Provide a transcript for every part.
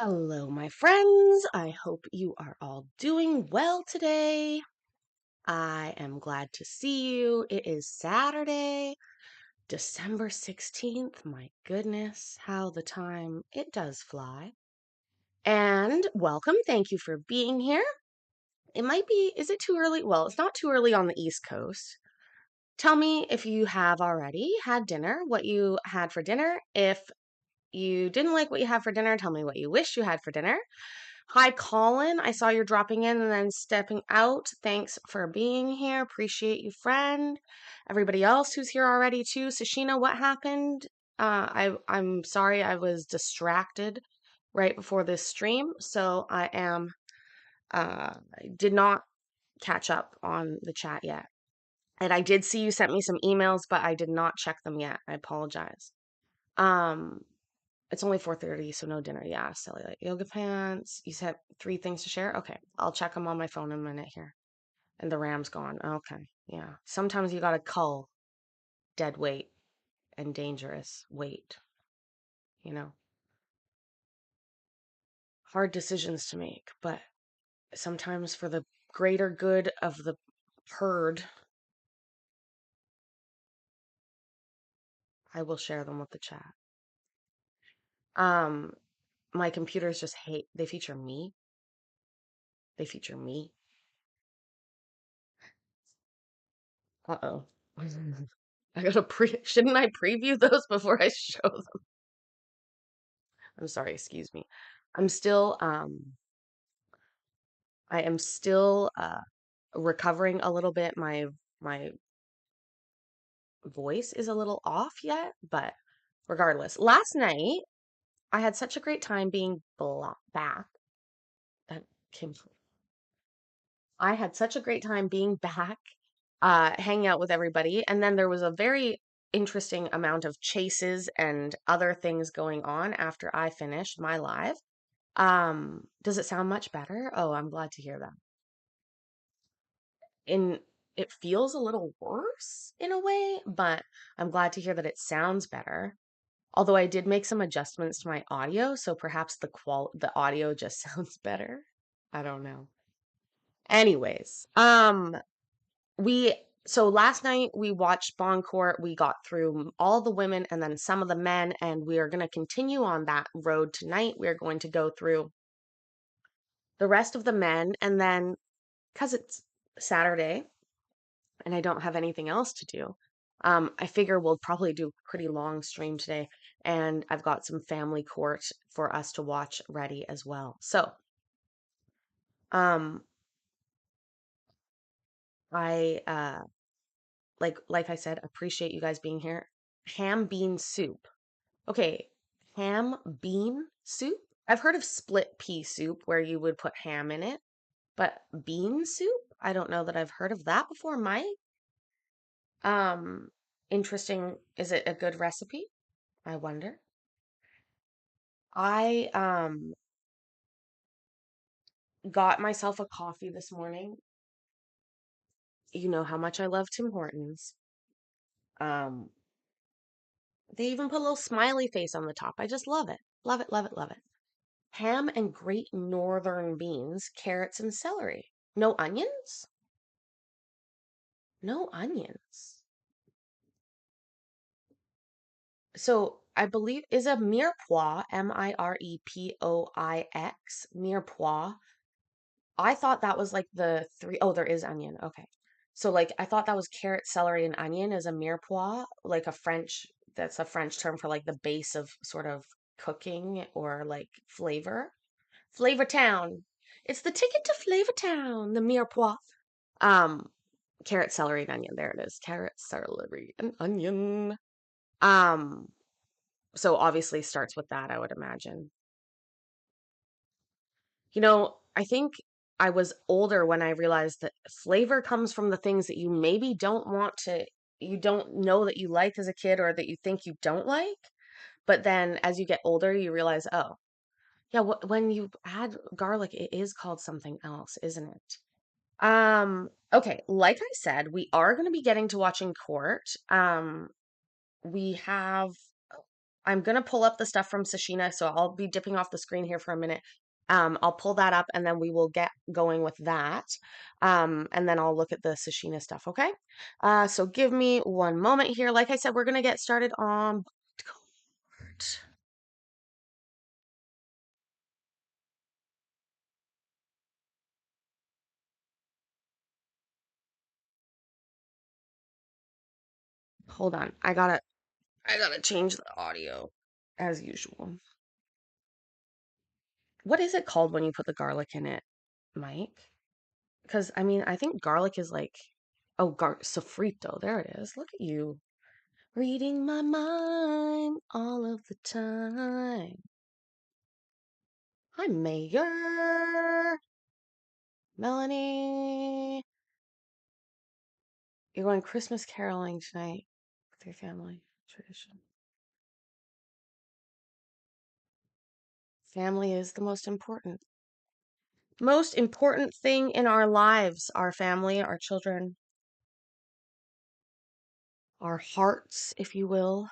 Hello, my friends. I hope you are all doing well today. I am glad to see you. It is Saturday, December 16th. My goodness, how the time it does fly. And welcome. Thank you for being here. Is it too early? Well, it's not too early on the East Coast. Tell me if you have already had dinner, what you had for dinner. If you didn't like what you had for dinner, tell me what you wish you had for dinner. Hi, Colin. I saw you're dropping in and then stepping out. Thanks for being here. Appreciate you, friend. Everybody else who's here already too. Sashina, what happened? I'm sorry I was distracted right before this stream, so I did not catch up on the chat yet. And I did see you sent me some emails, but I did not check them yet. I apologize. Um, it's only 4:30, so no dinner. Yeah, silly like yoga pants. You said three things to share? Okay, I'll check them on my phone in a minute here. And the ram's gone. Okay, yeah. Sometimes you gotta cull dead weight and dangerous weight, you know. Hard decisions to make, but sometimes for the greater good of the herd, I will share them with the chat. Um, my computers just hate, they feature me. They feature me. Uh-oh. Shouldn't I preview those before I show them? I'm sorry, excuse me. I'm still I am still recovering a little bit. My voice is a little off yet, but regardless. Last night I had such a great time being back. That came I had such a great time being back, hanging out with everybody. And then there was a very interesting amount of chases and other things going on after I finished my live. Does it sound much better? Oh, I'm glad to hear that. In It feels a little worse in a way, but I'm glad to hear that it sounds better. Although I did make some adjustments to my audio, so perhaps the audio just sounds better. I don't know. Anyways, we so last night we watched Bon Court. We got through all the women and then some of the men, and we are going to continue on that road tonight. We are going to go through the rest of the men, and then because it's Saturday and I don't have anything else to do, I figure we'll probably do a pretty long stream today, and I've got some family court for us to watch ready as well. So, um, I like I said, appreciate you guys being here. Ham bean soup. Okay, ham bean soup. I've heard of split pea soup where you would put ham in it, but bean soup? I don't know that I've heard of that before, Mike. Um, Interesting. Is it a good recipe? I wonder. I got myself a coffee this morning. You know how much I love Tim Hortons. Um, they even put a little smiley face on the top. I just love it. Love it, love it, love it. Ham and Great Northern beans, carrots and celery. No onions? No onions. So I believe is a mirepoix, Mirepoix, mirepoix. I thought that was like the three oh there is onion. Okay. So like I thought that was carrot, celery, and onion is a mirepoix, like that's a French term for like the base of sort of cooking or like flavor. Flavor Town. It's the ticket to Flavor Town, the mirepoix. Um, Carrot, celery, and onion. There it is. Carrot, celery, and onion. Um, so obviously starts with that, I would imagine. I think I was older when I realized that flavor comes from the things that you maybe you don't know that you like as a kid or that you think you don't like. But then as you get older, you realize, oh, yeah, when you add garlic, it is called something else, isn't it? Okay, like I said, we are going to be getting to watching Court. We have I'm gonna pull up the stuff from Sashina, so I'll be dipping off the screen here for a minute. I'll pull that up and then we will get going with that. And then I'll look at the Sashina stuff, okay? So give me one moment here. Like I said, we're gonna get started on hold on. I gotta change the audio as usual. What is it called when you put the garlic in it, Mike? Because I mean, I think garlic is like, oh, sofrito. There it is. Look at you reading my mind all of the time. Hi, Mayor. Melanie. You're going Christmas caroling tonight with your family. Tradition. Family is the most important thing in our lives. Our family, our children, our hearts, if you will.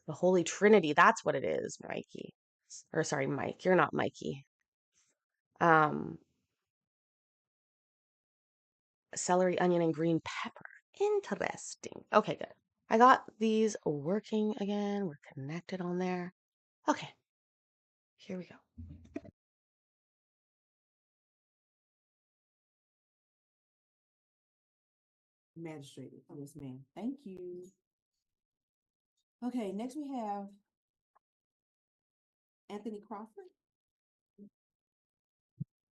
The Holy Trinity. That's what it is, Mikey. Or sorry, Mike. You're not Mikey. Um, Celery, onion, and green pepper. Interesting. Okay, good. I got these working again. We're connected on there. Okay, here we go. Magistrate. Yes, ma'am. Thank you. Okay, next we have Anthony Crawford.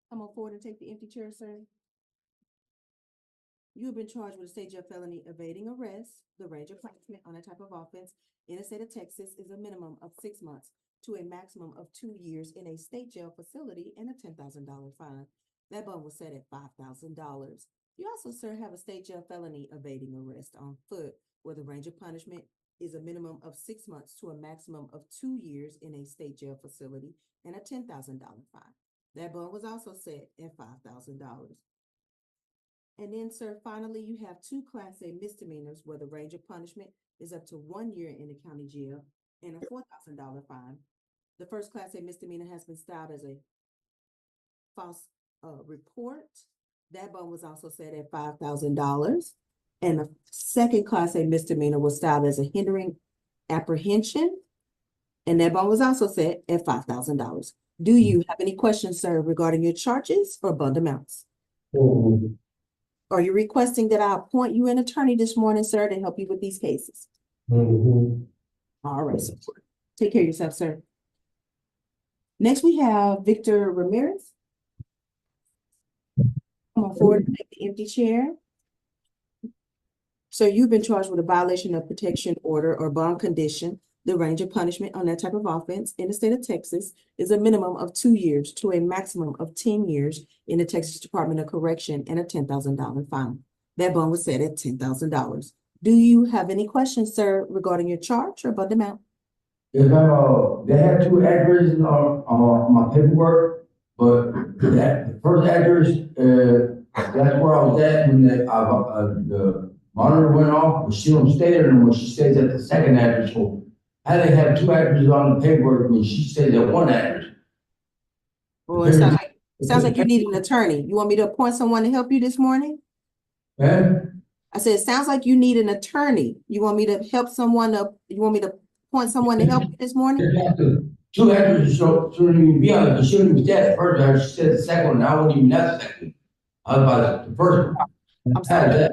Come on forward and take the empty chair, sir. You have been charged with a state jail felony evading arrest. The range of punishment on that type of offense in the state of Texas is a minimum of 6 months to a maximum of 2 years in a state jail facility and a $10,000 fine. That bond was set at $5,000. You also, sir, have a state jail felony evading arrest on foot, where the range of punishment is a minimum of 6 months to a maximum of 2 years in a state jail facility and a $10,000 fine. That bond was also set at $5,000. And then, sir, finally, you have two Class A misdemeanors where the range of punishment is up to 1 year in the county jail and a $4,000 fine. The first Class A misdemeanor has been styled as a false report. That bond was also set at $5,000. And the second Class A misdemeanor was styled as a hindering apprehension. And that bond was also set at $5,000. Do you have any questions, sir, regarding your charges or bond amounts? Are you requesting that I appoint you an attorney this morning, sir, to help you with these cases? All right, sir. Take care of yourself, sir. Next, we have Victor Ramirez. Come on forward and take the empty chair. So you've been charged with a violation of protection order or bond condition. The range of punishment on that type of offense in the state of Texas is a minimum of 2 years to a maximum of 10 years in the Texas Department of Correction and a $10,000 fine. That bond was set at $10,000. Do you have any questions, sir, regarding your charge or bond amount? Yes, they had two addresses on my paperwork, but the first address, that's where I was at when the monitor went off, but she don't stay there anymore. She stays at the second address. So how they have two addresses on the paperwork when she stays at one address? Well, it sounds like you need an attorney. You want me to appoint someone to help you this morning? I said, it sounds like you need an attorney. You want me to help someone up? You want me to appoint someone to help you this morning? Two addresses shouldn't even be on it. She shouldn't even be at the first address. She said the second one. I wouldn't even have the second. I was about the first one. I'm sorry.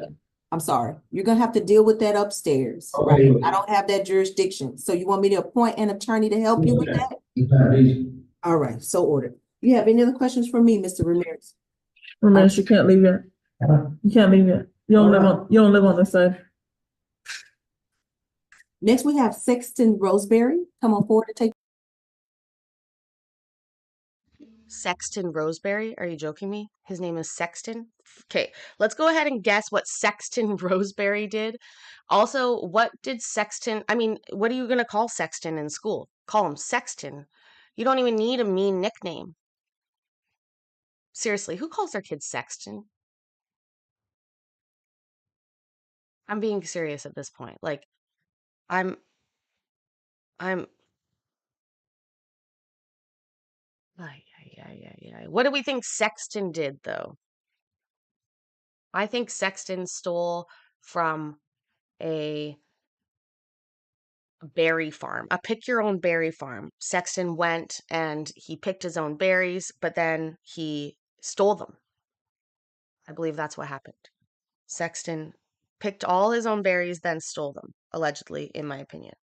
I'm sorry. You're gonna have to deal with that upstairs. Okay. Right? I don't have that jurisdiction. So you want me to appoint an attorney to help you with that? All right, so ordered. You have any other questions for me, Mr. Ramirez? Ramirez, you can't leave yet. You can't leave yet. You don't live on this side. Next, we have Sexton Roseberry. Come on forward to take. Sexton Roseberry? Are you joking me? His name is Sexton? Okay, let's go ahead and guess what Sexton Roseberry did. Also, what did Sexton, I mean, what are you going to call Sexton in school? Call him Sexton. You don't even need a mean nickname. Seriously, who calls their kids Sexton? I'm being serious at this point. Like, I'm I'm ay, ay, ay, ay, ay. What do we think Sexton did though? I think Sexton stole from a berry farm, a pick your own berry farm. Sexton went and he picked his own berries, but then he stole them. I believe that's what happened. Sexton picked all his own berries, then stole them, allegedly, in my opinion.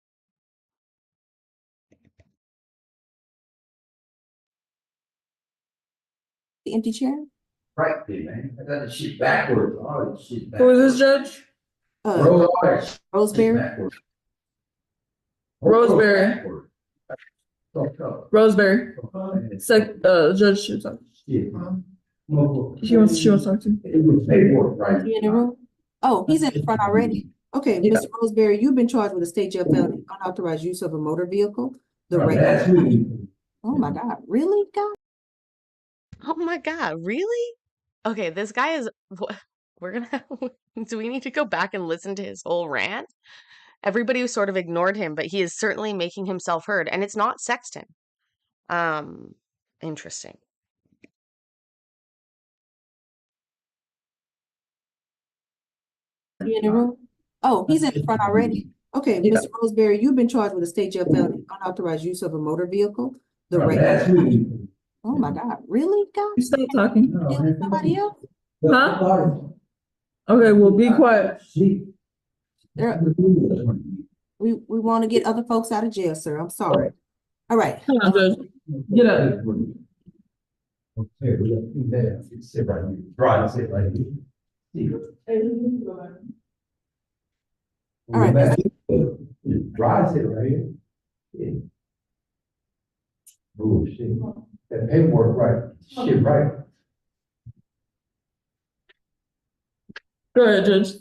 The empty chair? Right there, man. I got the shit backwards. All this shit Who is backwards. this judge? Roll all that shit Roseberry? backwards. Roseberry. Backwards. Fuck up. Roseberry. Judge Shooter. Shit. She wants to talk to you. It was paperwork, right? He in the room? Oh, he's in the front already. Okay, Yeah. Mr. Roseberry, you've been charged with a state jail felony, unauthorized use of a motor vehicle. The That's rate. me. Oh my God, really, God? Oh my God, really? Okay, this guy is. We're gonna. Do we need to go back and listen to his whole rant? Everybody sort of ignored him, but he is certainly making himself heard, and it's not Sexton. Interesting. He in the room? Oh, he's in the front already. Okay, Yeah. Mr. Roseberry, you've been charged with a state jail felony, unauthorized use of a motor vehicle. The That's rate. me. Oh my God, really, God? You stop talking. Killing somebody else? Huh? Okay, well, be quiet. There, we want to get other folks out of jail, sir. I'm sorry. All right. Come on, Judge. Get up. Okay, we got two there. Sit right here. Right, sit right here. All right. Dry sit right here. Yeah. Oh, shit. That paperwork, right? Shit, right. Go ahead, Judge.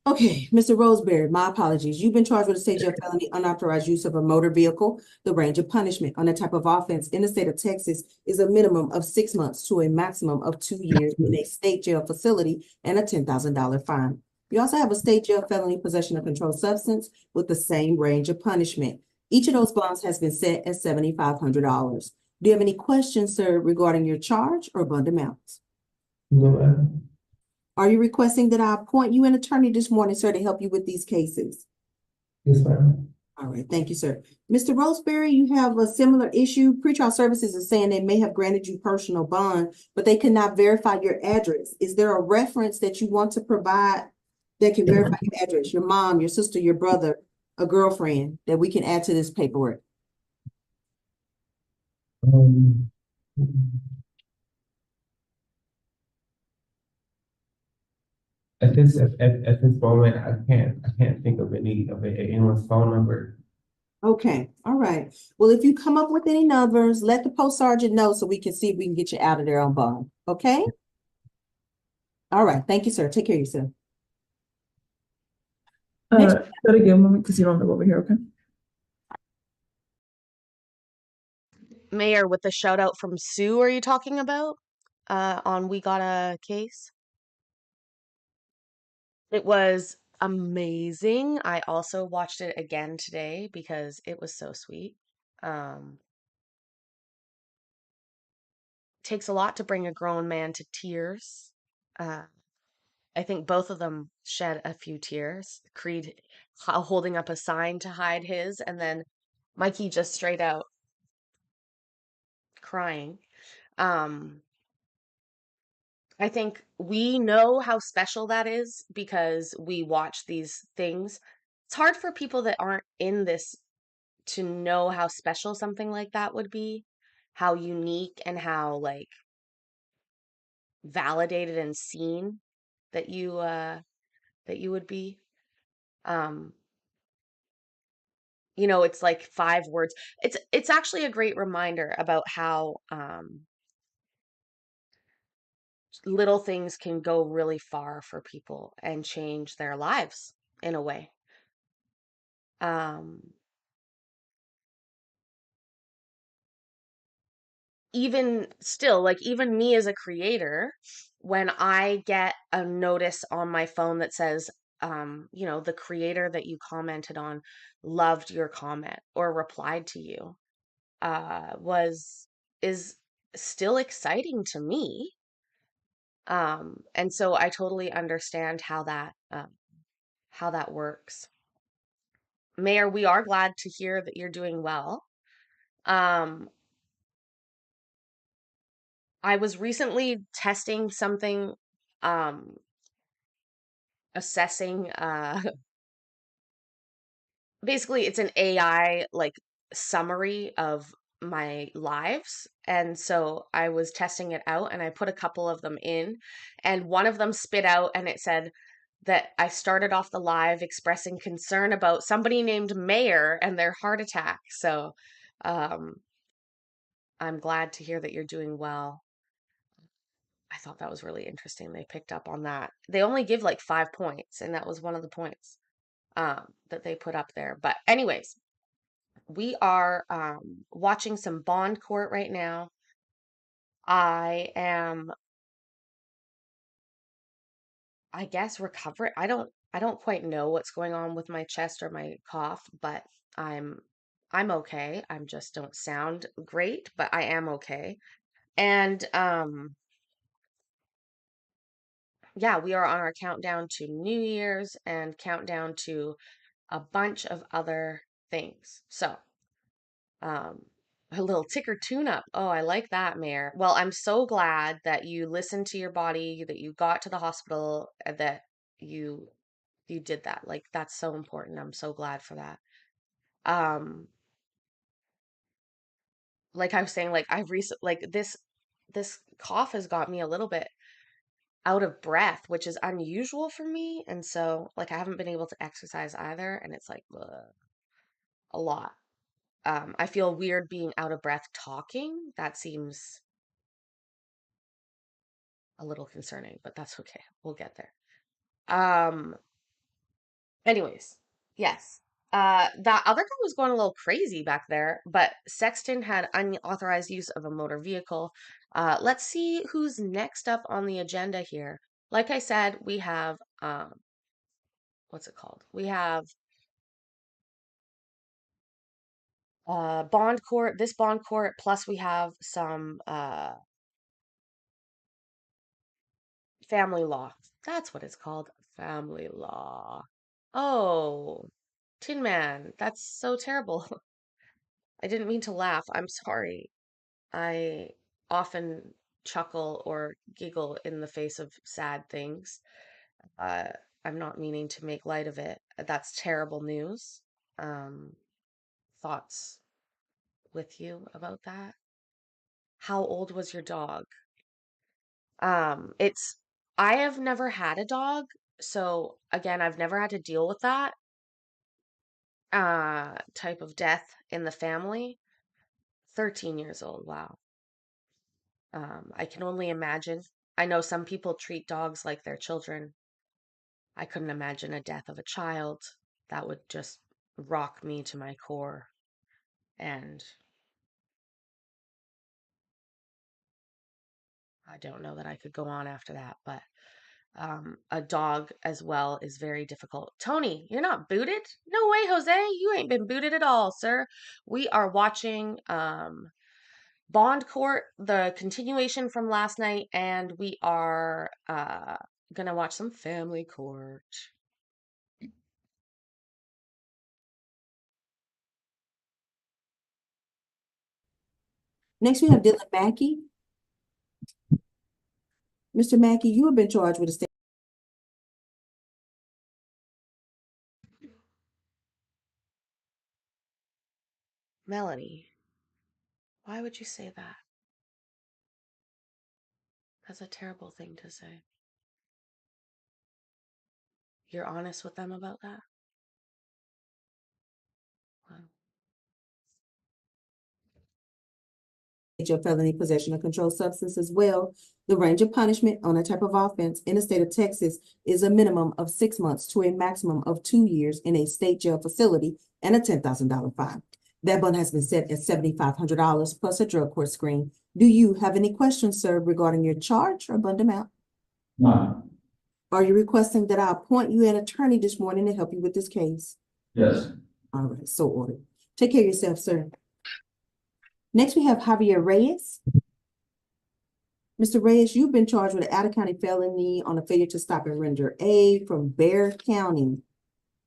Okay, Mr. Roseberry, my apologies. You've been charged with a state jail felony, unauthorized use of a motor vehicle. The range of punishment on that type of offense in the state of Texas is a minimum of 6 months to a maximum of 2 years in a state jail facility and a $10,000 fine. You also have a state jail felony possession of controlled substance with the same range of punishment. Each of those bonds has been set at $7,500. Do you have any questions, sir, regarding your charge or bond amounts? No, man. Are you requesting that I appoint you an attorney this morning, sir, to help you with these cases? Yes, ma'am. All right, thank you, sir. Mr. Roseberry, you have a similar issue. Pretrial services is saying they may have granted you personal bond, but they could not verify your address. Is there a reference that you want to provide that can verify your address? Your mom, your sister, your brother, a girlfriend that we can add to this paperwork? At this moment, I can't think of anyone's phone number. Okay, all right. Well, if you come up with any numbers, let the post sergeant know so we can see if we can get you out of there on bond. Okay? All right. Thank you, sir. Take care of yourself. Gotta give him a moment because you don't live over here, okay? Mayor, with the shout out from Sue, are you talking about? On We Got a Case? It was amazing. I also watched it again today because it was so sweet. Takes a lot to bring a grown man to tears. I think both of them shed a few tears. Creed holding up a sign to hide his, and then Mikey just straight out crying. I think we know how special that is because we watch these things. It's hard for people that aren't in this to know how special something like that would be, how unique and how like validated and seen that you would be. Um, it's like 5 words. It's actually a great reminder about how little things can go really far for people and change their lives in a way. Um, Even still, like even me as a creator, when I get a notice on my phone that says you know, the creator that you commented on loved your comment or replied to you, is still exciting to me. And so I totally understand how that works. Mayor, we are glad to hear that you're doing well. Um, I was recently testing something, um, assessing, basically it's an AI like summary of my lives. And so I was testing it out and I put a couple of them in, and one of them spit out and it said that I started off the live expressing concern about somebody named Mayor and their heart attack. So, um, I'm glad to hear that you're doing well. I thought that was really interesting. They picked up on that. They only give like 5 points, and that was one of the points that they put up there. But anyways, we are watching some Bond Court right now. I am, I guess, recovering. I don't quite know what's going on with my chest or my cough, but I'm I'm okay. I'm just don't sound great, but I am okay. And yeah, we are on our countdown to New Year's and countdown to a bunch of other things. So, um, a little ticker tune-up. Oh, I like that, Mayor. Well, I'm so glad that you listened to your body, that you got to the hospital, that you you did that. Like that's so important. I'm so glad for that. Um, like I was saying, like I've recent like this cough has got me a little bit out of breath, which is unusual for me. And so, like, I haven't been able to exercise either, and it's like ugh, a lot. I feel weird being out of breath talking. That seems a little concerning, but that's okay. We'll get there. Um, anyways, yes. That other guy was going a little crazy back there, but Sexton had unauthorized use of a motor vehicle. Let's see who's next up on the agenda here. Like I said, we have what's it called? We have bond court, this bond court, plus we have some family law. That's what it's called, family law. Oh, Tin Man, that's so terrible. I didn't mean to laugh. I'm sorry. I often chuckle or giggle in the face of sad things. Uh, I'm not meaning to make light of it. That's terrible news. Um, thoughts with you about that? How old was your dog? It's I have never had a dog, so again, I've never had to deal with that type of death in the family. 13 years old, wow. I can only imagine. I know some people treat dogs like their children. I couldn't imagine a death of a child. That would just rock me to my core. And I don't know that I could go on after that, but a dog as well is very difficult. Tony, you're not booted? No way, Jose. You ain't been booted at all, sir. We are watching Bond Court, the continuation from last night, and we are gonna watch some Family Court. Next, we have Dylan Mackey. Mr. Mackey, you have been charged with a state. Melanie, why would you say that? That's a terrible thing to say. You're honest with them about that? Wow. Of felony possession of controlled substance as well. The range of punishment on a type of offense in the state of Texas is a minimum of 6 months to a maximum of 2 years in a state jail facility and a $10,000 fine. That bond has been set at $7,500 plus a drug court screen. Do you have any questions, sir, regarding your charge or bond amount? No. Are you requesting that I appoint you an attorney this morning to help you with this case? Yes. All right, so ordered. Take care of yourself, sir. Next, we have Javier Reyes. Mr. Reyes, you've been charged with an out-of-county felony on a failure to stop and render aid from Bear County.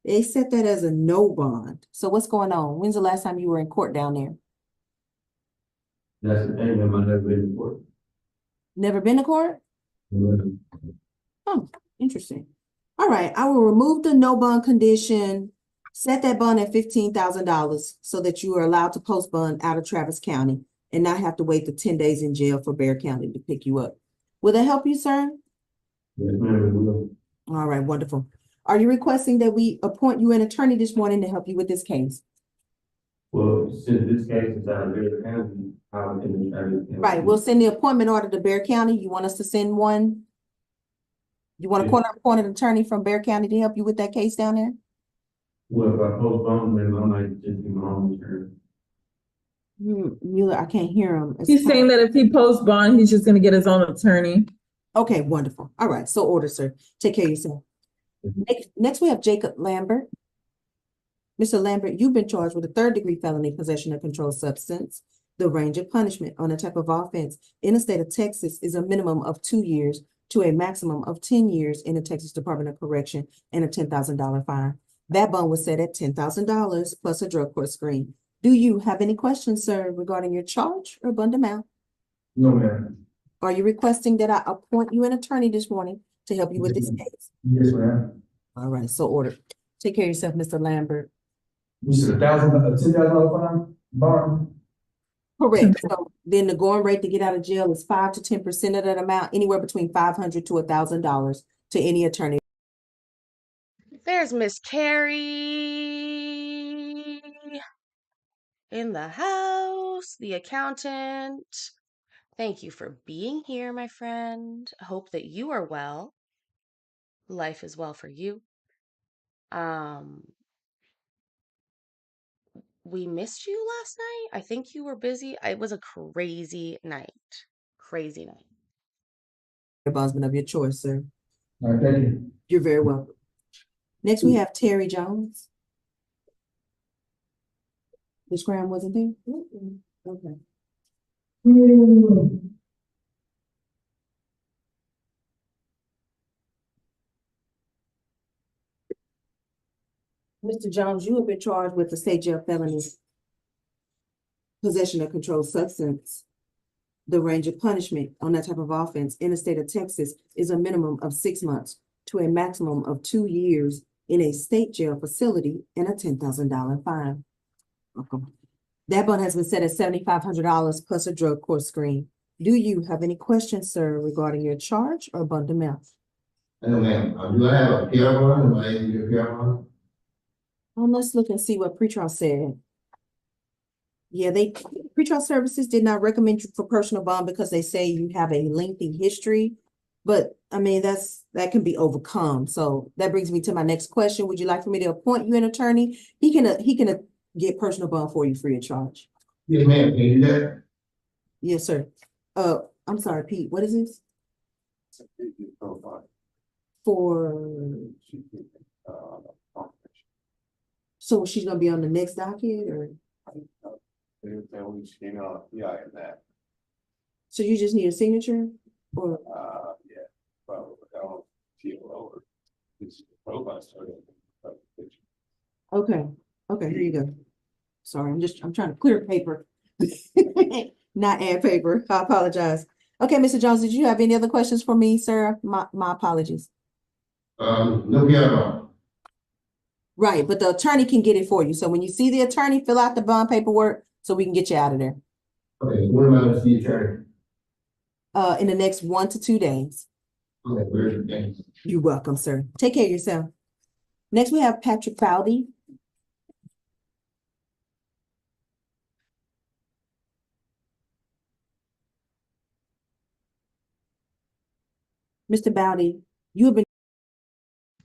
They set that as a no bond. So what's going on? When's the last time you were in court down there? That's the thing that my never been in court. Never been to court? Oh, interesting. All right, I will remove the no bond condition, set that bond at $15,000 so that you are allowed to post bond out of Travis County and not have to wait the 10 days in jail for Bear County to pick you up. Will that help you, sir? Yes, ma'am. All right, wonderful. Are you requesting that we appoint you an attorney this morning to help you with this case? Well, since this case is out of Bear County, how can the attorney? Right, we'll send the appointment order to Bear County. You want us to send one? You want a Yeah. court-appointed attorney from Bear County to help you with that case down there? Well, if I postpone, then I might just be my own attorney. Mueller, I can't hear him. He's saying that if he posts bond, he's just gonna get his own attorney. Okay, wonderful. All right, so order, sir. Take care of yourself. Next, we have Jacob Lambert. Mr. Lambert, you've been charged with a third-degree felony possession of controlled substance. The range of punishment on a type of offense in the state of Texas is a minimum of 2 years to a maximum of 10 years in the Texas Department of Correction and a $10,000 fine. That bond was set at $10,000 plus a drug court screen. Do you have any questions, sir, regarding your charge or bond amount? No, ma'am. Are you requesting that I appoint you an attorney this morning to help you with this case? Yes, ma'am. All right, so ordered. Take care of yourself, Mr. Lambert. You said $10,000 fine, bond? Correct. So then the going rate to get out of jail is 5 to 10% of that amount, anywhere between $500 to $1,000 to any attorney. There's Miss Carrie in the house, the accountant. Thank you for being here, my friend. I hope that you are well. Life is well for you. We missed you last night. I think you were busy. It was a crazy night. Crazy night. Your bondsman of your choice, sir. All right, thank you. You're very welcome. Next, we have Terry Jones. Ms. Graham wasn't there? Okay. Mr. Jones, you have been charged with the state jail felony possession of controlled substance. The range of punishment on that type of offense in the state of Texas is a minimum of 6 months to a maximum of 2 years in a state jail facility and a $10,000 fine. Okay. That bond has been set at $7,500 plus a drug court screen. Do you have any questions, sir, regarding your charge or bond amount? No, ma'am. Do I have a PR bond? Am I able to get a PR bond? Let's look and see what pretrial said. Yeah, pretrial services did not recommend you for personal bond because they say you have a lengthy history. But I mean, that can be overcome. So that brings me to my next question. Would you like for me to appoint you an attorney? He can get personal bond for you free of charge. Yes, ma'am. Can you do that? Yes, sir. I'm sorry, Pete, what is this? For, so she's gonna be on the next docket or? Yeah, in that, So you just need a signature or? yeah, probably, I don't feel over. It's probably started. Okay, here you go. Sorry, I'm trying to clear paper. Not add paper. I apologize. Okay, Mr. Jones, did you have any other questions for me, sir? My apologies. No PR bond. Right, but the attorney can get it for you. So when you see the attorney, fill out the bond paperwork so we can get you out of there. Okay, when am I gonna see the attorney? In the next 1 to 2 days. Okay, great, thanks. You're welcome, sir. Take care of yourself. Next, we have Patrick Fowdy. Mr. Bowdy, you have been.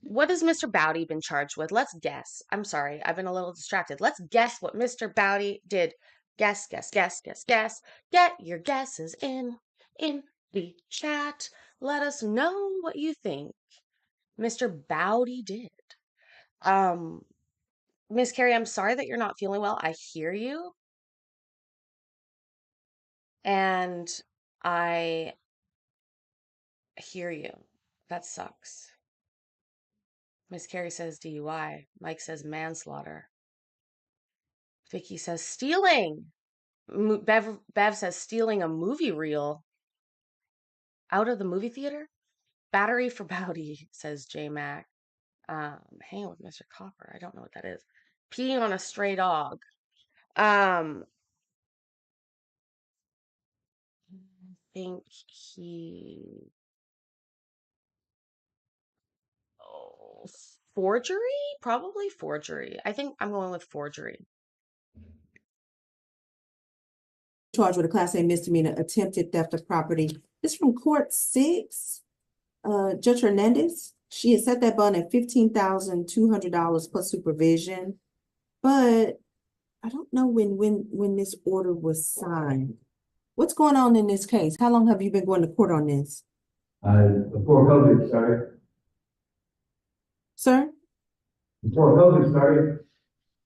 What has Mr. Bowdy been charged with? Let's guess. I'm sorry, I've been a little distracted. Let's guess what Mr. Bowdy did. Guess. Get your guesses in the chat. Let us know what you think. Mr. Bowdy did. Miss Carrie, I'm sorry that you're not feeling well. I hear you. And I hear you. That sucks. Miss Carrie says DUI. Mike says manslaughter. Vicky says stealing. Bev says stealing a movie reel out of the movie theater. Battery for Bowdy, says J Mac. Hanging with Mr. Copper. I don't know what that is. Peeing on a stray dog. I think he. Oh, forgery? Probably forgery. I think I'm going with forgery. Charged with a Class A misdemeanor attempted theft of property. This from Court 6. Judge Hernandez, she had set that bond at $15,200 plus supervision. But I don't know when this order was signed. What's going on in this case? How long have you been going to court on this, Before COVID started, sir? before COVID started,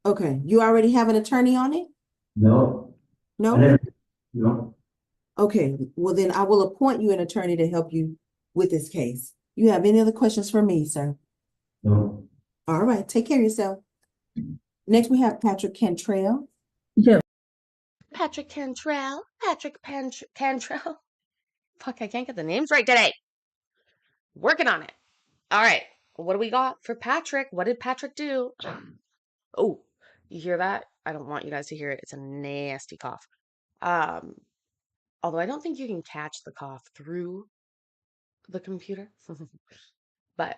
Okay, you already have an attorney on it? no, I No? never, no. Okay, well then I will appoint you an attorney to help you with this case. You have any other questions for me, sir? No. All right, take care of yourself. Next, we have Patrick Cantrell. You can't. Patrick Cantrell. Cantrell. Fuck, I can't get the names right today. Working on it. All right. What do we got for Patrick? What did Patrick do? Oh, you hear that? I don't want you guys to hear it. It's a nasty cough. Although I don't think you can catch the cough through the computer. But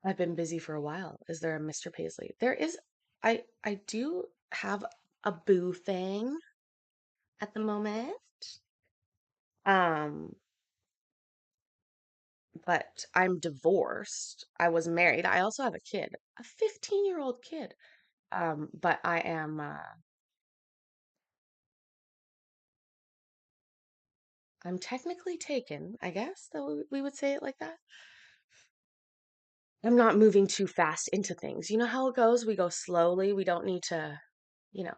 I've been busy for a while. Is there a Mr. Paisley? There is. I do have a boo thing at the moment. Um, but I'm divorced. I was married. I also have a kid, a 15-year-old kid. But I am I'm technically taken, I guess, that we would say it like that. I'm not moving too fast into things. You know how it goes? We go slowly. We don't need to, you know,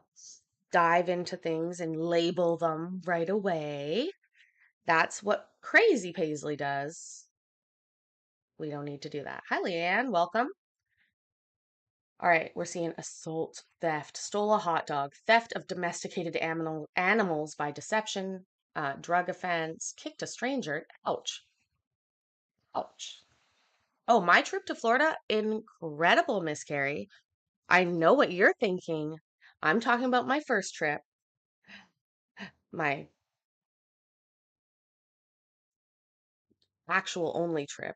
dive into things and label them right away. That's what Crazy Paisley does. We don't need to do that. Hi, Leanne. Welcome. All right, we're seeing assault, theft, stole a hot dog, theft of domesticated animals by deception, drug offense, kicked a stranger. Ouch. Ouch. Oh, my trip to Florida, incredible, Miss Carrie. I know what you're thinking. I'm talking about my first trip, my actual only trip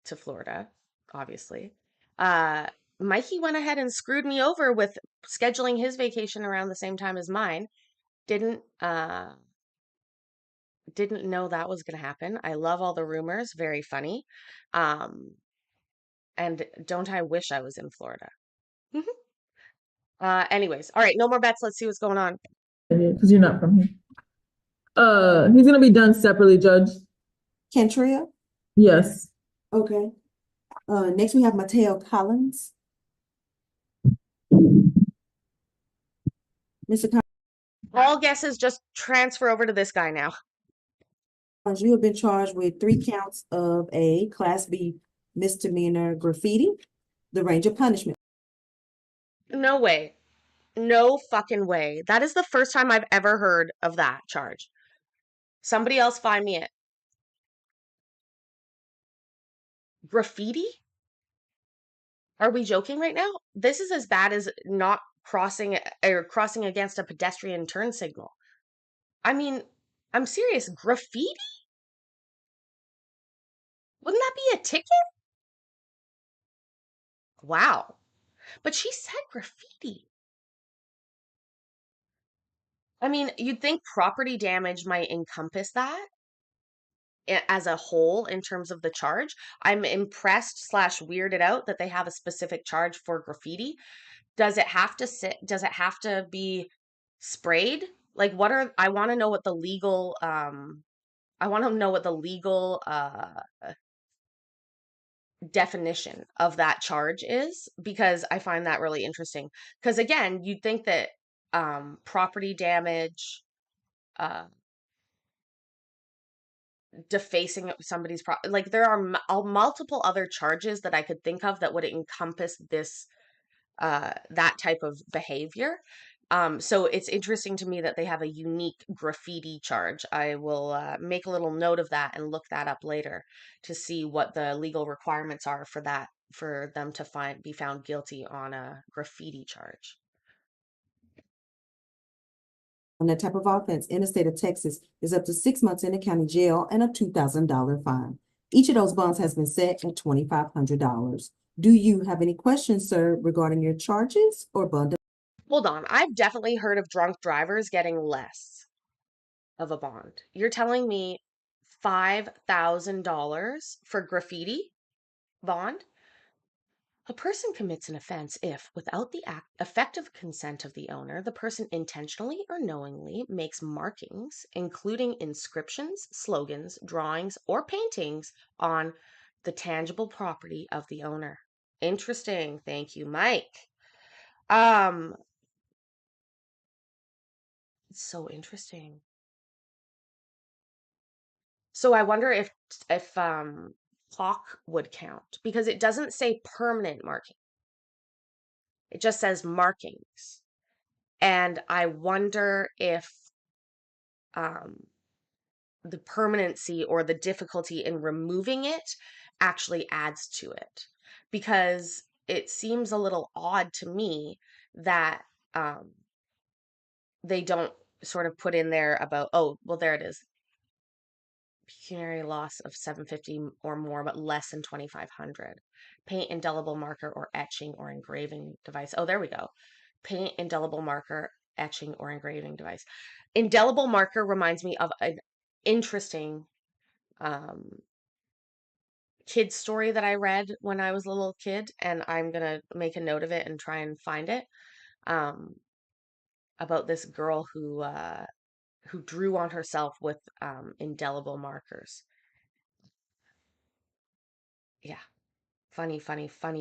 to Florida, obviously. Uh, Mikey went ahead and screwed me over with scheduling his vacation around the same time as mine. Didn't know that was going to happen. I love all the rumors, very funny. Um, and don't I wish I was in Florida? Anyways, all right, no more bets. Let's see what's going on. Because you're not from here. He's gonna be done separately, Judge. Cantrell? Yes. Okay. Next we have Mateo Collins. Mr. All guesses just transfer over to this guy now. Collins, you have been charged with 3 counts of a Class B misdemeanor graffiti. The range of punishment. No way. No fucking way. That is the first time I've ever heard of that charge. Somebody else find me it. Graffiti? Are we joking right now? This is as bad as not crossing against a pedestrian turn signal. I mean, I'm serious. Graffiti? Wouldn't that be a ticket? Wow. But she said graffiti. I mean, you'd think property damage might encompass that as a whole in terms of the charge. I'm impressed / weirded out that they have a specific charge for graffiti. Does it have to be sprayed? Like I want to know what the legal I want to know what the legal definition of that charge is, because I find that really interesting. Because again, you'd think that property damage, uh, defacing somebody's like there are multiple other charges that I could think of that would encompass this that type of behavior. So it's interesting to me that they have a unique graffiti charge. I will make a little note of that and look that up later to see what the legal requirements are for that, for them to be found guilty on a graffiti charge. On that type of offense in the state of Texas is up to 6 months in the county jail and a $2,000 fine. Each of those bonds has been set at $2,500. Do you have any questions, sir, regarding your charges or bond? Hold on, I've definitely heard of drunk drivers getting less of a bond. You're telling me $5,000 for graffiti bond? A person commits an offense if, without the effective consent of the owner, the person intentionally or knowingly makes markings, including inscriptions, slogans, drawings, or paintings on the tangible property of the owner. Interesting. Thank you, Mike. It's so interesting. So I wonder if clock would count, because it doesn't say permanent marking. It just says markings. And I wonder if the permanency or the difficulty in removing it actually adds to it. Because it seems a little odd to me that they don't sort of put in there about, oh, well, there it is. Pecuniary loss of $750 or more, but less than $2,500. Paint, indelible marker, or etching or engraving device. Oh, there we go. Paint, indelible marker, etching, or engraving device. Indelible marker reminds me of an interesting kid story that I read when I was a little kid, and I'm gonna make a note of it and try and find it. About this girl who drew on herself with indelible markers. Yeah, funny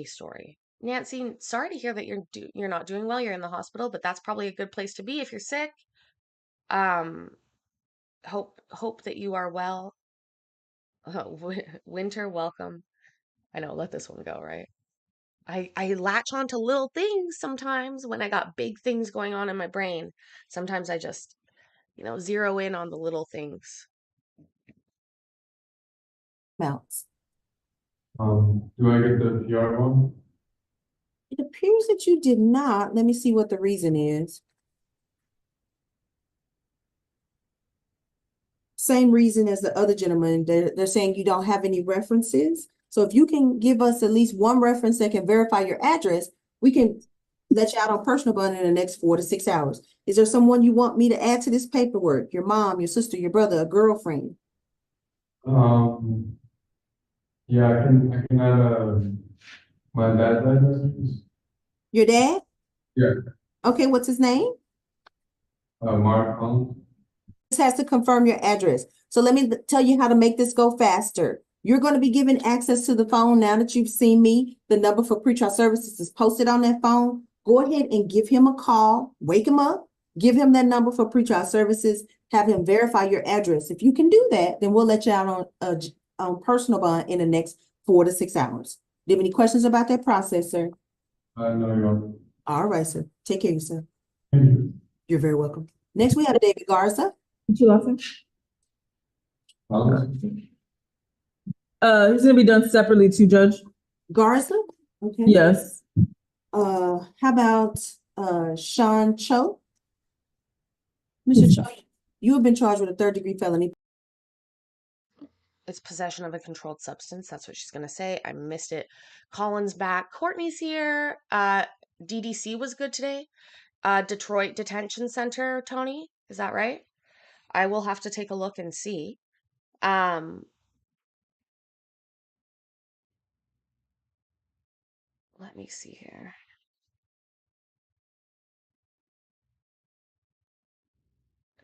story. Nancy, sorry to hear that you're not doing well. You're in the hospital, but that's probably a good place to be if you're sick. Um, hope that you are well. Winter, welcome. I know, let this one go, right? I latch on to little things sometimes when I got big things going on in my brain. Sometimes I just, zero in on the little things. Amounts. Do I get the PR one? It appears that you did not. Let me see what the reason is. Same reason as the other gentleman. They're saying you don't have any references. So if you can give us at least one reference that can verify your address, we can let you out on personal bond in the next 4 to 6 hours. Is there someone you want me to add to this paperwork? Your mom, your sister, your brother, a girlfriend? Yeah, I can add, my dad's address. Your dad? Yeah. Okay, what's his name? Mark Hunt. This has to confirm your address. So let me tell you how to make this go faster. You're going to be given access to the phone now that you've seen me. The number for pretrial services is posted on that phone. Go ahead and give him a call, wake him up, give him that number for pretrial services, have him verify your address. If you can do that, then we'll let you out on personal bond in the next 4 to 6 hours. Do you have any questions about that process, sir? No, you don't. All right, sir. Take care of yourself. Thank you. You're very welcome. Next, we have David Garza. What you laughing? Well, It's gonna be done separately too, Judge. Garza? Okay. Yes. How about Sean Cho? Mr. Cho, you have been charged with a 3rd-degree felony. It's possession of a controlled substance. That's what she's gonna say. I missed it. Colin's back. Courtney's here. DDC was good today. Detroit Detention Center, Tony, is that right? I will have to take a look and see. Let me see here.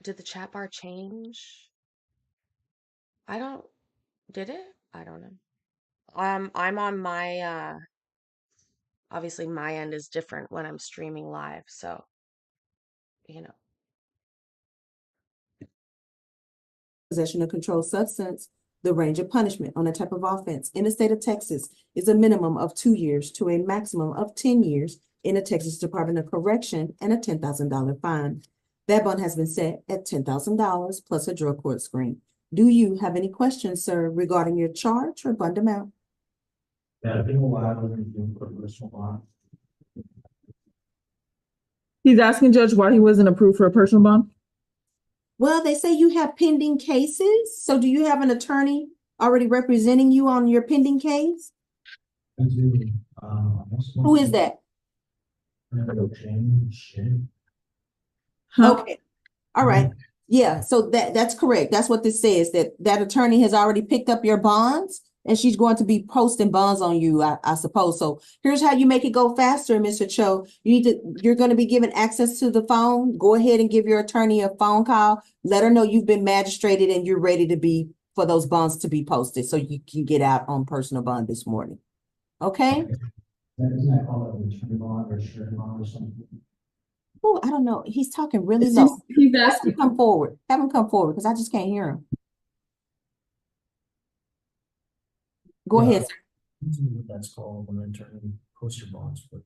Did the chat bar change? I don't, did it? I don't know. I'm on my, obviously my end is different when I'm streaming live, so, you know. Possession of controlled substance, the range of punishment on a type of offense in the state of Texas is a minimum of 2 years to a maximum of 10 years in the Texas Department of Correction and a $10,000 fine. That bond has been set at $10,000 plus a drug court screen. Do you have any questions, sir, regarding your charge or bond amount? He's asking Judge why he wasn't approved for a personal bond. Well, they say you have pending cases. So do you have an attorney already representing you on your pending case? Who is that? Huh? Okay, all right. Yeah, so that's correct. That's what this says, that attorney has already picked up your bonds and she's going to be posting bonds on you, I suppose. So here's how you make it go faster, Mr. Cho. You're going to be given access to the phone. Go ahead and give your attorney a phone call. Let her know you've been magistrated and you're ready to be for those bonds to be posted so you can get out on personal bond this morning. Okay? Isn't that called an attorney bond or surety bond or something? Oh, I don't know. He's talking really low. He's Have him asking. come forward. Have him come forward because I just can't hear him. Go ahead, sir. That's called an attorney post your bonds, but.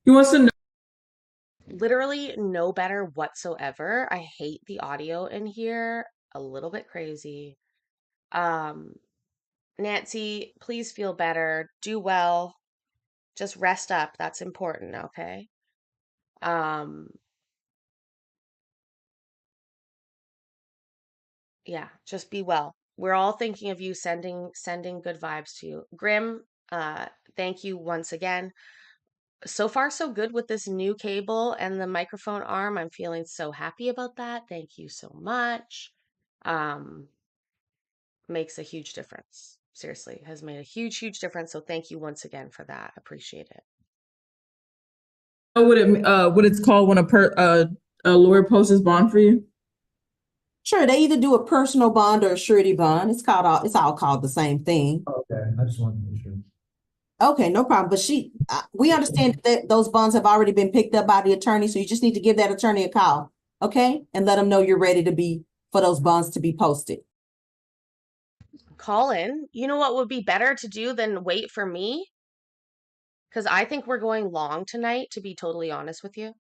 He wants to know. Literally no better whatsoever. I hate the audio in here. A little bit crazy. Nancy, please feel better. Do well. Just rest up. That's important, okay? Um, yeah, just be well. We're all thinking of you, sending good vibes to you. Grim, thank you once again. So far, so good with this new cable and the microphone arm. I'm feeling so happy about that. Thank you so much. Um, makes a huge difference. Seriously, has made a huge difference. So thank you once again for that. Appreciate it. What it's called when a lawyer posts his bond for you? Sure, they either do a personal bond or a surety bond. It's all called the same thing. Okay, I just wanted to make sure. Okay, no problem. But we understand that those bonds have already been picked up by the attorney, so you just need to give that attorney a call, okay? And let them know you're ready for those bonds to be posted. Call in. You know what would be better to do than wait for me? Because I think we're going long tonight, to be totally honest with you.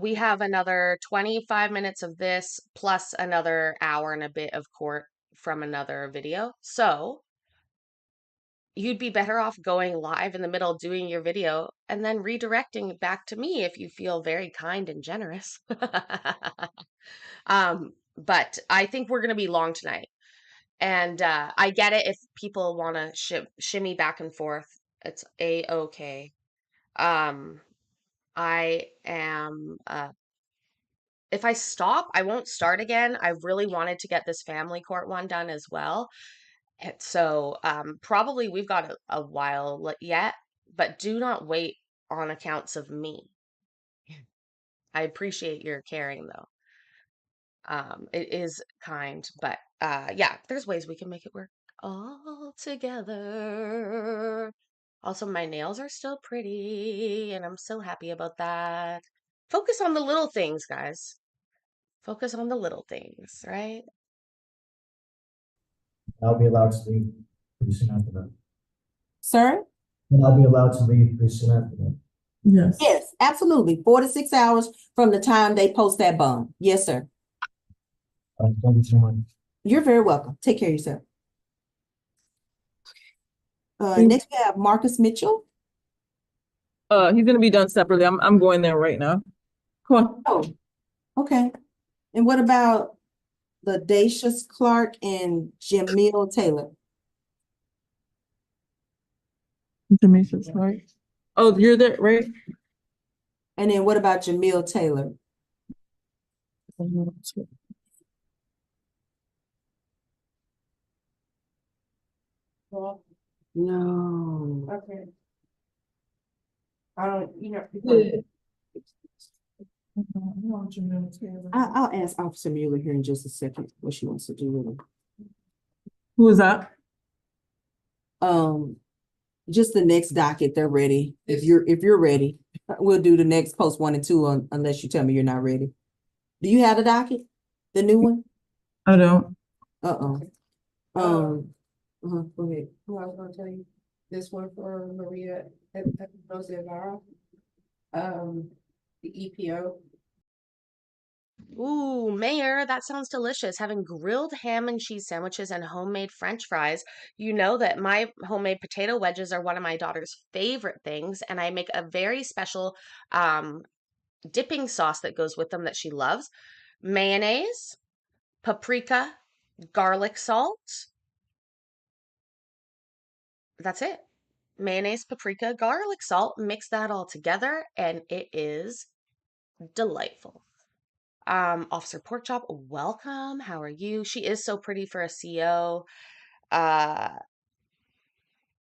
We have another 25 minutes of this plus another hour and a bit of court from another video. So you'd be better off going live in the middle, doing your video, and then redirecting back to me if you feel very kind and generous. But I think we're going to be long tonight. And I get it if people want to shimmy back and forth. It's a-okay. I am if I stop, I won't start again. I really wanted to get this family court one done as well. And so probably we've got a while yet, but do not wait on accounts of me. I appreciate your caring though. It is kind, but yeah, there's ways we can make it work all together. Also, my nails are still pretty, and I'm so happy about that. Focus on the little things, guys. Focus on the little things, right? I'll be allowed to leave pretty soon after that. Sir? And I'll be allowed to leave pretty soon after that. Yes. Yes, absolutely. 4 to 6 hours from the time they post that bond. Yes, sir. Thank you so much. You're very welcome. Take care of yourself. Next we have Marcus Mitchell. He's gonna be done separately. I'm going there right now. Come on. Oh, okay. And what about Ladashus Clark and Jamil Taylor? Demetrius, right? Oh, you're there, right? And then what about Jamil Taylor? No. Okay. I don't, you know. Yeah. I'll ask Officer Mueller here in just a second what she wants to do with them. Who is that? Just the next docket, they're ready. If you're ready, we'll do the next post 1 and 2 unless you tell me you're not ready. Do you have the docket? The new one? I don't. Uh-oh. Go ahead. Who I was gonna tell you, this one for Maria Jose Ibarra. The EPO. Ooh, Mayor, that sounds delicious. Having grilled ham and cheese sandwiches and homemade French fries. You know that my homemade potato wedges are one of my daughter's favorite things, and I make a very special dipping sauce that goes with them that she loves. Mayonnaise, paprika, garlic salt. That's it. Mayonnaise, paprika, garlic salt. Mix that all together, and it is delightful. Officer Porkchop, welcome. How are you? She is so pretty for a CO. Uh,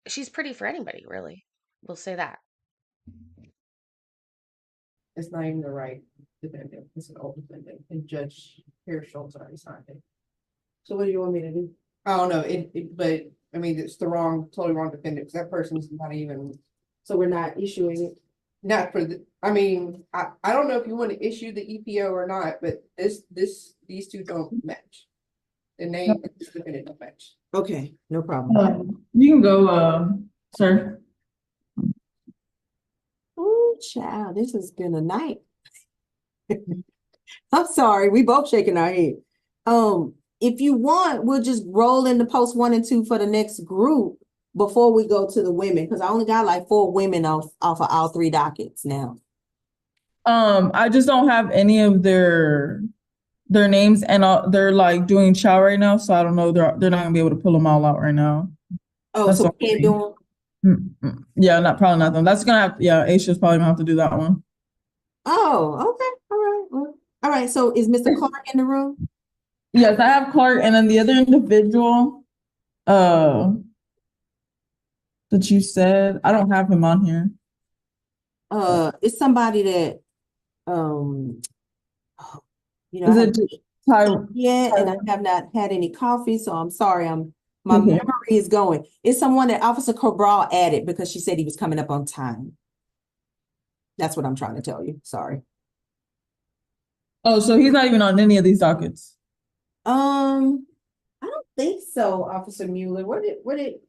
she's pretty for anybody, really. We'll say that. It's not even the right defendant, it's an old defendant, and Judge Harris Schultz already signed it. So what do you want me to do? I don't know, but, I mean, it's the totally wrong defendant, because that person's not even, So we're not issuing it? not for the, I mean, I don't know if you want to issue the EPO or not, but these two don't match. The name of this defendant don't match. Okay, no problem. You can go, sir. Ooh, child, this has been a night. I'm sorry, we both shaking our head. If you want, we'll just roll into post 1 and 2 for the next group before we go to the women, because I only got like 4 women off of all 3 dockets now. I just don't have any of their names, and they're like doing chow right now, so I don't know. They're not gonna be able to pull them all out right now. Oh, That's so the we can't only do them? Yeah, probably not them. That's gonna have, yeah, Aisha's probably gonna have to do that one. Oh, okay, all right. Well, all right, so is Mr. Clark in the room? Yes, I have Clark, and then the other individual, that you said, I don't have him on here. It's somebody that, you know, Is I it haven't Ty? eaten yet, and I have not had any coffee, so I'm sorry, my Okay. memory is going. It's someone that Officer Cabral added because she said he was coming up on time. That's what I'm trying to tell you, sorry. Oh, so he's not even on any of these dockets. I don't think so, Officer Mueller. What did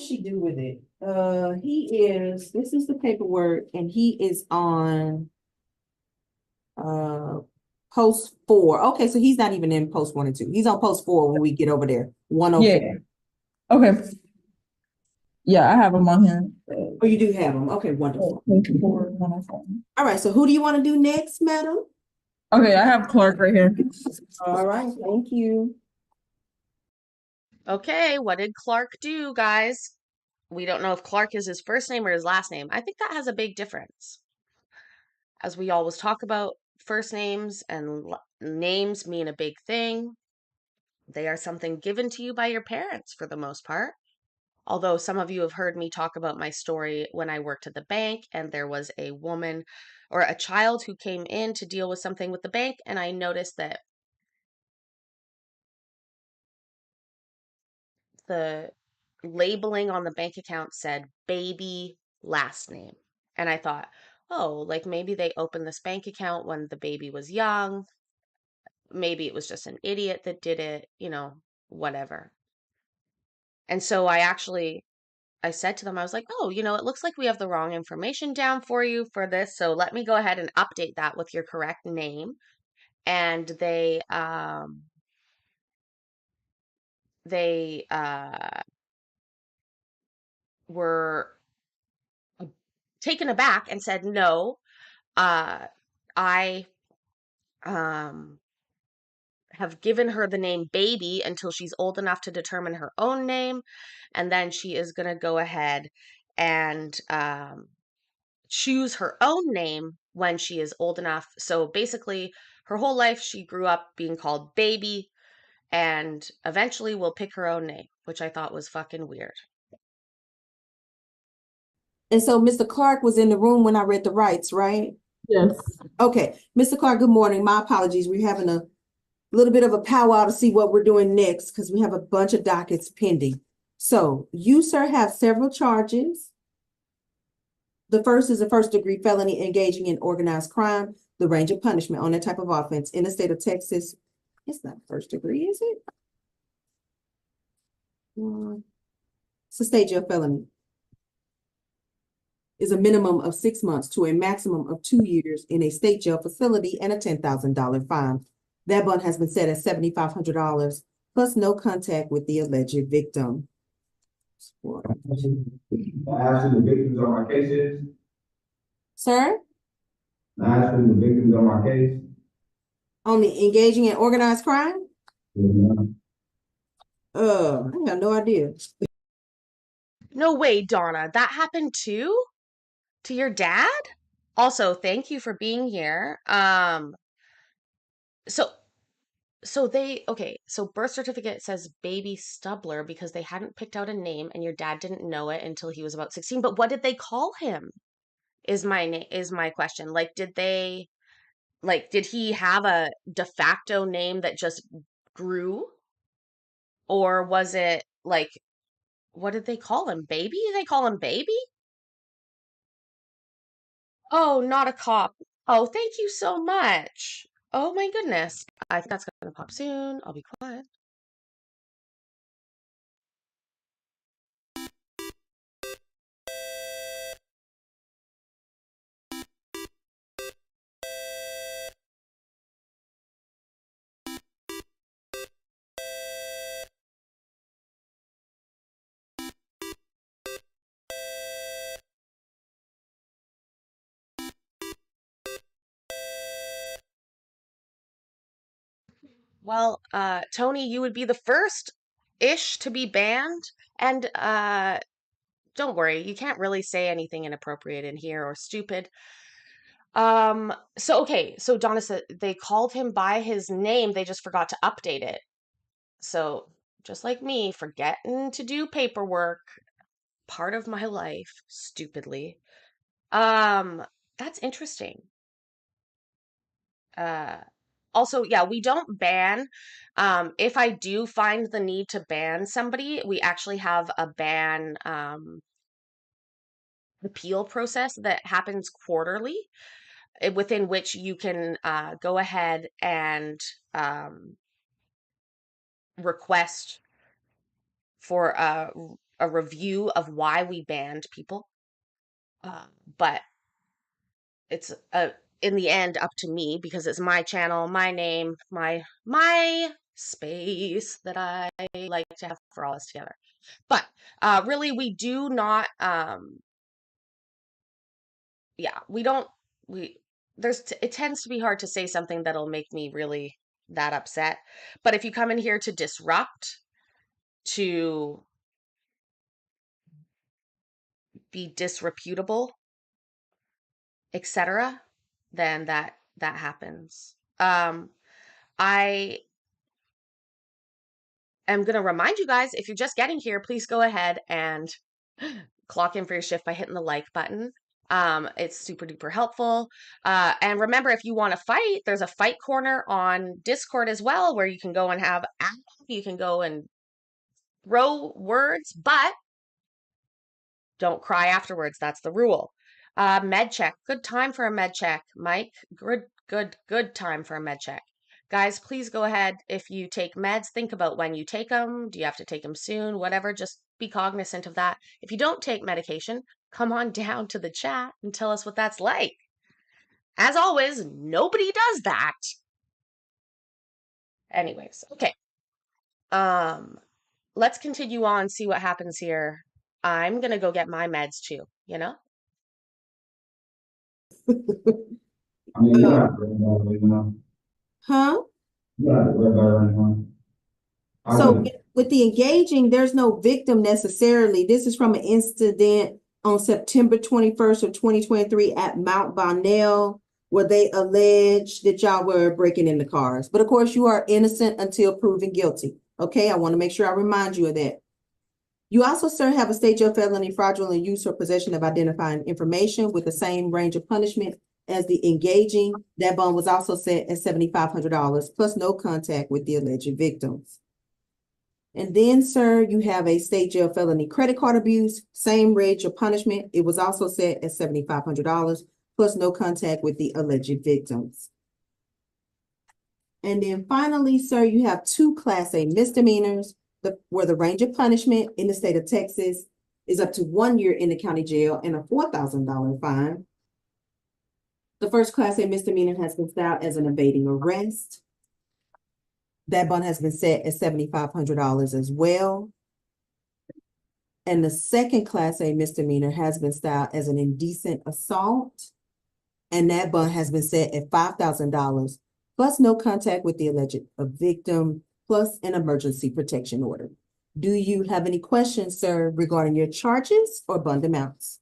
she do with it? This is the paperwork, and he is on post 4. Okay, so he's not even in post 1 and 2. He's on post 4 when we get over there. 104. Yeah. Okay. Yeah, I have him on here. Oh, you do have him. Okay, wonderful. 104. All right, so who do you want to do next, madam? Okay, I have Clark right here. All right, thank you. Okay, what did Clark do, guys? We don't know if Clark is his first name or his last name. I think that has a big difference. As we always talk about, first names and names mean a big thing. They are something given to you by your parents for the most part. Although some of you have heard me talk about my story when I worked at the bank and there was a woman or a child who came in to deal with something with the bank, and I noticed that the labeling on the bank account said baby last name. And I thought, oh, like maybe they opened this bank account when the baby was young. Maybe it was just an idiot that did it, whatever. And so I said to them, I was like, oh, it looks like we have the wrong information down for you for this. So let me go ahead and update that with your correct name. And they were taken aback and said, no, I have given her the name baby until she's old enough to determine her own name. And then she is going to go ahead and choose her own name when she is old enough. So basically, her whole life, she grew up being called baby and eventually will pick her own name, which I thought was fucking weird. And so Mr. Clark was in the room when I read the rights, right? Yes. Okay, Mr. Clark, good morning. My apologies. We're having a little bit of a powwow to see what we're doing next because we have a bunch of dockets pending. So you, sir, have several charges. The first is a first-degree felony engaging in organized crime. The range of punishment on that type of offense in the state of Texas. It's not first degree, is it? It's a state jail felony. Is a minimum of 6 months to a maximum of 2 years in a state jail facility and a $10,000 fine. That bond has been set at $7,500 plus no contact with the alleged victim. Ask who the victims on my case is. Sir, Ask who the victims on my case. only engaging in organized crime? Yeah. I have no idea. No way, Donna. That happened too? To your dad? Also, thank you for being here. So so birth certificate says baby Stubler because they hadn't picked out a name and your dad didn't know it until he was about 16. But what did they call him? Is my question. Like, did he have a de facto name that just grew? Or was it like, what did they call him? Baby? They call him baby? Oh, not a cop. Oh, thank you so much. Oh my goodness. I think that's gonna pop soon. I'll be quiet. Well, Tony, you would be the first-ish to be banned. And don't worry, you can't really say anything inappropriate in here or stupid. So Donna said they called him by his name, they just forgot to update it. So just like me, forgetting to do paperwork, part of my life, stupidly. Um, that's interesting. Uh, Also, yeah, we don't ban. If I do find the need to ban somebody, we actually have a ban appeal process that happens quarterly, within which you can go ahead and request for a review of why we banned people. But it's in the end up to me because it's my channel, my name, my space that I like to have for all us together. But really, we do not. Yeah, we don't. We it tends to be hard to say something that'll make me really that upset. But if you come in here to disrupt, to be disreputable, etc., then that happens. I am going to remind you guys, if you're just getting here, please go ahead and clock in for your shift by hitting the like button. It's super duper helpful. And remember, if you want to fight, there's a fight corner on Discord as well, where you can go and you can go and throw words, but don't cry afterwards. That's the rule. Med check. Good time for a med check, Mike. Good time for a med check. Guys, please go ahead. If you take meds, think about when you take them. Do you have to take them soon? Whatever, just be cognizant of that. If you don't take medication, come on down to the chat and tell us what that's like. As always, nobody does that. Anyways, okay. Let's continue on, see what happens here. I'm gonna go get my meds too, you know? I mean, you don't have to worry about it, you know. Huh? You don't have to worry about it anymore. So with the engaging, there's no victim necessarily. This is from an incident on September 21st of 2023 at Mount Bonnell, where they allege that y'all were breaking in the cars. But of course, you are innocent until proven guilty. Okay, I want to make sure I remind you of that. You also, sir, have a state jail felony, fraudulent use or possession of identifying information with the same range of punishment as the engaging. That bond was also set at $7,500 plus no contact with the alleged victims. And then, sir, you have a state jail felony credit card abuse, same range of punishment. It was also set at $7,500 plus no contact with the alleged victims. And then finally, sir, you have two Class A misdemeanors, where the range of punishment in the state of Texas is up to 1 year in the county jail and a $4,000 fine. The first Class A misdemeanor has been styled as an evading arrest. That bond has been set at $7,500 as well. And the second Class A misdemeanor has been styled as an indecent assault. And that bond has been set at $5,000 plus no contact with the alleged victim plus an emergency protection order. Do you have any questions, sir, regarding your charges or bond amounts?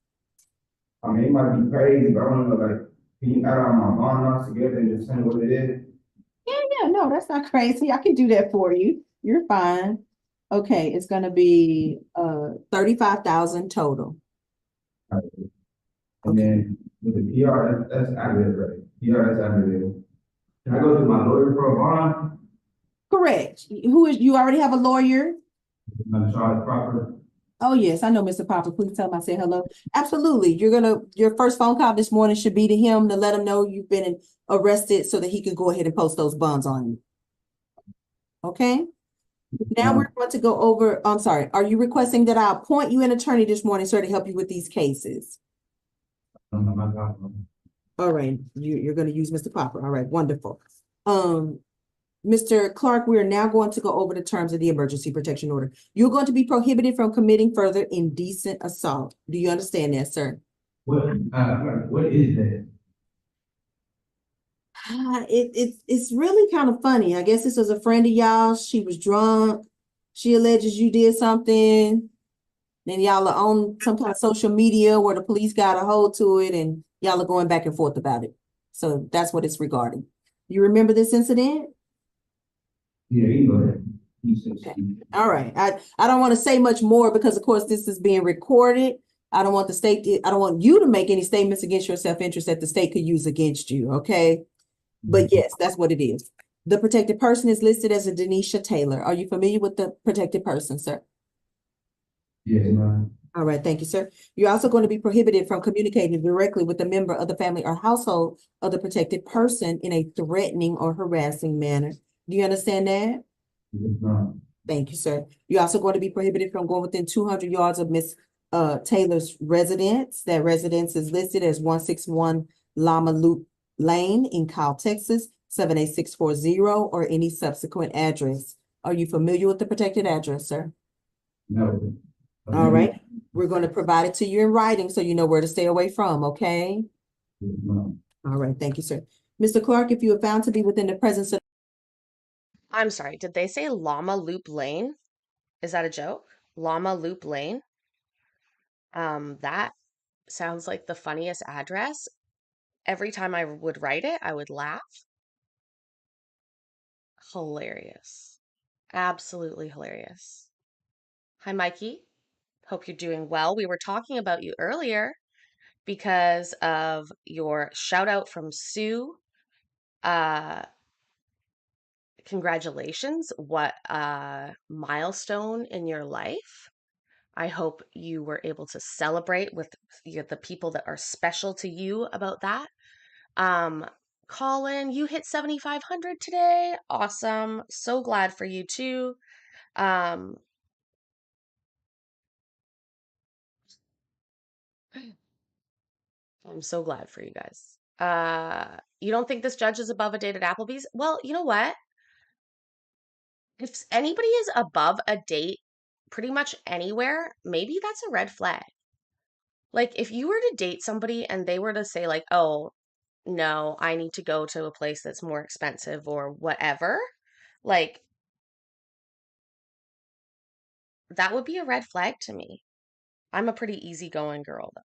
I mean, it might be crazy, but I don't know, like, can you add all my bond amounts together and just tell me what it is? Yeah, no, that's not crazy. I can do that for you. You're fine. Okay, it's gonna be 35,000 total. And then with the PR, that's aggravated, right? PR, that's aggravated. Can I go to my lawyer for a bond? Correct. You already have a lawyer? My charge proper? Oh, yes, I know, Mr. Popper. Please tell him I said hello. Absolutely. Your first phone call this morning should be to him to let him know you've been arrested so that he can go ahead and post those bonds on you. Okay? Now we're going to go over, I'm sorry, are you requesting that I appoint you an attorney this morning, sir, to help you with these cases? All right, you're gonna use Mr. Popper. All right, wonderful. Mr. Clark, we are now going to go over the terms of the emergency protection order. You're going to be prohibited from committing further indecent assault. Do you understand that, sir? What is that? It's really kind of funny. I guess this was a friend of y'all. She was drunk. She alleges you did something. Then y'all are on some kind of social media where the police got a hold to it and y'all are going back and forth about it. So that's what it's regarding. You remember this incident? Yeah, you go ahead. Okay. All right. I don't want to say much more because of course this is being recorded. I don't want I don't want you to make any statements against your self-interest that the state could use against you, okay? But yes, that's what it is. The protected person is listed as a Denisha Taylor. Are you familiar with the protected person, sir? Yes, ma'am. All right, thank you, sir. You're also going to be prohibited from communicating directly with a member of the family or household of the protected person in a threatening or harassing manner. Do you understand that? Yes, ma'am. Thank you, sir. You're also going to be prohibited from going within 200 yards of Miss Taylor's residence. That residence is listed as 161 Llama Loop Lane in Kyle, Texas, 78640, or any subsequent address. Are you familiar with the protected address, sir? No. All right. We're going to provide it to you in writing so you know where to stay away from, okay? Yes, ma'am. All right, thank you, sir. Mr. Clark, if you are found to be within the presence of I'm sorry, did they say Llama Loop Lane? Is that a joke? Llama Loop Lane? That sounds like the funniest address. Every time I would write it, I would laugh. Hilarious. Absolutely hilarious. Hi, Mikey. Hope you're doing well. We were talking about you earlier because of your shout out from Sue. Uh, Congratulations. What a milestone in your life. I hope you were able to celebrate with the people that are special to you about that. Um, Colin, you hit 7,500 today. Awesome. So glad for you too. Um, I'm so glad for you guys. You don't think this judge is above a date at Applebee's? Well, you know what? If anybody is above a date pretty much anywhere, maybe that's a red flag. Like if you were to date somebody and they were to say like, "Oh, no, I need to go to a place that's more expensive or whatever," like that would be a red flag to me. I'm a pretty easygoing girl though.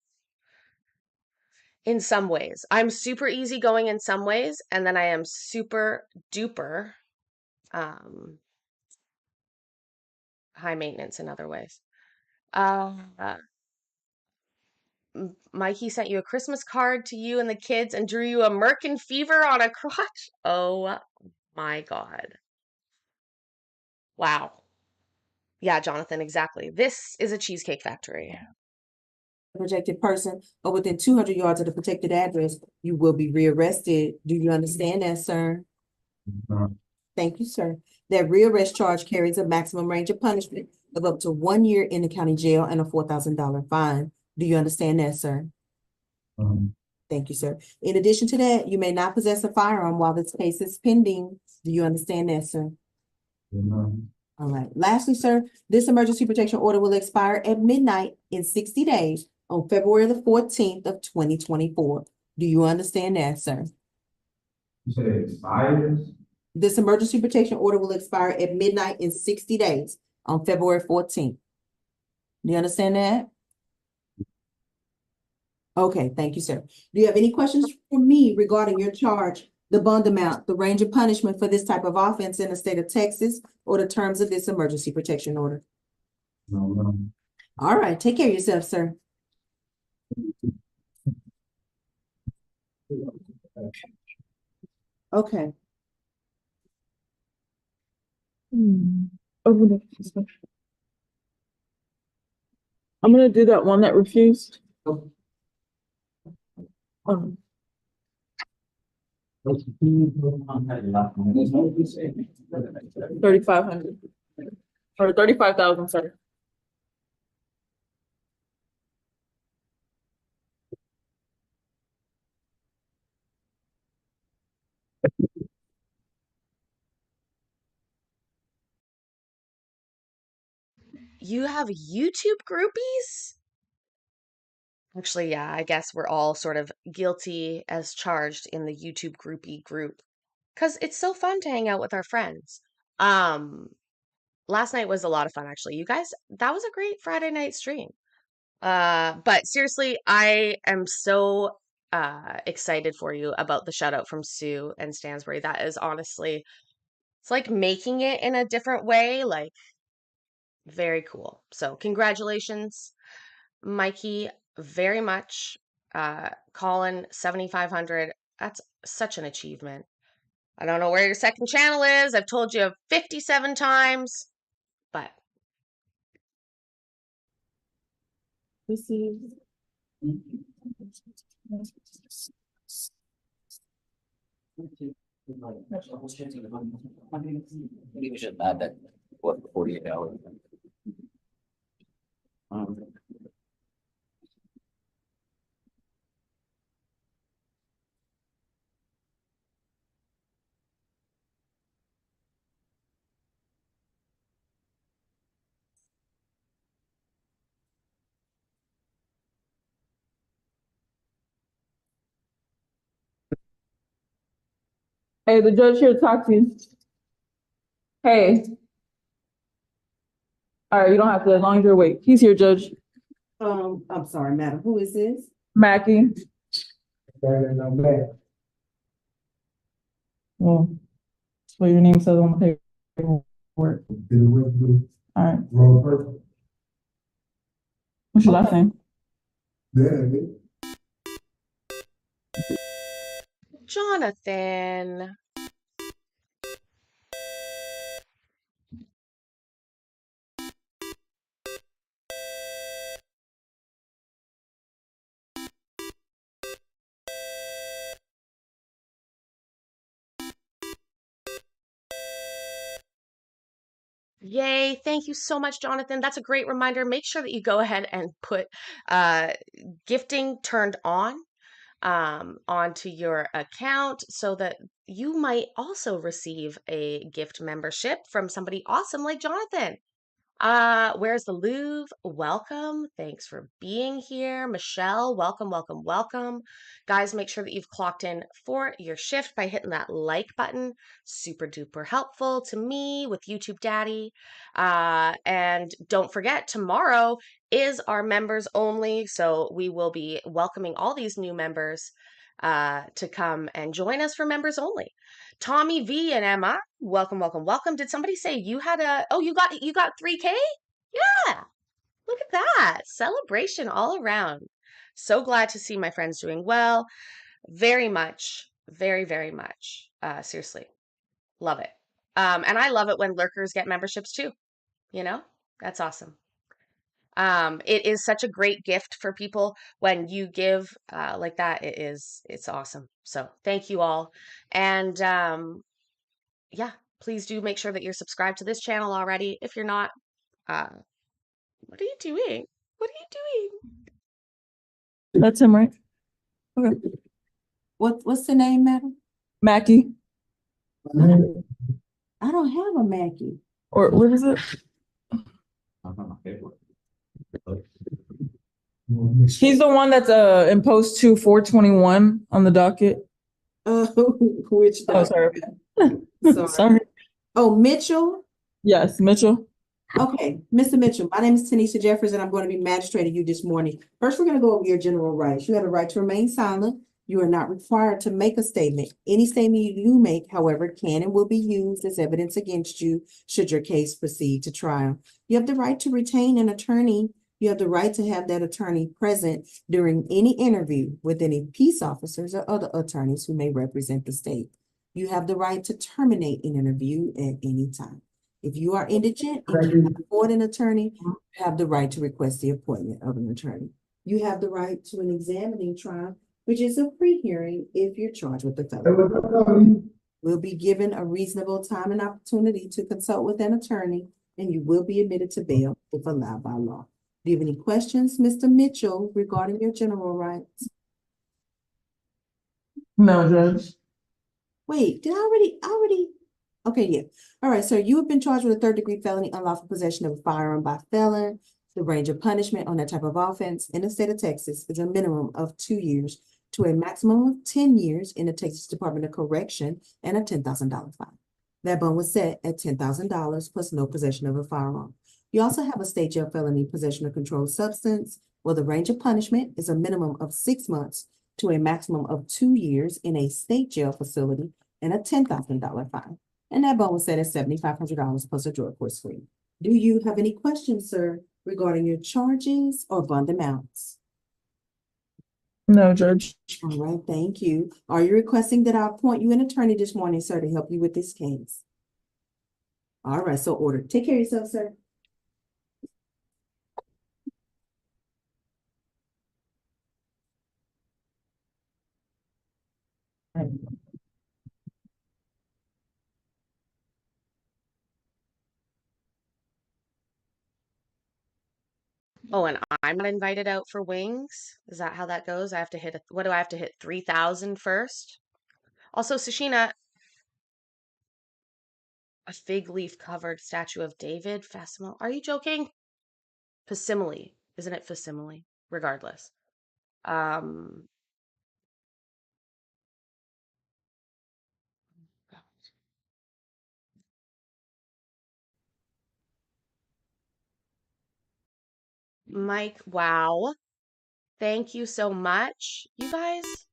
In some ways. I'm super easygoing in some ways, and then I am super duper um high maintenance in other ways. Uh Mikey sent you a Christmas card to you and the kids and drew you a Merkin fever on a crotch. Oh my God. Wow. Yeah, Jonathan, exactly. This is a Cheesecake Factory. Projected person or within 200 yards of the protected address, you will be rearrested. Do you understand that, sir? Thank you, sir. That rearrest charge carries a maximum range of punishment of up to 1 year in the county jail and a $4,000 fine. Do you understand that, sir? Thank you, sir. In addition to that, you may not possess a firearm while this case is pending. Do you understand that, sir? All right. Lastly, sir, this emergency protection order will expire at midnight in 60 days on February the 14th of 2024. Do you understand that, sir? You said it expires? This emergency protection order will expire at midnight in 60 days on February 14th. Do you understand that? Okay, thank you, sir. Do you have any questions for me regarding your charge, the bond amount, the range of punishment for this type of offense in the state of Texas, or the terms of this emergency protection order? No. All right, take care of yourself, sir. Okay. Over the- I'm gonna do that one that refused. Um, 3,500 or 35,000, sorry. You have YouTube groupies? Actually, yeah, I guess we're all sort of guilty as charged in the YouTube groupie group because it's so fun to hang out with our friends. Um, Last night was a lot of fun, actually. You guys, that was a great Friday night stream. But seriously, I am so excited for you about the shout out from Sue and Stansbury. That is honestly, it's like making it in a different way, like very cool. So congratulations, Mikey, very much. Colin, 7,500. That's such an achievement. I don't know where your second channel is. I've told you 57 times, but This is. Maybe we should add that, what, 48 hours. Hey, the judge here to talk to you. Hey. All right, you don't have to, as long as you're awake. He's here, Judge I'm sorry, madam. Who is this? Mackey. Well, that's what your name says on the paperwork. All right. What's your last name? Jonathan. Yay. Thank you so much, Jonathan. That's a great reminder. Make sure that you go ahead and put gifting turned on onto your account so that you might also receive a gift membership from somebody awesome like Jonathan. Where's the Louvre? Welcome. Thanks for being here. Michelle, welcome, welcome, welcome. Guys, make sure that you've clocked in for your shift by hitting that like button. Super duper helpful to me with YouTube Daddy. And don't forget, tomorrow is our members only. So we will be welcoming all these new members to come and join us for members only. Tommy V and Emma, welcome, welcome, welcome. Did somebody say you had you got 3K? Yeah. Look at that. Celebration all around. So glad to see my friends doing well. Very much, very, very much. Seriously, love it. And I love it when lurkers get memberships too. You know, that's awesome. It is such a great gift for people when you give like that. It's awesome. So thank you all. And yeah, please do make sure that you're subscribed to this channel already. If you're not, uh, what are you doing? What are you doing? That's him, right? Okay. What's the name, madam? Mackie, I don't have a Mackie. or what is it? He's the one that's in post 421 on the docket. Which Oh, dog? sorry. Sorry. Sorry. Oh, Mitchell? Yes, Mitchell. Okay, Mr. Mitchell, my name is Tanisha Jeffers, and I'm going to be magistrating you this morning. First, we're going to go over your general rights. You have a right to remain silent. You are not required to make a statement. Any statement you do make, however, can and will be used as evidence against you should your case proceed to trial. You have the right to retain an attorney. You have the right to have that attorney present during any interview with any peace officers or other attorneys who may represent the state. You have the right to terminate an interview at any time. If you are indigent and cannot afford an attorney, you have the right to request the appointment of an attorney. You have the right to an examining trial, which is a pre-hearing if you're charged with a felony. Will be given a reasonable time and opportunity to consult with an attorney, and you will be admitted to bail if allowed by law. Do you have any questions, Mr. Mitchell, regarding your general rights? No, Judge. Wait, did I already? Okay, yeah. All right, so you have been charged with a third-degree felony, unlawful possession of a firearm by felon. The range of punishment on that type of offense in the state of Texas is a minimum of 2 years to a maximum of 10 years in the Texas Department of Correction and a $10,000 fine. That bond was set at $10,000 plus no possession of a firearm. You also have a state jail felony possession of controlled substance, where the range of punishment is a minimum of 6 months to a maximum of 2 years in a state jail facility and a $10,000 fine. And that bond was set at $7,500 plus a drug court screen. Do you have any questions, sir, regarding your charges or bond amounts? No, Judge. All right, thank you. Are you requesting that I appoint you an attorney this morning, sir, to help you with this case? All right, so ordered. Take care of yourself, sir. Oh, and I'm not invited out for wings. Is that how that goes? I have to hit what do I have to hit? 3,000 first? Also, Sashina, a fig leaf covered statue of David facsimile. Are you joking? Facsimile. Isn't it facsimile? Regardless. Um, Mike, wow. Thank you so much, you guys.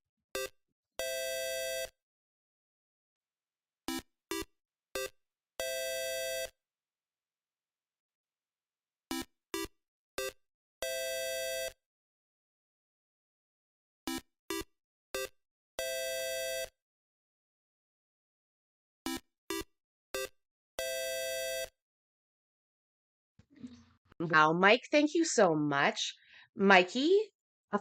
Wow, Mike, thank you so much. Mikey,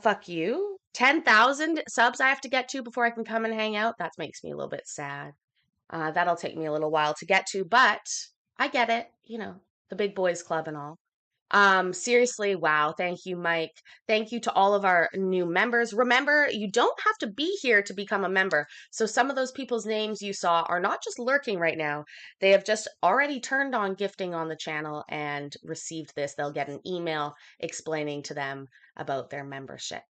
fuck you. 10,000 subs I have to get to before I can come and hang out. That makes me a little bit sad. That'll take me a little while to get to, but I get it. You know, the big boys club and all. Seriously, wow. Thank you, Mike. Thank you to all of our new members. Remember, you don't have to be here to become a member. So some of those people's names you saw are not just lurking right now. They have just already turned on gifting on the channel and received this. They'll get an email explaining to them about their membership.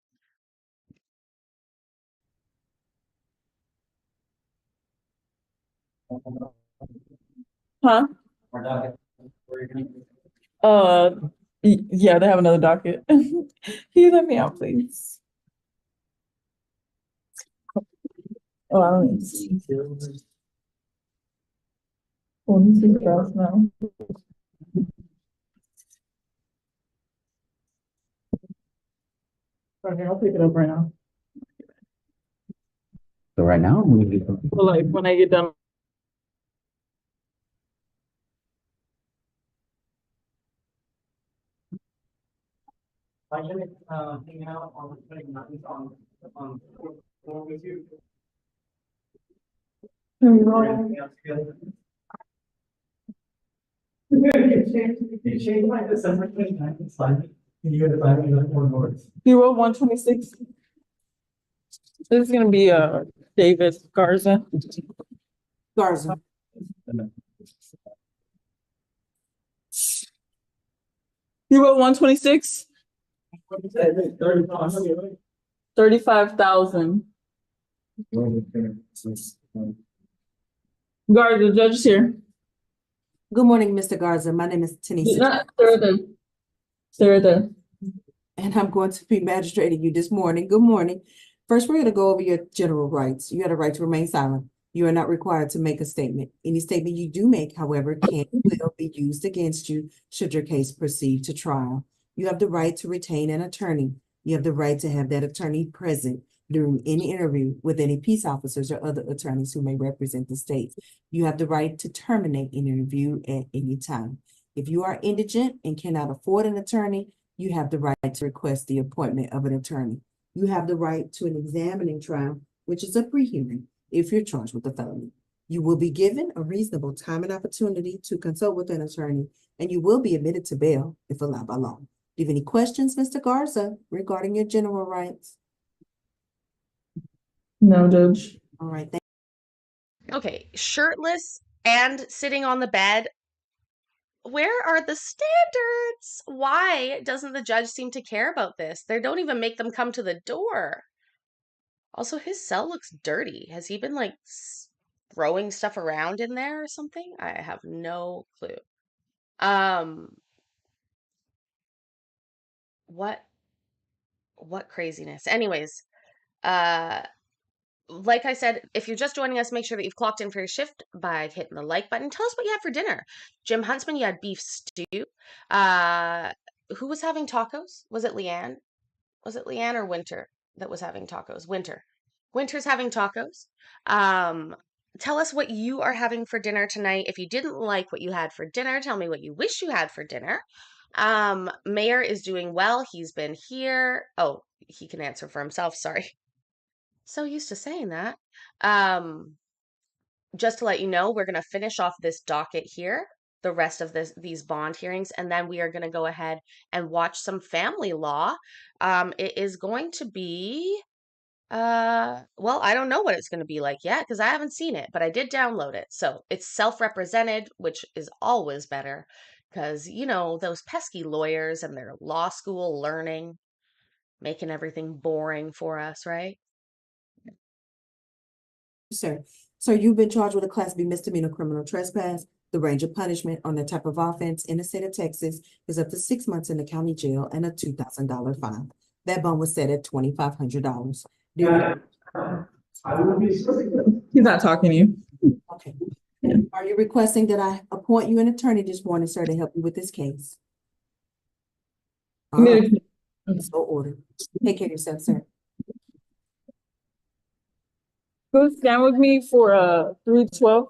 Huh? Uh, yeah, they have another docket. Can you let me out, please? Oh, I don't even see. Oh, this is gross now. Okay, I'll pick it up right now. So right now, we. But like when I get done. I can, hang out on the 29th on floor with you. Or anything else good? You change my December 29th, it's fine. Can you go to 5 more? Hero 126. This is gonna be David Garza. Garza. Hero 126. 35,000. Garza, judge is here. Good morning, Mr. Garza. My name is Tanisha, Not Sarah there. and I'm going to be magistrating you this morning. Good morning. First, we're going to go over your general rights. You have a right to remain silent. You are not required to make a statement. Any statement you do make, however, can and will be used against you should your case proceed to trial. You have the right to retain an attorney. You have the right to have that attorney present during any interview with any peace officers or other attorneys who may represent the state. You have the right to terminate an interview at any time. If you are indigent and cannot afford an attorney, you have the right to request the appointment of an attorney. You have the right to an examining trial, which is a pre-hearing, if you're charged with a felony. You will be given a reasonable time and opportunity to consult with an attorney, and you will be admitted to bail if allowed by law. Do you have any questions, Mr. Garza, regarding your general rights? No, Judge. All right, Okay, shirtless and sitting on the bed. Where are the standards? Why doesn't the judge seem to care about this? They don't even make them come to the door. Also, his cell looks dirty. Has he been like throwing stuff around in there or something? I have no clue. Um, what craziness. Anyways, uh like I said, if you're just joining us, make sure that you've clocked in for your shift by hitting the like button. Tell us what you had for dinner. Jim Huntsman, you had beef stew. Who was having tacos? Was it Leanne? Was it Leanne or Winter that was having tacos? Winter. Winter's having tacos. Um, Tell us what you are having for dinner tonight. If you didn't like what you had for dinner, tell me what you wish you had for dinner. Mayor is doing well. He's been here. Oh, he can answer for himself. Sorry. So used to saying that. Um, just to let you know, we're going to finish off this docket here, the rest of these bond hearings, and then we are going to go ahead and watch some family law. It is going to be, well, I don't know what it's going to be like yet because I haven't seen it, but I did download it. So it's self-represented, which is always better because, you know, those pesky lawyers and their law school learning, making everything boring for us, right? sir. Sir, you've been charged with a Class B misdemeanor criminal trespass. The range of punishment on that type of offense in the state of Texas is up to 6 months in the county jail and a $2,000 fine. That bond was set at $2,500. I will be. He's not talking to you. Okay. Are you requesting that I appoint you an attorney this morning, sir, to help you with this case? All right, so ordered. Take care of yourself, sir. Go stand with me for 312.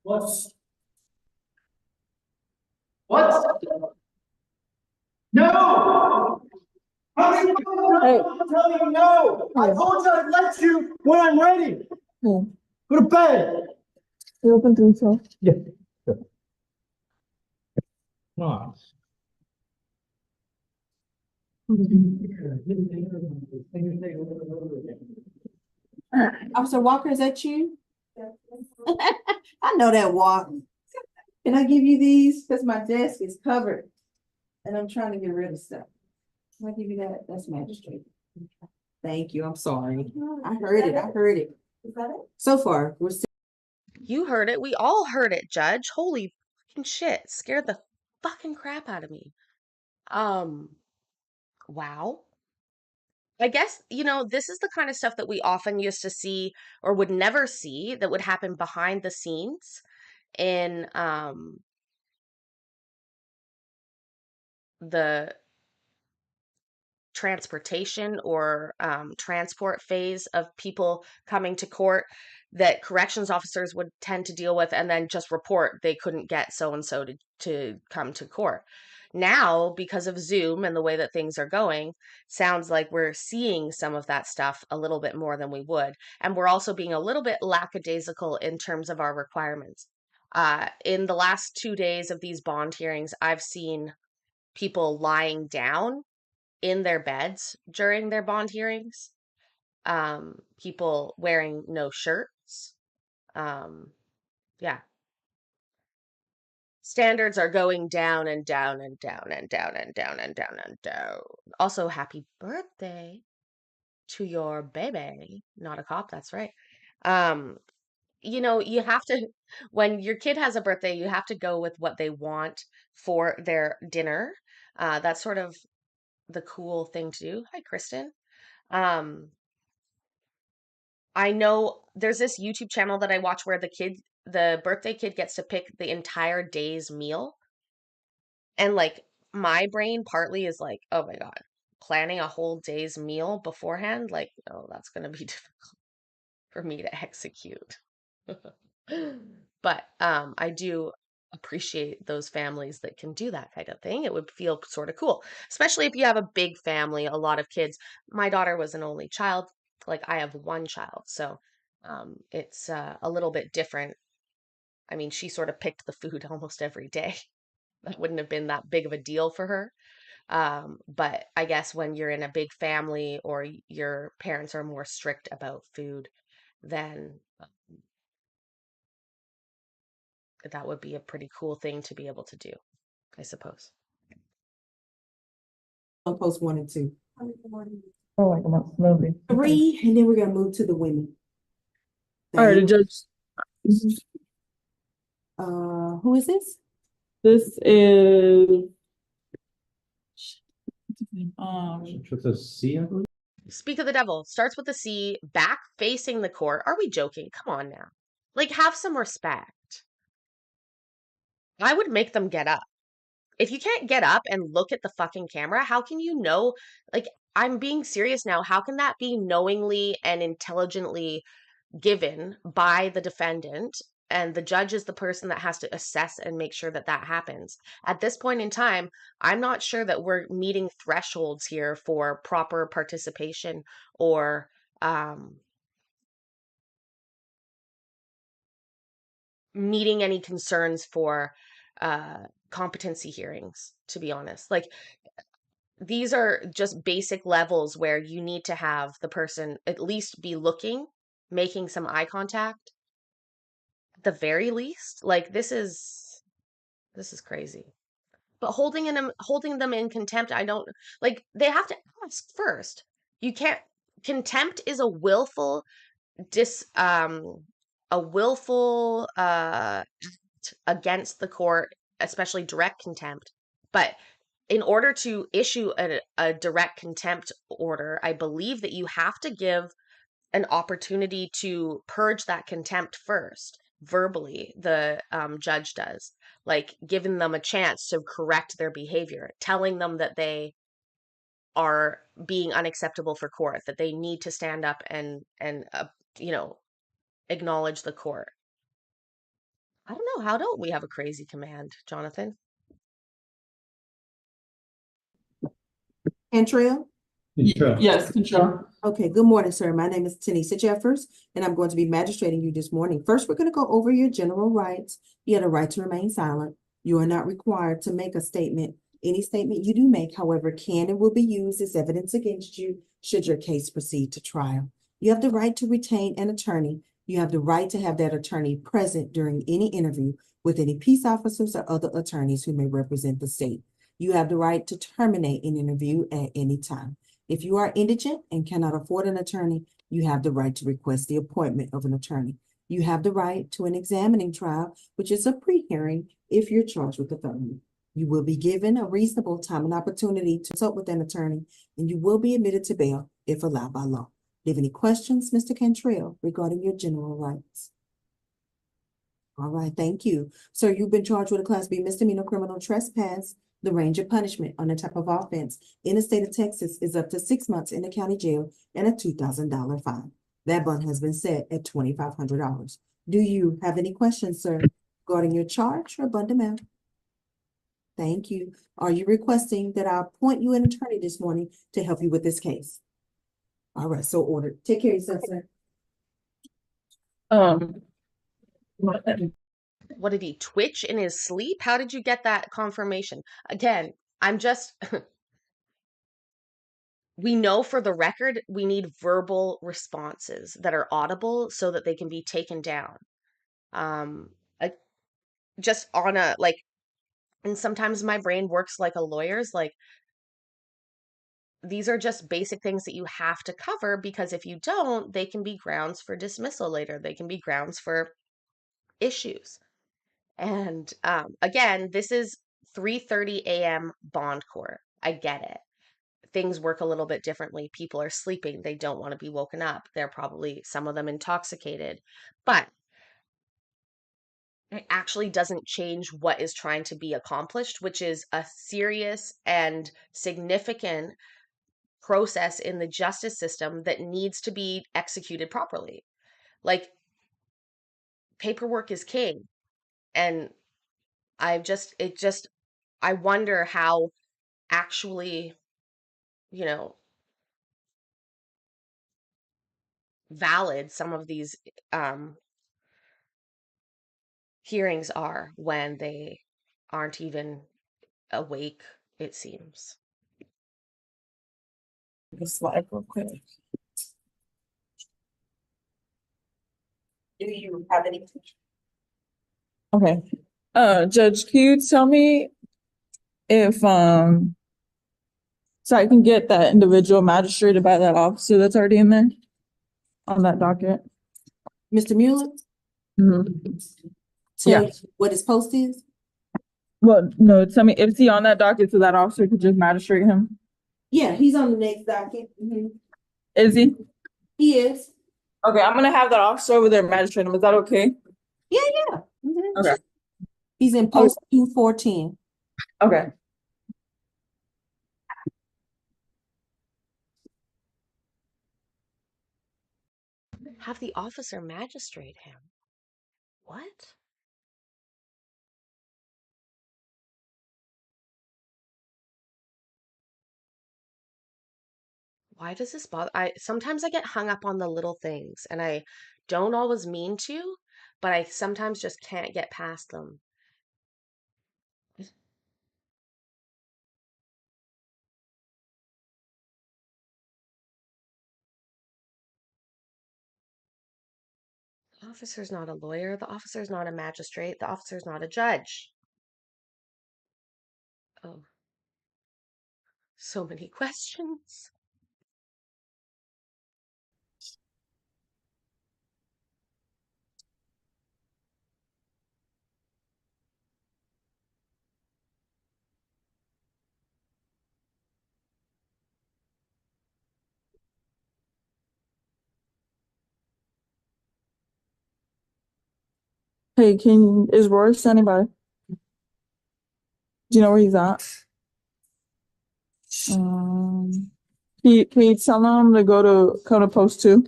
What? What? No! How many times Hey. I'm telling you no? I told you I'd let you when I'm ready. Oh, Go to bed. you open 312. Yeah. Come on. Officer Walker, is that you? I know that walk. Can I give you these? Because my desk is covered. And I'm trying to get rid of stuff. Can I give you that? That's magistrate. Thank you. I'm sorry. I heard it. I heard it. Is that it? So far, we're still. You heard it. We all heard it, Judge. Holy fucking shit. Scared the fucking crap out of me. Wow. I guess, you know, this is the kind of stuff that we often used to see or would never see that would happen behind the scenes in the transportation or transport phase of people coming to court that corrections officers would tend to deal with and then just report they couldn't get so and so to come to court. Now, because of Zoom and the way that things are going, sounds like we're seeing some of that stuff a little bit more than we would. And we're also being a little bit lackadaisical in terms of our requirements. In the last 2 days of these bond hearings, I've seen people lying down in their beds during their bond hearings, people wearing no shirts. Yeah. Standards are going down and down and down and down and down and down and down. Also, happy birthday to your baby. Not a cop, that's right. You have to, when your kid has a birthday, you have to go with what they want for their dinner. That's sort of the cool thing to do. Hi, Kristen. Um, I know there's this YouTube channel that I watch where the birthday kid gets to pick the entire day's meal. And like my brain partly is like, oh my God, planning a whole day's meal beforehand, like, oh, that's gonna be difficult for me to execute. But I do appreciate those families that can do that kind of thing. It would feel sort of cool, especially if you have a big family, a lot of kids. My daughter was an only child, like I have one child, so it's a little bit different. I mean, she sort of picked the food almost every day. That wouldn't have been that big of a deal for her. But I guess when you're in a big family or your parents are more strict about food, then that would be a pretty cool thing to be able to do, I suppose. On post 1 and 2. Oh, like a month, lovely. Okay. 3, and then we're gonna move to the women. All right, Judge. Who is this? This is With a C, I believe. Speak of the devil starts with the C, back facing the court. Are we joking? Come on now. Like, have some respect. I would make them get up. If you can't get up and look at the fucking camera, how can you know? Like, I'm being serious now. How can that be knowingly and intelligently given by the defendant? And the judge is the person that has to assess and make sure that that happens. At this point in time, I'm not sure that we're meeting thresholds here for proper participation or meeting any concerns for competency hearings, to be honest. Like, these are just basic levels where you need to have the person at least be looking, making some eye contact. At the very least, like this is crazy. But holding them in contempt, I don't like. They have to ask first. You can't. Contempt is a willful against the court, especially direct contempt. But in order to issue a direct contempt order, I believe that you have to give an opportunity to purge that contempt first, verbally. The judge does, like giving them a chance to correct their behavior, telling them that they are being unacceptable for court, that they need to stand up and acknowledge the court. I don't know. How don't we have a crazy command, Jonathan? Cantrell? yes, control. Okay, good morning, sir. My name is Tanisha Jeffers, and I'm going to be magistrating you this morning. First, we're going to go over your general rights. You have a right to remain silent. You are not required to make a statement. Any statement you do make, however, can and will be used as evidence against you should your case proceed to trial. You have the right to retain an attorney. You have the right to have that attorney present during any interview with any peace officers or other attorneys who may represent the state. You have the right to terminate an interview at any time. If you are indigent and cannot afford an attorney, you have the right to request the appointment of an attorney. You have the right to an examining trial, which is a pre-hearing if you're charged with a felony. You will be given a reasonable time and opportunity to consult with an attorney, and you will be admitted to bail if allowed by law. Do you have any questions, Mr. Cantrell, regarding your general rights? All right, thank you. Sir, you've been charged with a Class B misdemeanor criminal trespass. The range of punishment on the type of offense in the state of Texas is up to 6 months in the county jail and a $2,000 fine. That bond has been set at $2,500. Do you have any questions, sir, regarding your charge or bond amount? Thank you. Are you requesting that I appoint you an attorney this morning to help you with this case? All right, so ordered. Take care of yourself, sir. What did he twitch in his sleep? How did you get that confirmation? Again, I'm just, we know for the record, we need verbal responses that are audible so that they can be taken down. I, just on a, like, and sometimes my brain works like a lawyer's, like, these are just basic things that you have to cover, because if you don't, they can be grounds for dismissal later. They can be grounds for issues. And again, this is 3:30 a.m. bond court. I get it. Things work a little bit differently. People are sleeping. They don't want to be woken up. They're probably, some of them, intoxicated. But it actually doesn't change what is trying to be accomplished, which is a serious and significant process in the justice system that needs to be executed properly. Like, paperwork is king. And I wonder how actually, you know, valid some of these hearings are when they aren't even awake, it seems. This slide real quick. Do you have any? Okay. Judge, can you tell me if so I can get that individual magistrated by that officer that's already in there on that docket? Mr. Mueller, Yeah. tell you what his post is? Well, no, tell me, is he on that docket so that officer could just magistrate him? Yeah, he's on the next docket. Is he? He is. Okay, I'm gonna have that officer over there magistrate him. Is that okay? Yeah. Okay. He's in post 2410. Okay. Have the officer magistrate him. What? Why does this bother? Sometimes I get hung up on the little things, and I don't always mean to, but I sometimes just can't get past them. The officer's not a lawyer. The officer's not a magistrate. The officer's not a judge. Oh, so many questions. Hey, is Roy standing by? Do you know where he's at? Can you tell him to come to post 2?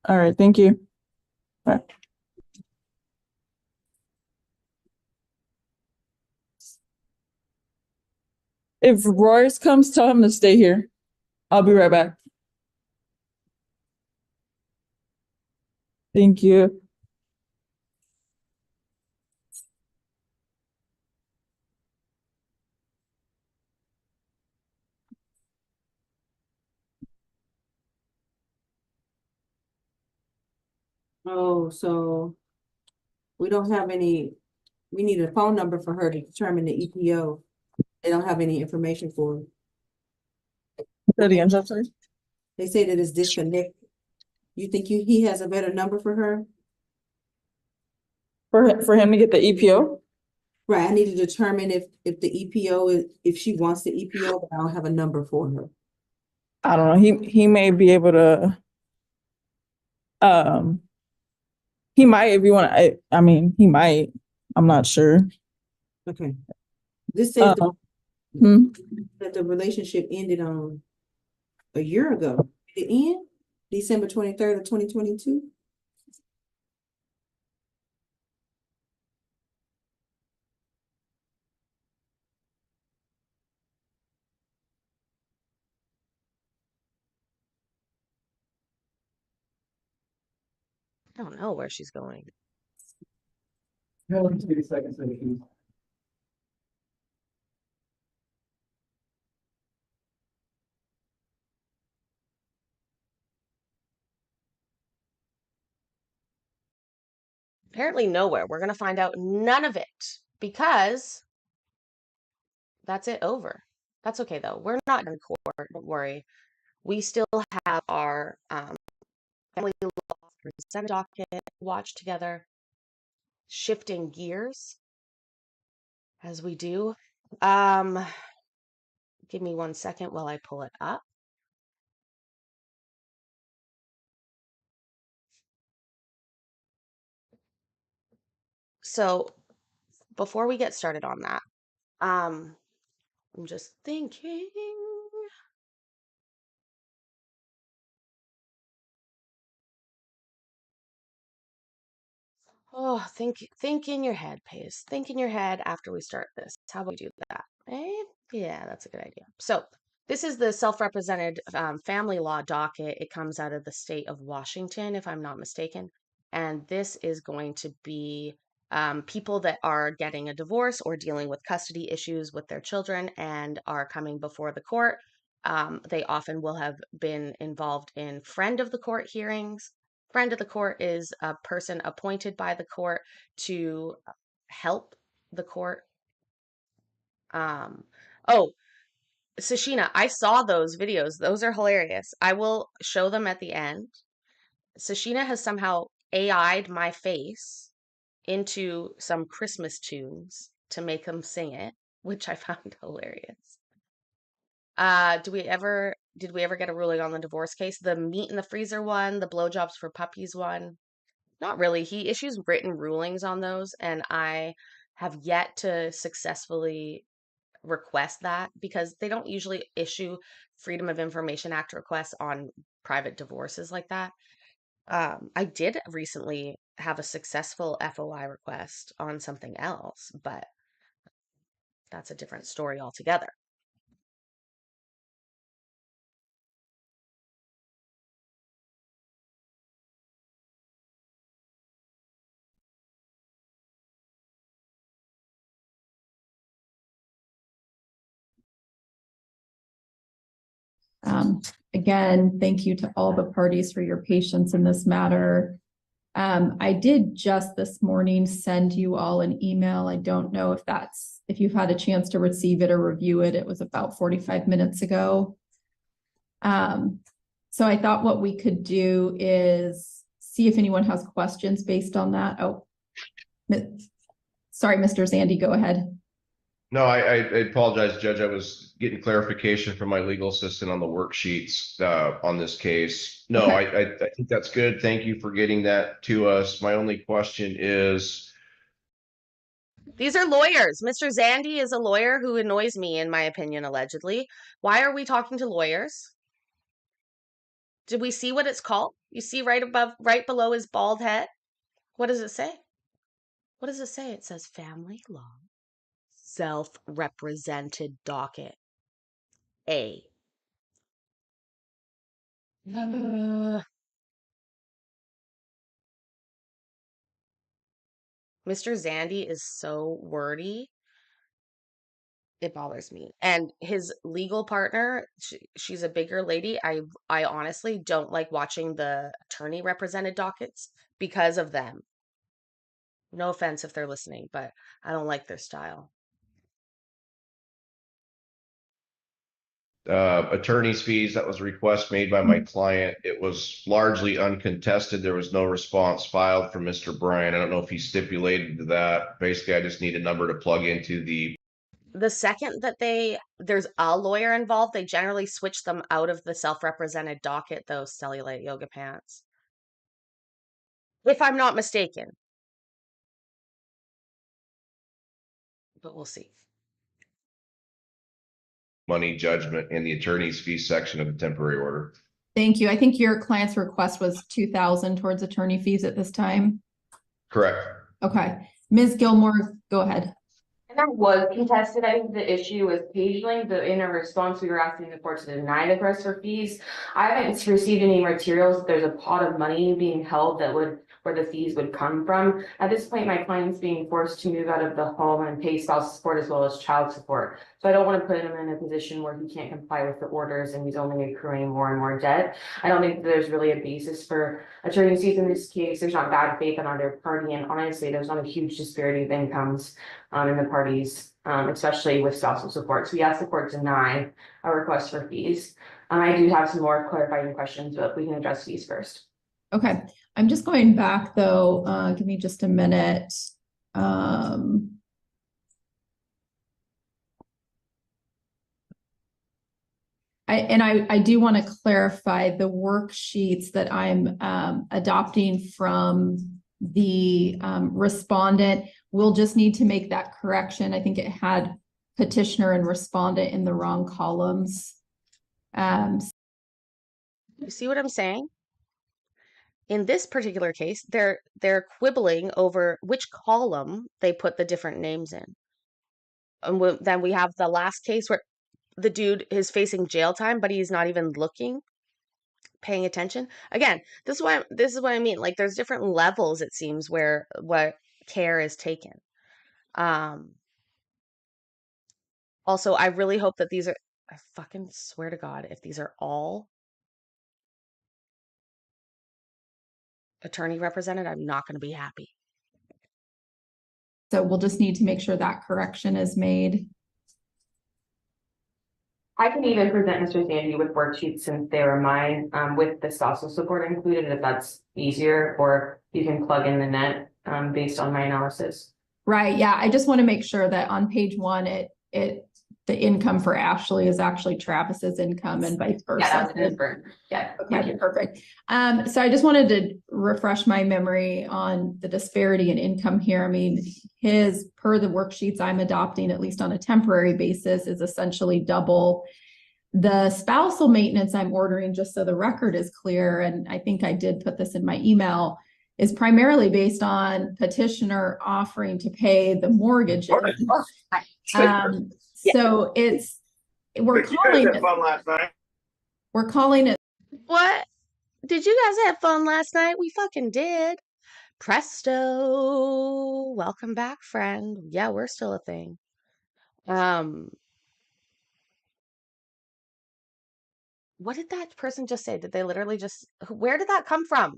All right, thank you. All right. If Royce comes, tell him to stay here. I'll be right back. Thank you. Oh, so we don't have any, we need a phone number for her to determine the EPO. They don't have any information for her. Say it again, Jeff, sorry. They say that it's disconnected. You think he has a better number for her? For him to get the EPO? Right, I need to determine if the EPO is, if she wants the EPO, but I don't have a number for her. I don't know. He may be able to. He might if you want. I mean, he might. I'm not sure. Okay. This says Hmm. that the relationship ended on a year ago. Did it end December 23rd of 2022? I don't know where she's going. No, 30 seconds, so you Apparently nowhere. We're gonna find out none of it because that's it over. That's okay though. We're not in court. Don't worry. We still have our family law consent docket to watch together, shifting gears as we do. Give me 1 second while I pull it up. So before we get started on that, I'm just thinking. Oh, think in your head, Pace. Think in your head after we start this. How about we do that? Eh? Yeah, that's a good idea. So this is the self-represented family law docket. It comes out of the state of Washington, if I'm not mistaken. And this is going to be people that are getting a divorce or dealing with custody issues with their children and are coming before the court. They often will have been involved in friend of the court hearings. Friend of the court is a person appointed by the court to help the court. Oh, Sashina, I saw those videos. Those are hilarious. I will show them at the end. Sashina has somehow AI'd my face into some Christmas tunes to make them sing it, which I found hilarious. Did we ever get a ruling on the divorce case? The meat in the freezer one, the blowjobs for puppies one? Not really. He issues written rulings on those, and I have yet to successfully request that because they don't usually issue Freedom of Information Act requests on private divorces like that. I did recently have a successful FOI request on something else, but that's a different story altogether. Again, thank you to all the parties for your patience in this matter. I did just this morning send you all an email. I don't know if you've had a chance to receive it or review it. It was about 45 minutes ago. So I thought what we could do is see if anyone has questions based on that. Oh, sorry, Mr. Zandy, go ahead. No, I apologize, Judge. I was getting clarification from my legal assistant on the worksheets on this case. No, Okay. I think that's good. Thank you for getting that to us. My only question is, These are lawyers. Mr. Zandy is a lawyer who annoys me, in my opinion, allegedly. Why are we talking to lawyers? Did we see what it's called? You see right below his bald head? What does it say? What does it say? It says family law, self-represented docket. A. Mr. Zandy is so wordy. It bothers me. And his legal partner, she's a bigger lady. I honestly don't like watching the attorney represented dockets because of them. No offense if they're listening, but I don't like their style. attorney's fees, that was a request made by my client. It was largely uncontested. There was no response filed from Mr. Bryan. I don't know if he stipulated to that. Basically, I just need a number to plug into The second that there's a lawyer involved, they generally switch them out of the self-represented docket, those cellulite yoga pants. If I'm not mistaken. but we'll see. Money judgment in the attorney's fee section of the temporary order. Thank you. I think your client's request was 2,000 towards attorney fees at this time. Correct. Okay, Ms. Gilmore, go ahead. And that was contested. I think the issue was page length. In a response, we were asking the court to deny the request for fees. I haven't received any materials. There's a pot of money being held that would, where the fees would come from. At this point, my client's being forced to move out of the home and pay spousal support as well as child support. So I don't want to put him in a position where he can't comply with the orders and he's only accruing more and more debt. I don't think there's really a basis for attorney fees in this case. There's not bad faith on either party, and honestly, there's not a huge disparity of incomes in the parties, especially with spousal support. So we asked the court to deny a request for fees. I do have some more clarifying questions, but we can address fees first. Okay, I'm just going back though. Give me just a minute. I do want to clarify the worksheets that I'm adopting from the respondent. We'll just need to make that correction. I think it had petitioner and respondent in the wrong columns. You see what I'm saying? In this particular case, they're quibbling over which column they put the different names in. And then we have the last case where the dude is facing jail time, but he's not even looking, paying attention. Again, this is what I mean. Like, there's different levels, it seems, where what care is taken. Also, I really hope that these are, I fucking swear to God, if these are all attorney represented, I'm not going to be happy. So we'll just need to make sure that correction is made. I can even present Mr. Zandy with worksheets since they were mine, with the spousal support included, if that's easier, or you can plug in the net based on my analysis. Right. Yeah. I just want to make sure that on page 1, the income for Ashley is actually Travis's income and vice versa. Yeah, that's different. Yeah. Okay, perfect. So I just wanted to refresh my memory on the disparity in income here. I mean, his, per the worksheets I'm adopting, at least on a temporary basis, is essentially double. The spousal maintenance I'm ordering, just so the record is clear, and I think I did put this in my email, is primarily based on petitioner offering to pay the mortgage. So we're calling it. What? Did you guys have fun last night? We fucking did. Presto. Welcome back, friend. Yeah, we're still a thing. What did that person just say? Did they literally just, where did that come from?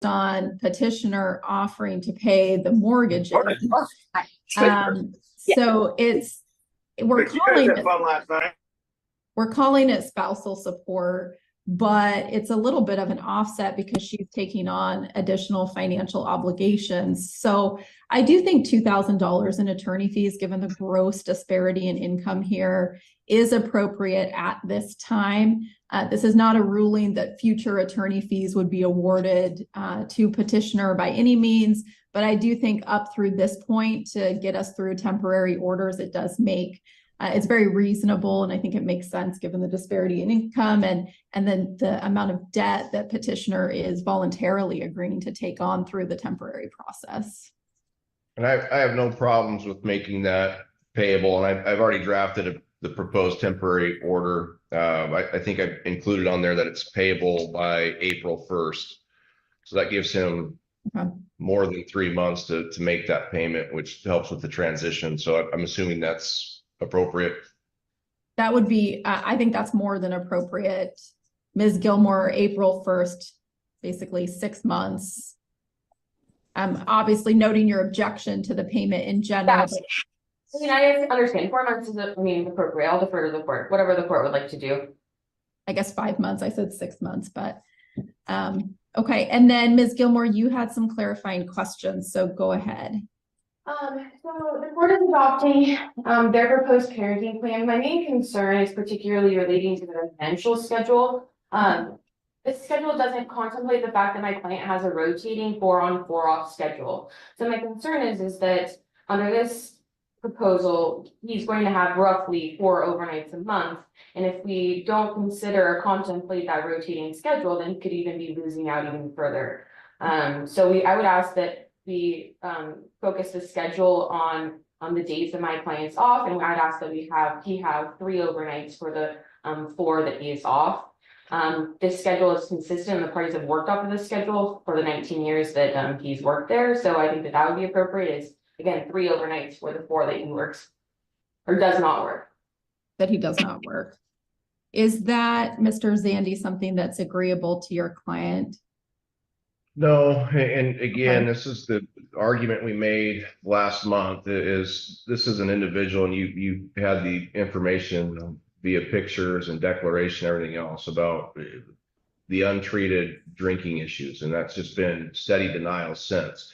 On petitioner offering to pay the mortgage. So we're calling it spousal support, but it's a little bit of an offset because she's taking on additional financial obligations. So I do think $2,000 in attorney fees, given the gross disparity in income here, is appropriate at this time. This is not a ruling that future attorney fees would be awarded to petitioner by any means, but I do think up through this point to get us through temporary orders, it does make, it's very reasonable, and I think it makes sense given the disparity in income and then the amount of debt that petitioner is voluntarily agreeing to take on through the temporary process. And I have no problems with making that payable, and I've already drafted the proposed temporary order. I think I've included on there that it's payable by April 1st. So that gives him more than 3 months to make that payment, which helps with the transition. So I'm assuming that's appropriate. That would be, I think that's more than appropriate. Ms. Gilmore, April 1st, basically 6 months. Obviously noting your objection to the payment in general. I mean, I understand 4 months is appropriate. I'll defer to the court, whatever the court would like to do. I guess 5 months. I said 6 months, but okay. And then Ms. Gilmore, you had some clarifying questions, so go ahead. So the court is adopting their proposed parenting plan. My main concern is particularly relating to the residential schedule. This schedule doesn't contemplate the fact that my client has a rotating 4-on 4-off schedule. So my concern is that under this proposal, he's going to have roughly 4 overnights a month. And if we don't consider or contemplate that rotating schedule, then he could even be losing out even further. So I would ask that we focus the schedule on the days that my client's off, and I'd ask that he have 3 overnights for the 4 that he is off. This schedule is consistent, and the parties have worked off of this schedule for the 19 years that he's worked there. So I think that would be appropriate, is again 3 overnights for the 4 that he works or does not work. That he does not work. Is that, Mr. Zandy, something that's agreeable to your client? No, and again, this is the argument we made last month, is this is an individual, and you had the information via pictures and declaration, everything else about the untreated drinking issues, and that's just been steady denial since.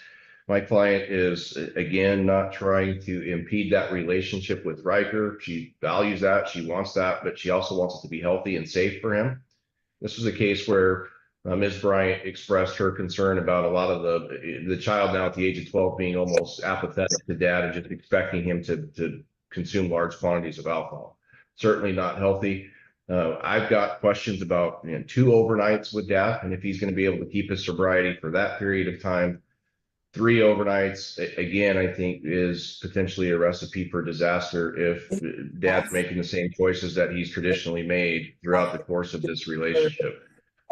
My client is, again, not trying to impede that relationship with Riker. She values that, she wants that, but she also wants it to be healthy and safe for him. This was a case where Ms. Bryant expressed her concern about a lot of the child now at the age of 12 being almost apathetic to dad and just expecting him to consume large quantities of alcohol. Certainly not healthy. I've got questions about 2 overnights with dad, and if he's going to be able to keep his sobriety for that period of time. 3 overnights, again, I think is potentially a recipe for disaster if dad's making the same choices that he's traditionally made throughout the course of this relationship.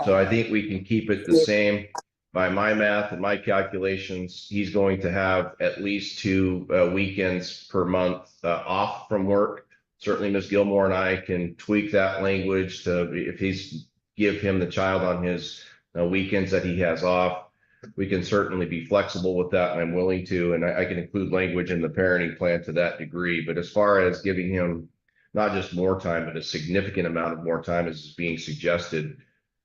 So I think we can keep it the same. By my math and my calculations, he's going to have at least 2 weekends per month off from work. Certainly Ms. Gilmore and I can tweak that language to, if he's give him the child on his weekends that he has off. We can certainly be flexible with that, and I'm willing to, and I can include language in the parenting plan to that degree. But as far as giving him not just more time, but a significant amount of more time as is being suggested,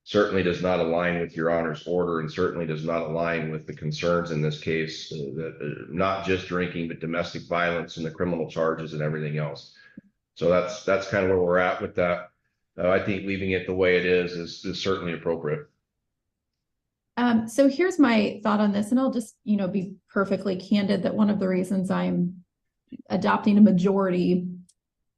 certainly does not align with your Honor's order, and certainly does not align with the concerns in this case, that not just drinking, but domestic violence and the criminal charges and everything else. So that's kind of where we're at with that. I think leaving it the way it is certainly appropriate. So here's my thought on this, and I'll just, be perfectly candid that one of the reasons I'm adopting a majority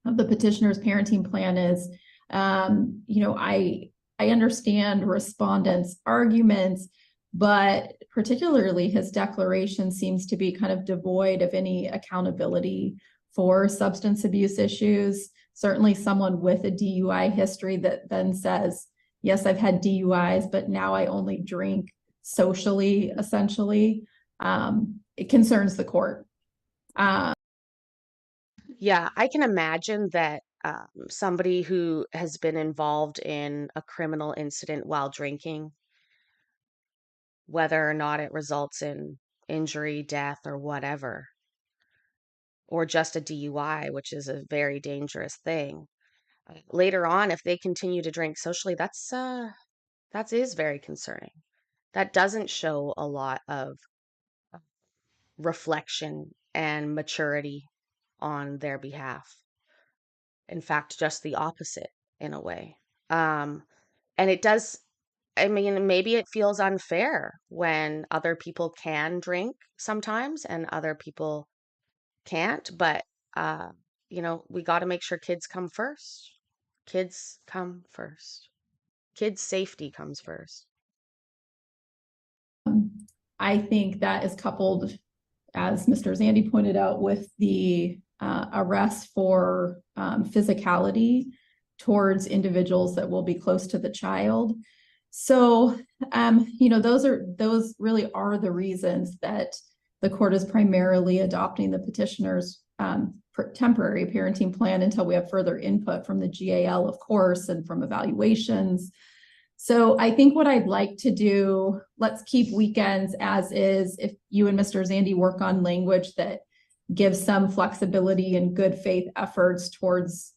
of the petitioner's parenting plan is, I understand respondents' arguments, but particularly his declaration seems to be kind of devoid of any accountability for substance abuse issues. Certainly someone with a DUI history that then says, yes, I've had DUIs, but now I only drink socially, essentially. It concerns the court. Yeah, I can imagine that somebody who has been involved in a criminal incident while drinking, whether or not it results in injury, death, or whatever, or just a DUI, which is a very dangerous thing. Later on, if they continue to drink socially, that is very concerning. That doesn't show a lot of reflection and maturity on their behalf. In fact, just the opposite in a way. And it does, maybe it feels unfair when other people can drink sometimes and other people can't, but we got to make sure kids come first. Kids come first. Kids' safety comes first. I think that is coupled, as Mr. Zandy pointed out, with the arrest for physicality towards individuals that will be close to the child. So, those really are the reasons that the court is primarily adopting the petitioner's temporary parenting plan until we have further input from the GAL, of course, and from evaluations. So I think what I'd like to do, let's keep weekends as is. If you and Mr. Zandy work on language that gives some flexibility and good faith efforts towards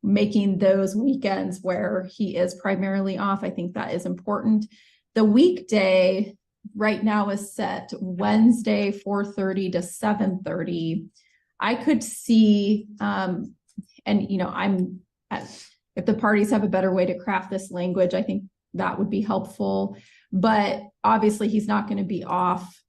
making those weekends where he is primarily off, I think that is important. The weekday right now is set Wednesday, 4:30 to 7:30. I could see, if the parties have a better way to craft this language, I think that would be helpful. But obviously he's not going to be off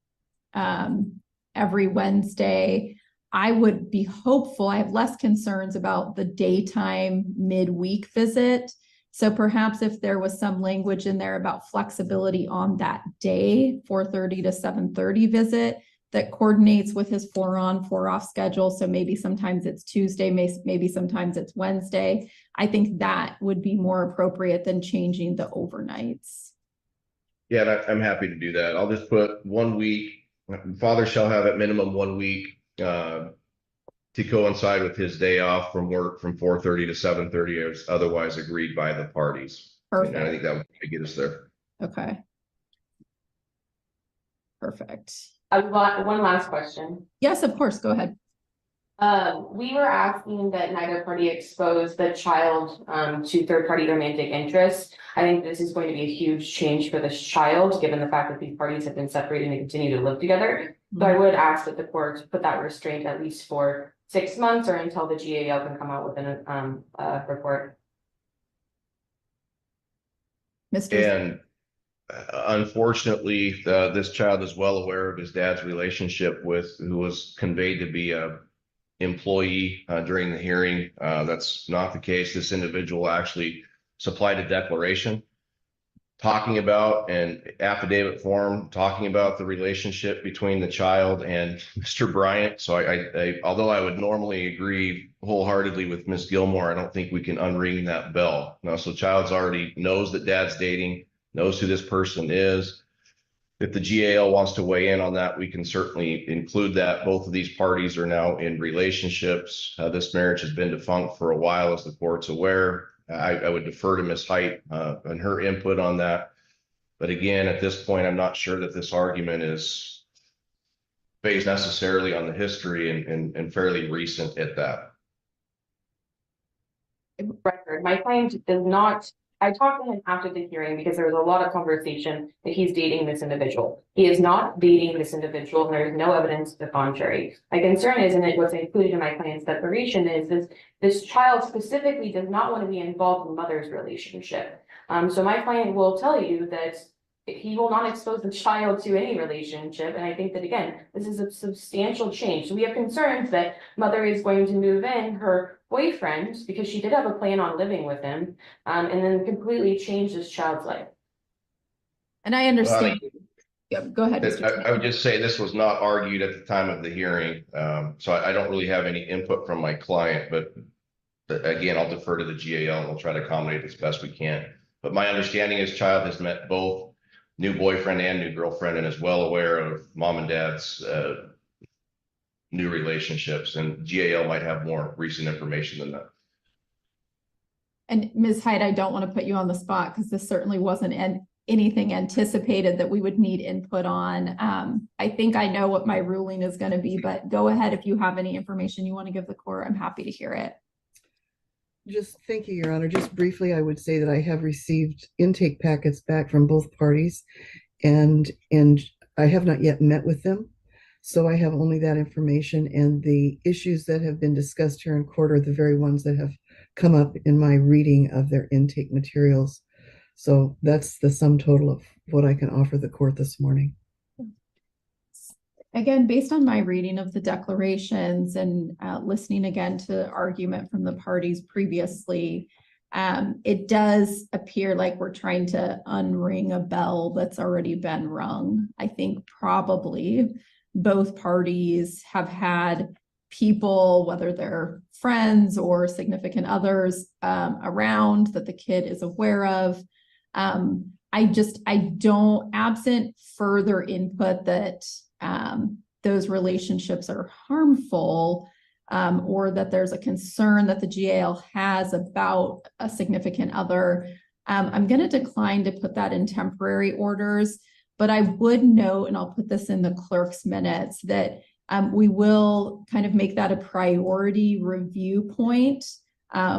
every Wednesday. I would be hopeful. I have less concerns about the daytime midweek visit. So perhaps if there was some language in there about flexibility on that day, 4:30 to 7:30 visit that coordinates with his 4 on, 4 off schedule. So maybe sometimes it's Tuesday, maybe sometimes it's Wednesday. I think that would be more appropriate than changing the overnights. Yeah, and I'm happy to do that. I'll just put 1 week. Father shall have at minimum 1 week to coincide with his day off from work from 4:30 to 7:30 as otherwise agreed by the parties. Perfect. And I think that would get us there. Okay. Perfect. I've got one last question. Yes, of course. Go ahead. We were asking that neither party expose the child to third-party romantic interest. I think this is going to be a huge change for this child, given the fact that these parties have been separated and continue to live together. So I would ask that the court put that restraint at least for 6 months or until the GAL can come out with a report. Mr. And unfortunately, this child is well aware of his dad's relationship with who was conveyed to be a employee during the hearing. That's not the case. This individual actually supplied a declaration talking about an affidavit form, talking about the relationship between the child and Mr. Bryant. So I although I would normally agree wholeheartedly with Ms. Gilmore, I don't think we can unring that bell. Now, so child's already knows that dad's dating, knows who this person is. If the GAL wants to weigh in on that, we can certainly include that. Both of these parties are now in relationships. This marriage has been defunct for a while, as the court's aware. I would defer to Ms. Height and her input on that. But again, at this point, I'm not sure that this argument is based necessarily on the history and fairly recent at that. Record. My client does not. I talked to him after the hearing because there was a lot of conversation that he's dating this individual. He is not dating this individual, and there is no evidence to the contrary. My concern is, and what's included in my client's declaration is this child specifically does not want to be involved in mother's relationship. So my client will tell you that he will not expose the child to any relationship. And I think that, again, this is a substantial change. So we have concerns that mother is going to move in her boyfriend, because she did have a plan on living with him, and then completely change this child's life. And I understand. Yeah, go ahead. I would just say this was not argued at the time of the hearing. So I don't really have any input from my client, but again, I'll defer to the GAL and we'll try to accommodate as best we can. But my understanding is child has met both new boyfriend and new girlfriend and is well aware of mom and dad's new relationships, and GAL might have more recent information than that. And Ms. Height, I don't want to put you on the spot because this certainly wasn't anything anticipated that we would need input on. I think I know what my ruling is going to be, but go ahead if you have any information you want to give the court. I'm happy to hear it. Just thank you, Your Honor. Just briefly, I would say that I have received intake packets back from both parties, and I have not yet met with them. So I have only that information, and the issues that have been discussed here in court are the very ones that have come up in my reading of their intake materials. So that's the sum total of what I can offer the court this morning. Again, based on my reading of the declarations and listening again to the argument from the parties previously, it does appear like we're trying to unring a bell that's already been rung. I think probably both parties have had people, whether they're friends or significant others, around that the kid is aware of. I don't, absent further input that those relationships are harmful, or that there's a concern that the GAL has about a significant other, I'm going to decline to put that in temporary orders. But I would note, and I'll put this in the clerk's minutes, that we will kind of make that a priority review point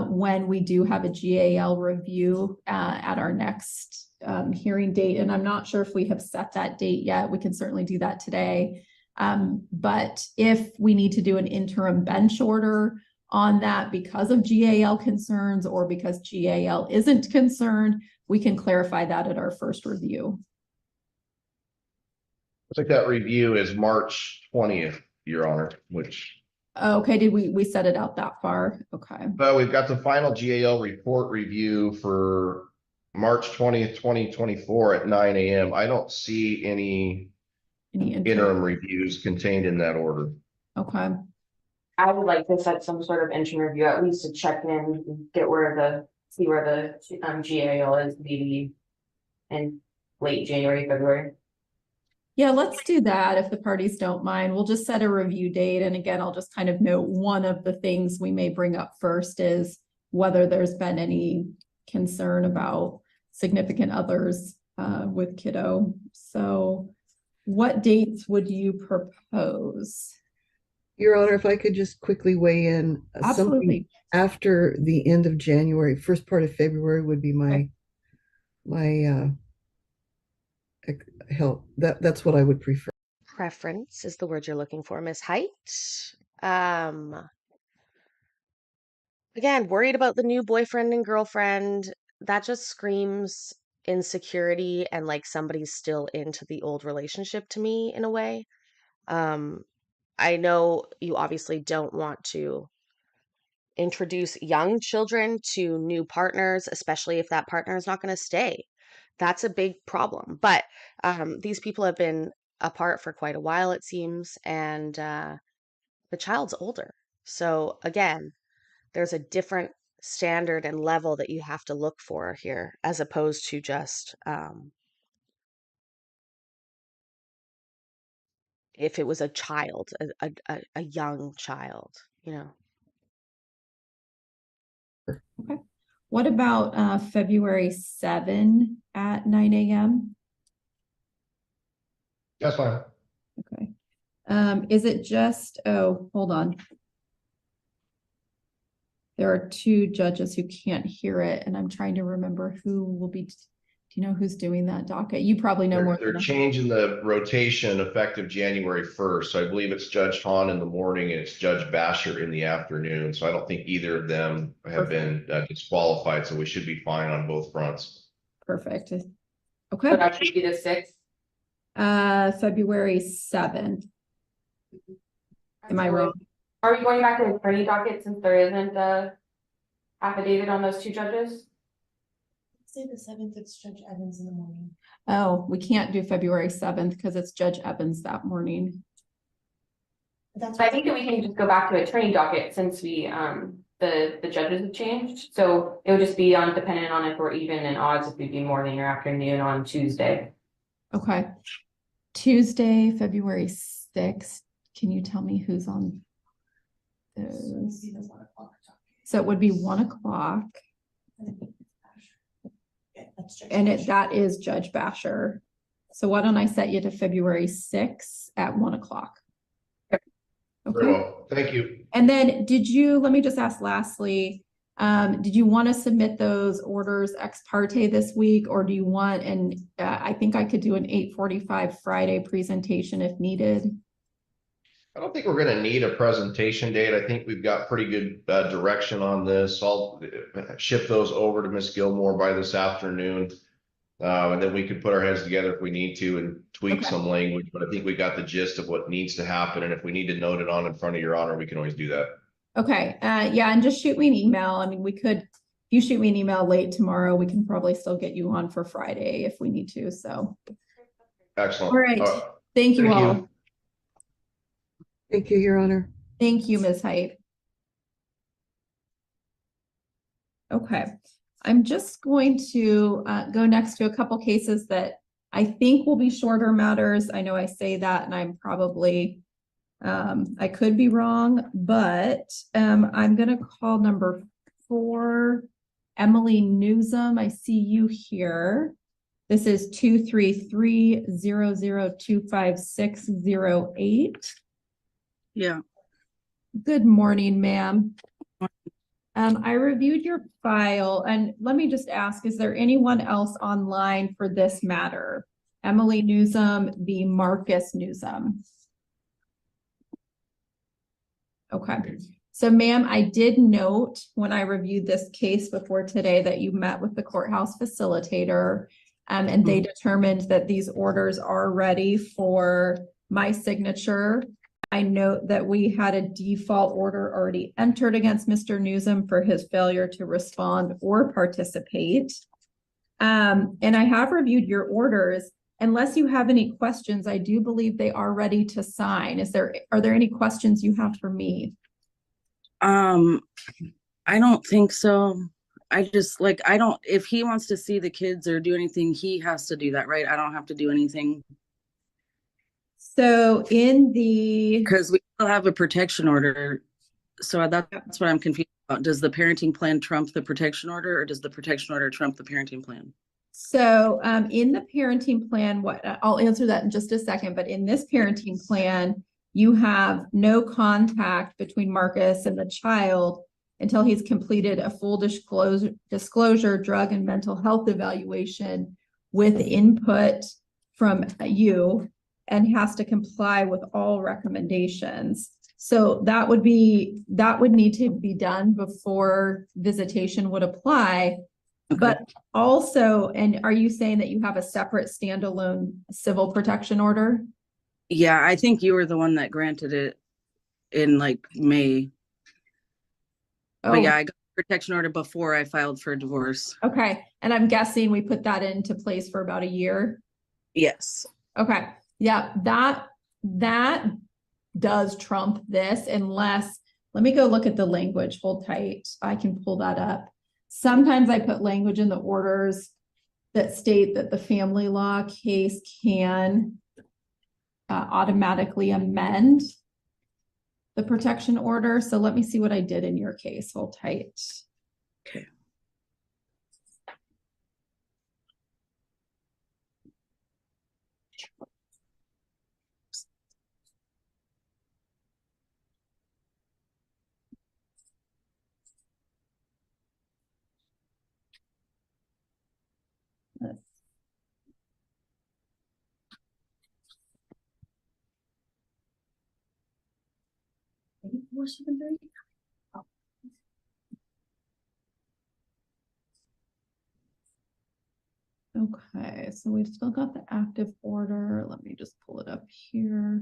when we do have a GAL review at our next hearing date. And I'm not sure if we have set that date yet. We can certainly do that today. But if we need to do an interim bench order on that because of GAL concerns or because GAL isn't concerned, we can clarify that at our first review. I think that review is March 20th, Your Honor, which, Okay, did we set it out that far? Okay. but we've got the final GAL report review for March 20th, 2024 at 9 a.m. I don't see any interim reviews contained in that order. Okay. I would like to set some sort of interim review, at least to check in, see where the GAL is maybe in late January, February. Yeah, let's do that if the parties don't mind. We'll just set a review date. And again, I'll just kind of note one of the things we may bring up first is whether there's been any concern about significant others with kiddo. So what dates would you propose? Your Honor, if I could just quickly weigh in. Absolutely. Something after the end of January, first part of February would be my help. That's what I would prefer. Preference is the word you're looking for, Miss Height. Again, worried about the new boyfriend and girlfriend. That just screams insecurity and like somebody's still into the old relationship to me in a way. I know you obviously don't want to introduce young children to new partners, especially if that partner is not going to stay. That's a big problem. But these people have been apart for quite a while, it seems, and the child's older. So again, there's a different standard and level that you have to look for here, as opposed to just if it was a child, a young child, you know. Okay. What about February 7 at 9 a.m.? That's fine. Okay. Is it just, oh, hold on. There are two judges who can't hear it, and I'm trying to remember who will be, do you know who's doing that docket? You probably know more. They're changing the rotation effective January 1st. So I believe it's Judge Hahn in the morning and it's Judge Basher in the afternoon. So I don't think either of them have been disqualified. So we should be fine on both fronts. Perfect. So Okay. that should be the 6th. February 7th. Am I wrong? Are we going back to the attorney docket since there isn't a affidavit on those two judges? Say the 7th, it's Judge Evans in the morning. Oh, we can't do February 7th because it's Judge Evans that morning. So I think that we can just go back to attorney docket since we the judges have changed. So it would just be dependent on if we're even in odds if we'd be morning or afternoon on Tuesday. Okay. Tuesday, February 6th. Can you tell me who's on those? So it would be 1 o'clock. And that is Judge Basher. So why don't I set you to February 6th at 1 o'clock? Very well. Thank you. And then let me just ask lastly, did you want to submit those orders ex parte this week, or do you want, and I think I could do an 8:45 Friday presentation if needed. I don't think we're going to need a presentation date. I think we've got pretty good direction on this. I'll ship those over to Ms. Gilmore by this afternoon. And then we could put our heads together if we need to and tweak some language. But I think we got the gist of what needs to happen. And if we need to note it on in front of Your Honor, we can always do that. Okay. Yeah. And just shoot me an email. I mean, if you shoot me an email late tomorrow, we can probably still get you on for Friday if we need to. So. Excellent. All right. Thank you all. Thank you, Your Honor. Thank you, Ms. Height. Okay. I'm just going to go next to a couple cases that I think will be shorter matters. I know I say that and I'm probably, I could be wrong, but I'm going to call number 4, Emily Newsom. I see you here. This is 233-0025608. Yeah. Good morning, ma'am. I reviewed your file and let me just ask, is there anyone else online for this matter? Emily Newsom v. Marcus Newsom. Okay, So ma'am, I did note when I reviewed this case before today that you met with the courthouse facilitator. And they determined that these orders are ready for my signature. I note that we had a default order already entered against Mr. Newsom for his failure to respond or participate. And I have reviewed your orders. Unless you have any questions, I do believe they are ready to sign. Are there any questions you have for me? I don't think so. If he wants to see the kids or do anything, he has to do that, right? I don't have to do anything. So because we still have a protection order. So that's what I'm confused about. Does the parenting plan trump the protection order, or does the protection order trump the parenting plan? So in the parenting plan, I'll answer that in just a second, but in this parenting plan, you have no contact between Marcus and the child until he's completed a full disclosure drug and mental health evaluation with input from you, and has to comply with all recommendations. So that would need to be done before visitation would apply. Okay. But also, and are you saying that you have a separate standalone civil protection order? Yeah, I think you were the one that granted it in like May. Oh. But yeah, I got a protection order before I filed for a divorce. Okay. And I'm guessing we put that into place for about a year? Yes. Okay. Yeah, that does trump this, unless, let me go look at the language. Hold tight. I can pull that up. Sometimes I put language in the orders that state that the family law case can automatically amend the protection order. So let me see what I did in your case. Hold tight. Okay. Okay, so we've still got the active order. Let me just pull it up here.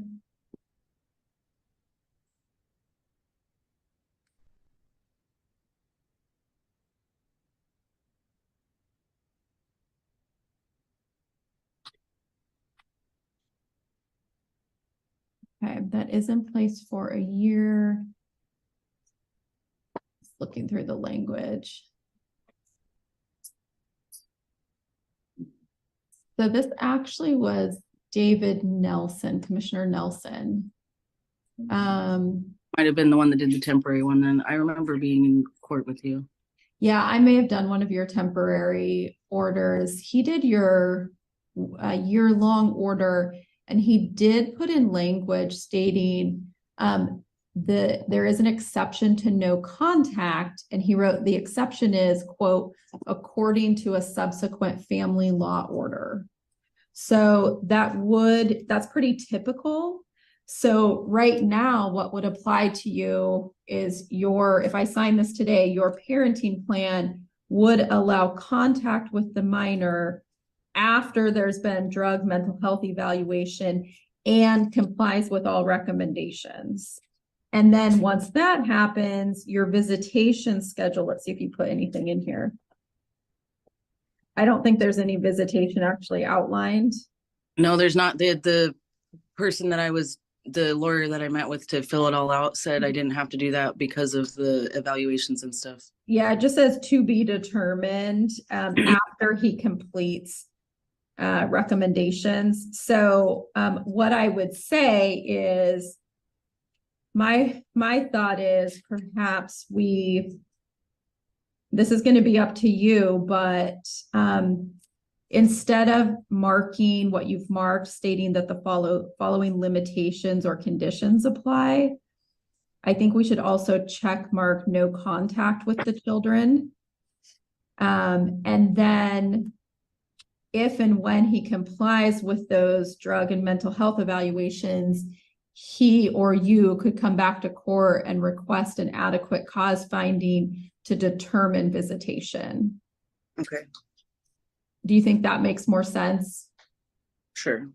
Okay, that is in place for a year. Just looking through the language. So this actually was David Nelson, Commissioner Nelson. Might have been the one that did the temporary one then. I remember being in court with you. Yeah, I may have done one of your temporary orders. He did your year-long order, and he did put in language stating there is an exception to no contact, and he wrote the exception is, quote, according to a subsequent family law order. So that's pretty typical. So right now, what would apply to you is if I sign this today, your parenting plan would allow contact with the minor after there's been drug mental health evaluation and complies with all recommendations. And then once that happens, your visitation schedule, let's see if you put anything in here. I don't think there's any visitation actually outlined. No, there's not. The person the lawyer that I met with to fill it all out said I didn't have to do that because of the evaluations and stuff. Yeah, it just says to be determined after he completes recommendations. So what I would say is, my thought is perhaps this is going to be up to you, but instead of marking what you've marked, stating that the following limitations or conditions apply, I think we should also check mark no contact with the children. And then if and when he complies with those drug and mental health evaluations he or you could come back to court and request an adequate cause finding to determine visitation. Okay, Do you think that makes more sense? sure.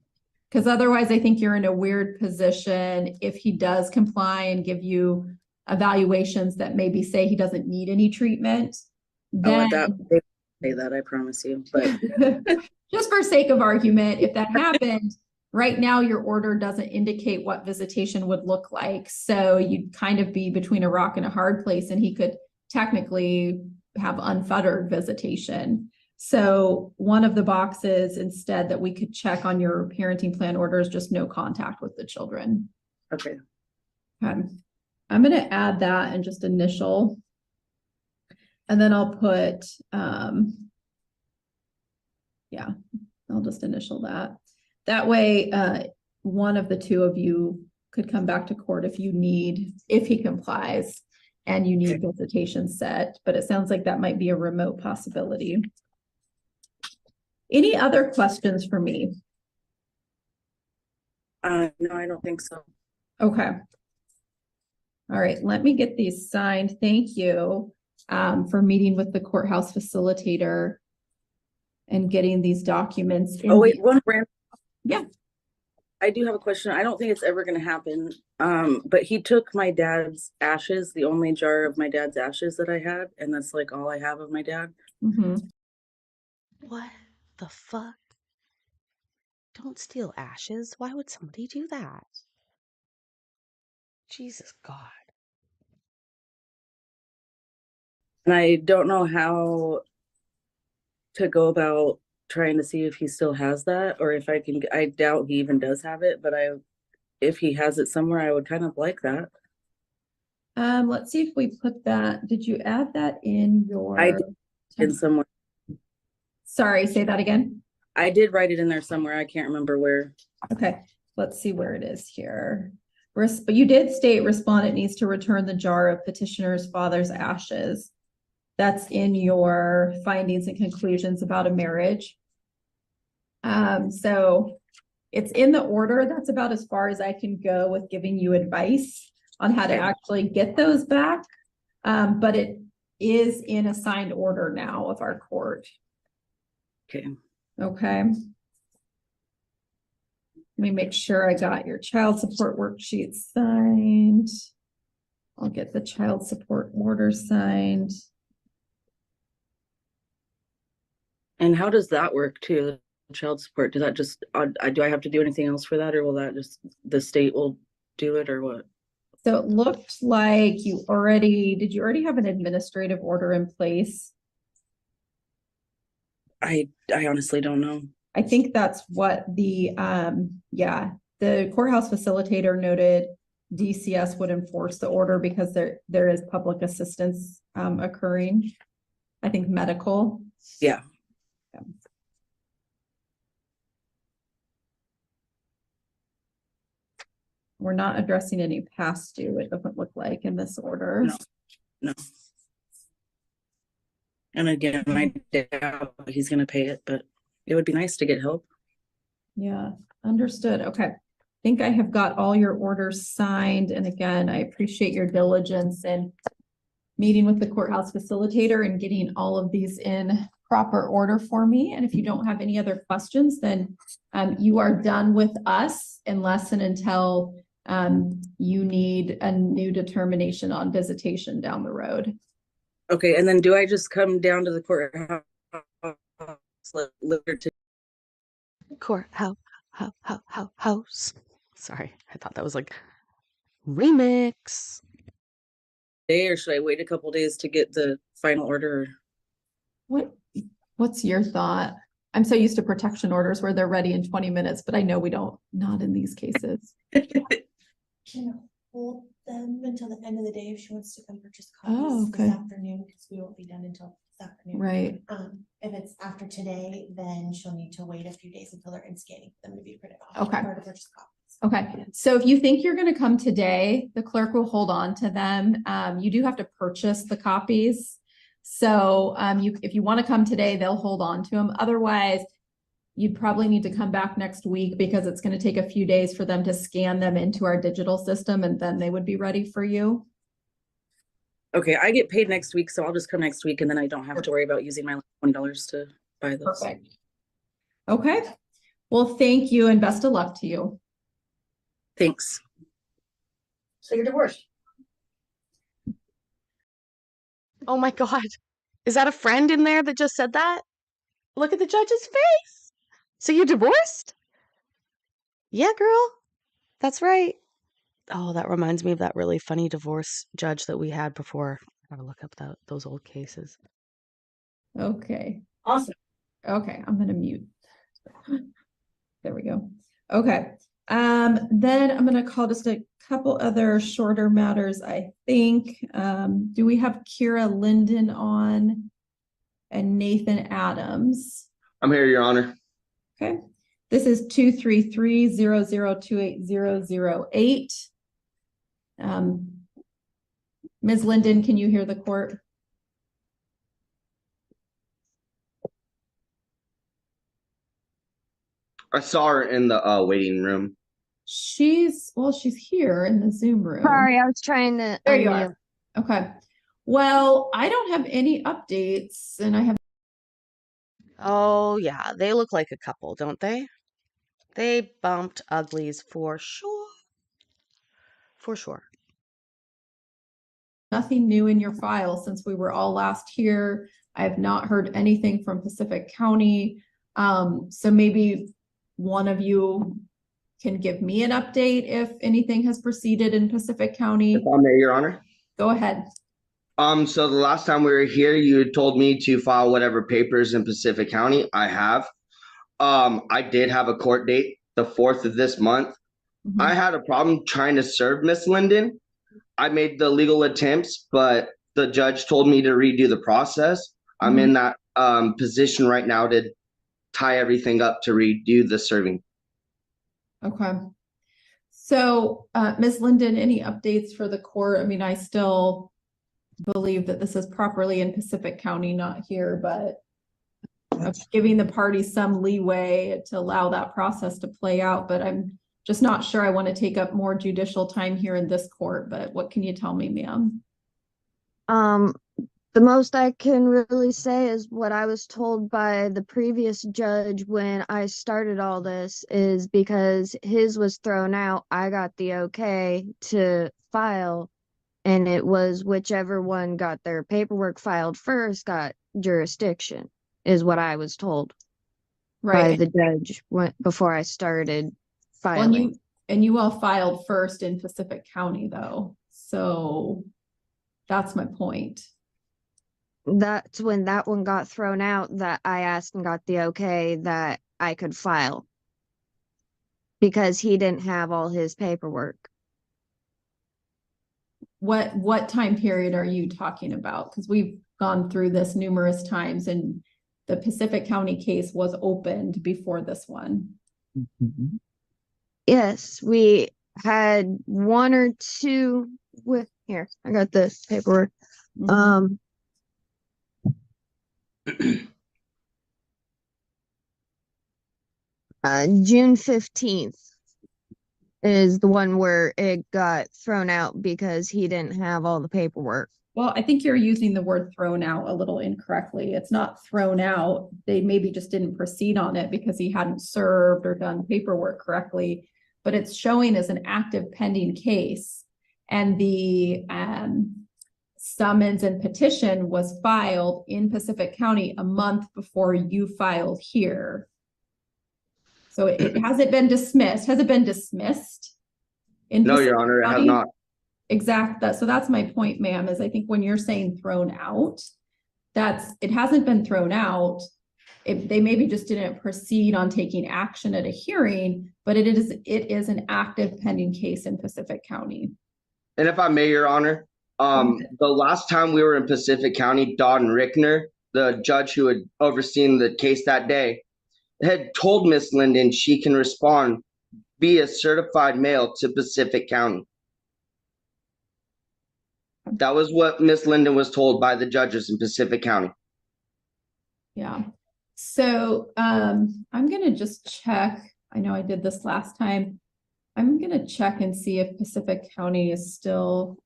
Because otherwise, I think you're in a weird position if he does comply and give you evaluations that maybe say he doesn't need any treatment. Oh, Then, at that, they say that, I promise you, but just for sake of argument, if that happened, right now your order doesn't indicate what visitation would look like. So you'd kind of be between a rock and a hard place, and he could technically have unfettered visitation. So one of the boxes instead that we could check on your parenting plan order is just no contact with the children. okay. Okay. I'm going to add that and just initial. And then I'll put, yeah, I'll just initial that. That way, one of the two of you could come back to court if he complies and you need visitation set, but it sounds like that might be a remote possibility. Any other questions for me? No, I don't think so. Okay. All right, let me get these signed. Thank you for meeting with the courthouse facilitator and getting these documents. Oh, wait, one random. Yeah. I do have a question. I don't think it's ever going to happen. But he took my dad's ashes, the only jar of my dad's ashes that I had, and that's like all I have of my dad. What the fuck? Don't steal ashes. Why would somebody do that? Jesus God. And I don't know how to go about trying to see if he still has that, or if I can. I doubt he even does have it, but if he has it somewhere, I would kind of like that. Let's see if we put that. Did you add that in your? I did in somewhere. Sorry, say that again. I did write it in there somewhere. I can't remember where. Okay, let's see where it is here. But you did state respondent needs to return the jar of petitioner's father's ashes. That's in your findings and conclusions about a marriage. So it's in the order. That's about as far as I can go with giving you advice on how to actually get those back. But it is in a signed order now of our court. Okay. Okay. Let me make sure I got your child support worksheet signed. I'll get the child support order signed. And how does that work too? Child support, does that just, do I have to do anything else for that, or will that just, the state will do it, or what? So it looked like did you already have an administrative order in place? I honestly don't know. I think that's what the courthouse facilitator noted DCS would enforce the order because there is public assistance occurring. I think medical. Yeah. We're not addressing any past due, it doesn't look like in this order. No. And again, I doubt he's gonna pay it, but it would be nice to get help. Yeah, understood. Okay. I think I have got all your orders signed. And again, I appreciate your diligence in meeting with the courthouse facilitator and getting all of these in proper order for me. And if you don't have any other questions, then you are done with us unless and until you need a new determination on visitation down the road. Okay, and then do I just come down to the courthouse Courthouse. Sorry, I thought that was like remix. Or should I wait a couple days to get the final order? What's your thought? I'm so used to protection orders where they're ready in 20 minutes, but I know we don't, not in these cases. Can hold them until the end of the day if she wants to come purchase copies Oh, okay. this afternoon, because we won't be done until this afternoon. Right. If it's after today, then she'll need to wait a few days until they're in scanning for them to be printed off. Okay. Or to purchase copies. Okay, so if you think you're going to come today, the clerk will hold on to them. You do have to purchase the copies. So if you want to come today, they'll hold on to them. Otherwise, you'd probably need to come back next week because it's gonna take a few days for them to scan them into our digital system and then they would be ready for you. Okay, I get paid next week, so I'll just come next week and then I don't have to worry about using my $20 to buy those. Perfect. Okay, well, thank you and best of luck to you. Thanks. So you're divorced. Oh my God. Is that a friend in there that just said that? Look at the judge's face. So you're divorced? Yeah, girl. That's right. Oh, that reminds me of that really funny divorce judge that we had before. I gotta look up those old cases. Okay, Awesome. okay, I'm gonna mute. There we go. Okay, then I'm gonna call just a couple other shorter matters, I think. Do we have Kira Linden on and Nathan Adams? I'm here, Your Honor. Okay, this is 233-0028-008. Ms. Linden, can you hear the court? I saw her in the waiting room. She's here in the Zoom room. Sorry, I was trying to. There you are. Okay. Well, I don't have any updates and I have. Oh, yeah. They look like a couple, don't they? They bumped uglies for sure. For sure. Nothing new in your file since we were all last here. I have not heard anything from Pacific County. So maybe one of you can give me an update if anything has proceeded in Pacific County. If I may, Your Honor. Go ahead. So the last time we were here, you told me to file whatever papers in Pacific County. I have. I did have a court date, the 4th of this month. Mm-hmm. I had a problem trying to serve Miss Linden. I made the legal attempts, but the judge told me to redo the process. Mm-hmm. I'm in that position right now to tie everything up to redo the serving. Okay. So, Ms. Linden, any updates for the court? I mean, I still believe that this is properly in Pacific County, not here, but giving the parties some leeway to allow that process to play out. But I'm just not sure I want to take up more judicial time here in this court. But what can you tell me, ma'am? The most I can really say is what I was told by the previous judge when I started all this is because his was thrown out, I got the okay to file, and it was whichever one got their paperwork filed first got jurisdiction, is what I was told by the judge before I started filing. Well, and you all filed first in Pacific County, though. So that's my point. That's when that one got thrown out that I asked and got the okay that I could file because he didn't have all his paperwork. What time period are you talking about? Because we've gone through this numerous times and the Pacific County case was opened before this one. Mm-hmm. Yes, we had one or two with here. I got the paperwork. Mm-hmm. June 15th is the one where it got thrown out because he didn't have all the paperwork. Well, I think you're using the word thrown out a little incorrectly. It's not thrown out. They maybe just didn't proceed on it because he hadn't served or done paperwork correctly, but it's showing as an active pending case. And the summons and petition was filed in Pacific County a month before you filed here. So it hasn't been dismissed. Has it been dismissed? No, Your Honor, it has not. Exactly. So that's my point, ma'am, is I think when you're saying thrown out, it hasn't been thrown out. They maybe just didn't proceed on taking action at a hearing, but it is an active pending case in Pacific County. And if I may, Your Honor, the last time we were in Pacific County, Don Rickner, the judge who had overseen the case that day, had told Miss Linden she can respond via certified mail to Pacific County. That was what Miss Linden was told by the judges in Pacific County. Yeah. So, I'm gonna just check. I know I did this last time. I'm gonna check and see if Pacific County is still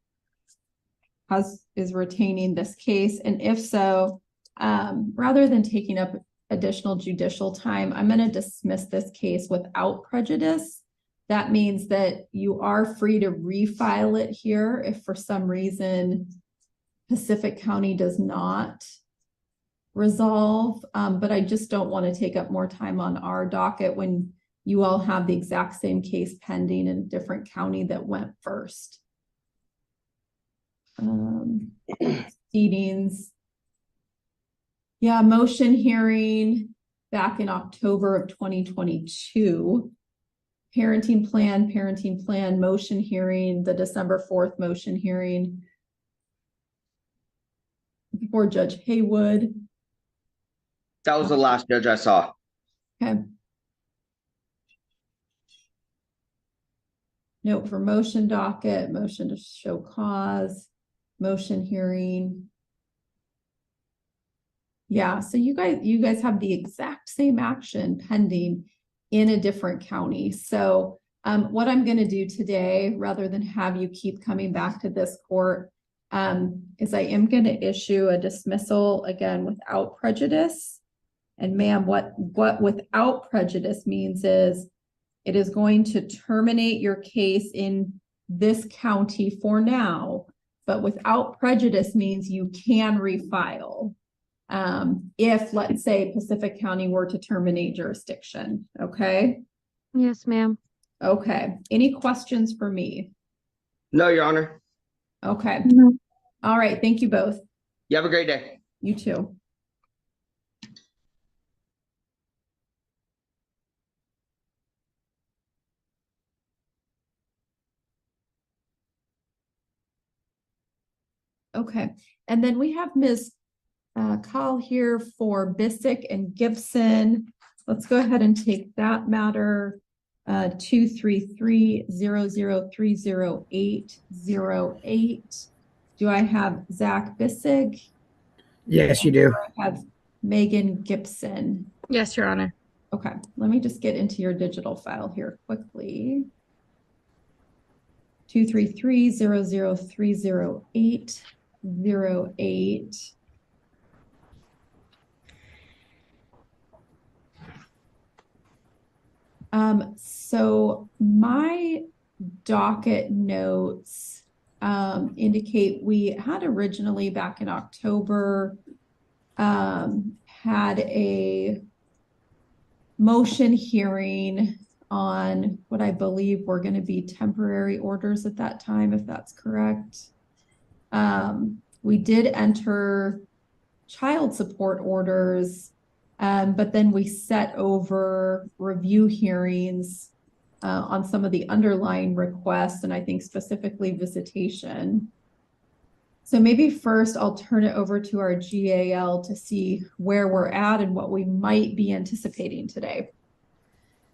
is retaining this case. And if so, rather than taking up additional judicial time, I'm gonna dismiss this case without prejudice. That means that you are free to refile it here if for some reason Pacific County does not resolve. But I just don't want to take up more time on our docket when you all have the exact same case pending in a different county that went first. Proceedings. Yeah, motion hearing back in October of 2022. Parenting plan, motion hearing, the December 4th motion hearing before Judge Haywood. That was the last judge I saw. Okay. Note for motion docket, motion to show cause, motion hearing. Yeah, so you guys have the exact same action pending in a different county. So what I'm going to do today, rather than have you keep coming back to this court, is I am going to issue a dismissal again without prejudice. And ma'am, what without prejudice means is it is going to terminate your case in this county for now, but without prejudice means you can refile. If, let's say, Pacific County were to terminate jurisdiction, okay? Yes, ma'am. Okay. Any questions for me? No, Your Honor. Okay. All right. Thank you both. You have a great day. You too. Okay. And then we have Ms. Call here for Bissick and Gibson. Let's go ahead and take that matter. 233-0030808. Do I have Zach Bissig? Yes, you do. I have Megan Gibson. Yes, Your Honor. Okay, let me just get into your digital file here quickly. 233-0030808. So my docket notes indicate we had originally back in October had a motion hearing on what I believe were going to be temporary orders at that time, if that's correct. We did enter child support orders, but then we set over review hearings on some of the underlying requests, and I think specifically visitation. So maybe first I'll turn it over to our GAL to see where we're at and what we might be anticipating today.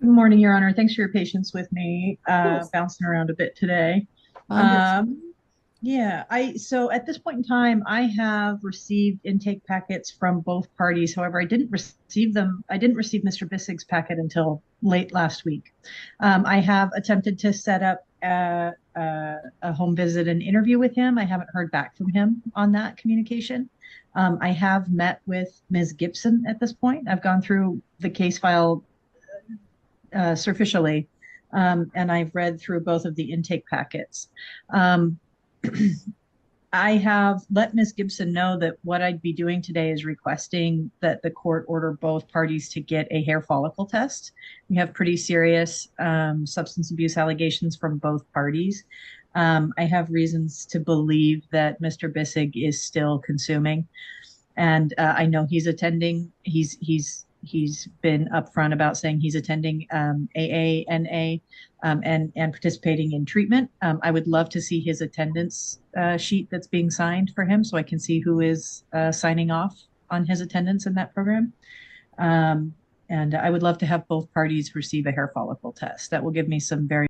Good morning, Your Honor. Thanks for your patience with me bouncing around a bit today. Yeah, so at this point in time, I have received intake packets from both parties. However, I didn't receive them. I didn't receive Mr. Bissig's packet until late last week. I have attempted to set up a home visit and interview with him. I haven't heard back from him on that communication. I have met with Ms. Gibson at this point. I've gone through the case file superficially, and I've read through both of the intake packets. I have let Ms. Gibson know that what I'd be doing today is requesting that the court order both parties to get a hair follicle test. We have pretty serious substance abuse allegations from both parties. I have reasons to believe that Mr. Bissig is still consuming, and I know he's attending. He's been upfront about saying he's attending AA, NA, and participating in treatment. I would love to see his attendance sheet that's being signed for him so I can see who is signing off on his attendance in that program. And I would love to have both parties receive a hair follicle test. That will give me some very...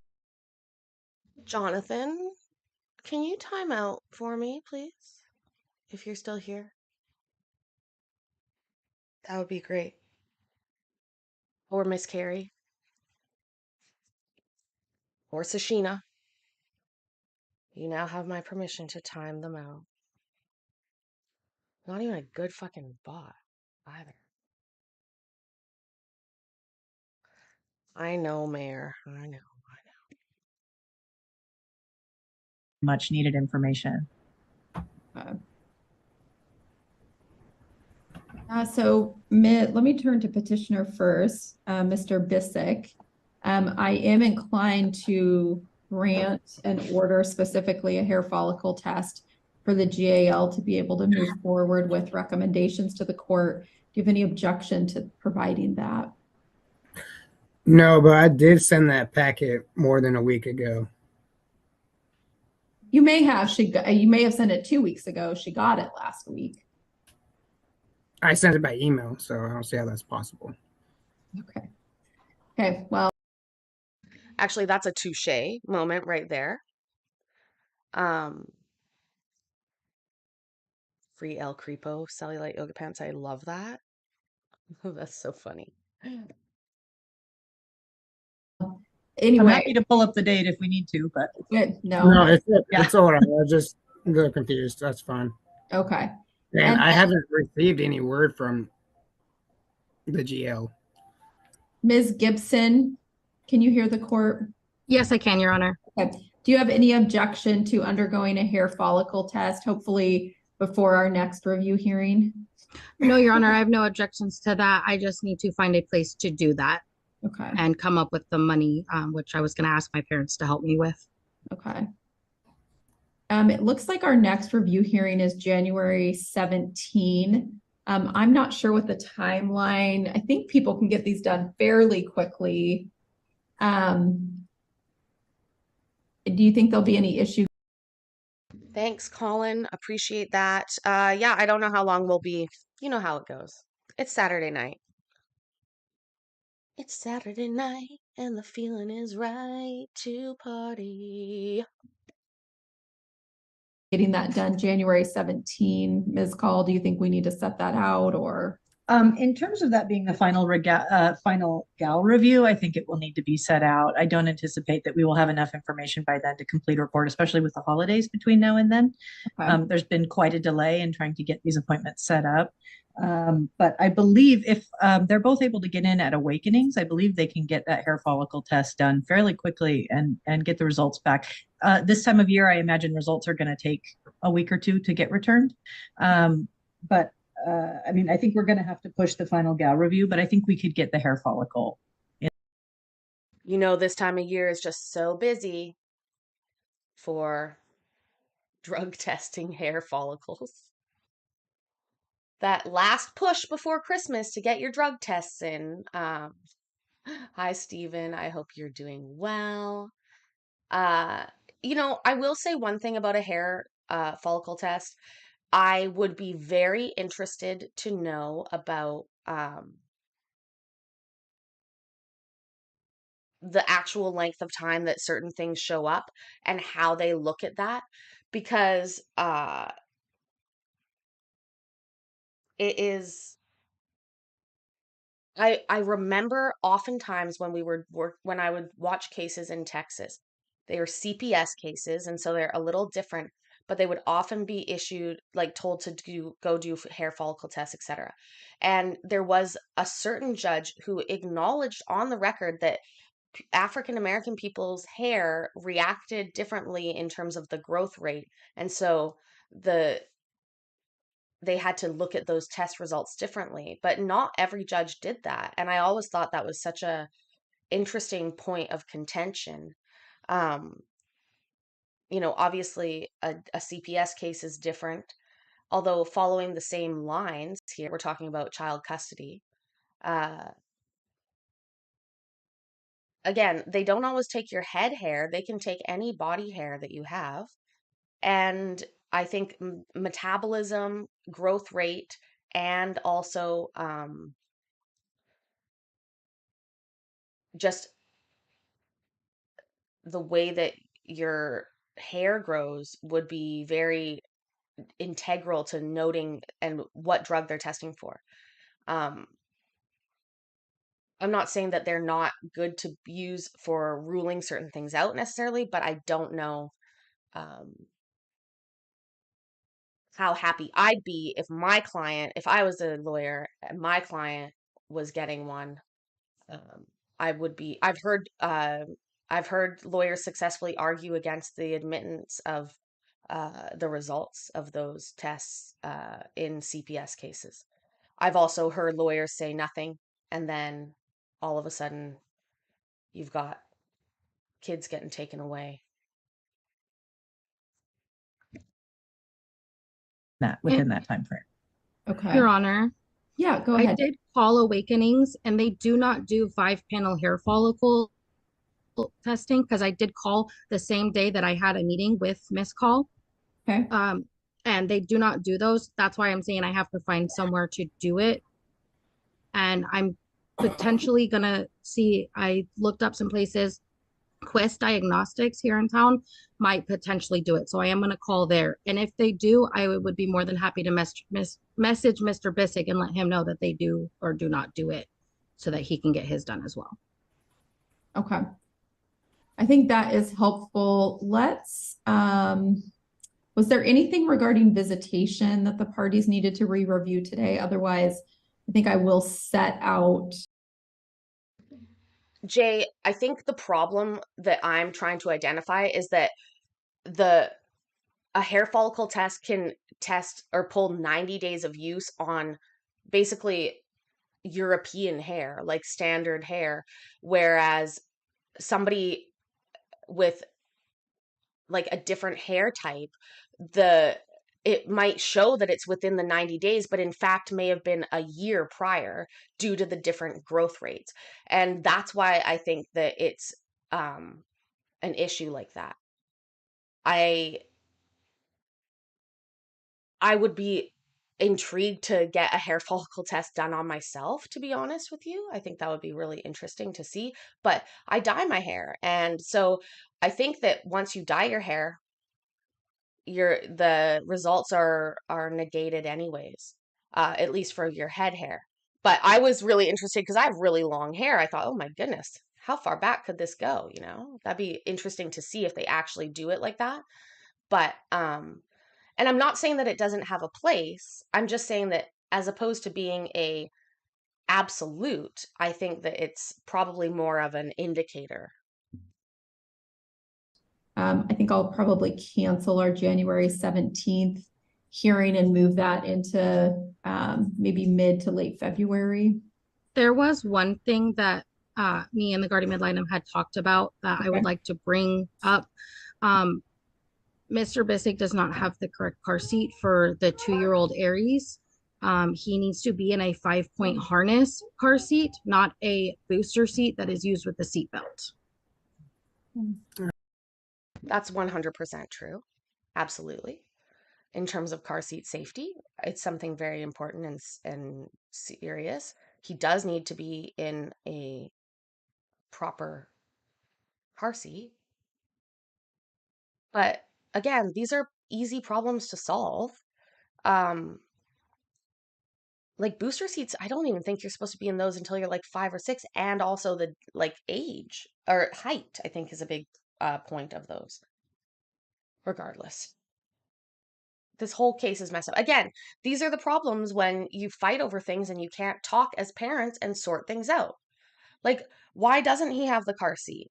Jonathan, can you time out for me, please? If you're still here. That would be great. or Miss Carrie or Sashina. You now have my permission to time them out. Not even a good fucking bot either. I know, Mayor. I know. Much needed information. Let me turn to petitioner first, Mr. Bissick. I am inclined to grant an order, specifically a hair follicle test for the GAL to be able to move forward with recommendations to the court. Do you have any objection to providing that? No, but I did send that packet more than a week ago. You may have, you may have sent it 2 weeks ago. She got it last week. I sent it by email, so I don't see how that's possible. Okay. Okay, well. Actually, that's a touche moment right there. Free El Creepo cellulite yoga pants. I love that. That's so funny. Anyway. I'm happy to pull up the date if we need to, but No, it's all right. I was just a little confused. That's fine. Okay. And I haven't received any word from the GL. Ms. Gibson, can you hear the court? Yes, I can, Your Honor. Okay. Do you have any objection to undergoing a hair follicle test, hopefully before our next review hearing? No, Your Honor, I have no objections to that. I just need to find a place to do that. Okay. And come up with the money, which I was going to ask my parents to help me with. Okay. It looks like our next review hearing is January 17. I'm not sure what the timeline. I think people can get these done fairly quickly. Do you think there'll be any issue? Thanks, Colin. Appreciate that. Yeah, I don't know how long we'll be. You know how it goes. It's Saturday night. It's Saturday night, and the feeling is right to party. Getting that done January 17, Ms. Call, do you think we need to set that out or? In terms of that being the final GAL review, I think it will need to be set out. I don't anticipate that we will have enough information by then to complete a report, especially with the holidays between now and then. Okay. There's been quite a delay in trying to get these appointments set up. But I believe if they're both able to get in at Awakenings, I believe they can get that hair follicle test done fairly quickly and get the results back. This time of year, I imagine results are going to take a week or two to get returned. But I mean, I think we're going to have to push the final GAL review, but I think we could get the hair follicle in. You know, this time of year is just so busy for drug testing hair follicles. That last push before Christmas to get your drug tests in. Hi, Stephen. I hope you're doing well. You know, I will say one thing about a hair follicle test. I would be very interested to know about the actual length of time that certain things show up and how they look at that, because it is. I remember oftentimes when when I would watch cases in Texas, they were CPS cases, and so they're a little different, but they would often be issued, like told to go do hair follicle tests, etc. And there was a certain judge who acknowledged on the record that African American people's hair reacted differently in terms of the growth rate, and so they had to look at those test results differently, but not every judge did that. And I always thought that was such a interesting point of contention. You know, obviously a CPS case is different, although following the same lines here, we're talking about child custody. Again, they don't always take your head hair. They can take any body hair that you have. And I think metabolism, growth rate, and also just the way that your hair grows would be very integral to noting and what drug they're testing for. I'm not saying that they're not good to use for ruling certain things out necessarily, but I don't know how happy I'd be if I was a lawyer and my client was getting one. I would be. I've heard lawyers successfully argue against the admittance of the results of those tests in CPS cases. I've also heard lawyers say nothing, and then all of a sudden, you've got kids getting taken away. Within that time frame. Okay. Your Honor. Yeah, go I ahead. did call Awakenings and they do not do 5-panel hair follicle testing because I did call the same day that I had a meeting with Miss Call. Okay. And they do not do those. That's why I'm saying I have to find somewhere to do it. And I'm potentially gonna see, I looked up some places, Quest Diagnostics here in town might potentially do it. So I am going to call there. And if they do, I would be more than happy to message Mr. Bissick and let him know that they do or do not do it so that he can get his done as well. Okay. I think that is helpful. Let's, was there anything regarding visitation that the parties needed to re-review today? Otherwise, I think I will set out. Jay, I think the problem that I'm trying to identify is that a hair follicle test can test or pull 90 days of use on basically European hair, like standard hair, whereas somebody with like a different hair type, it might show that it's within the 90 days, but in fact may have been a year prior due to the different growth rates. And that's why I think that it's an issue like that. I would be intrigued to get a hair follicle test done on myself, to be honest with you. I think that would be really interesting to see, but I dye my hair. And so I think that once you dye your hair, the results are negated anyways, at least for your head hair. But I was really interested because I have really long hair. I thought, oh my goodness, how far back could this go? You know, that'd be interesting to see if they actually do it like that. But and I'm not saying that it doesn't have a place. I'm just saying that as opposed to being a absolute, I think that it's probably more of an indicator. I think I'll probably cancel our January 17th hearing and move that into maybe mid to late February. There was one thing that me and the Guardian Ad Litem had talked about that I would like to bring up. Mr. Bissick does not have the correct car seat for the 2-year-old Aries. He needs to be in a 5-point harness car seat, not a booster seat that is used with the seat belt. That's 100% true. Absolutely. In terms of car seat safety, it's something very important and serious. He does need to be in a proper car seat. But again, these are easy problems to solve. Like booster seats, I don't even think you're supposed to be in those until you're like 5 or 6, and also the like age or height, I think is a big point of those. Regardless, this whole case is messed up. Again, these are the problems when you fight over things and you can't talk as parents and sort things out. Like, why doesn't he have the car seat?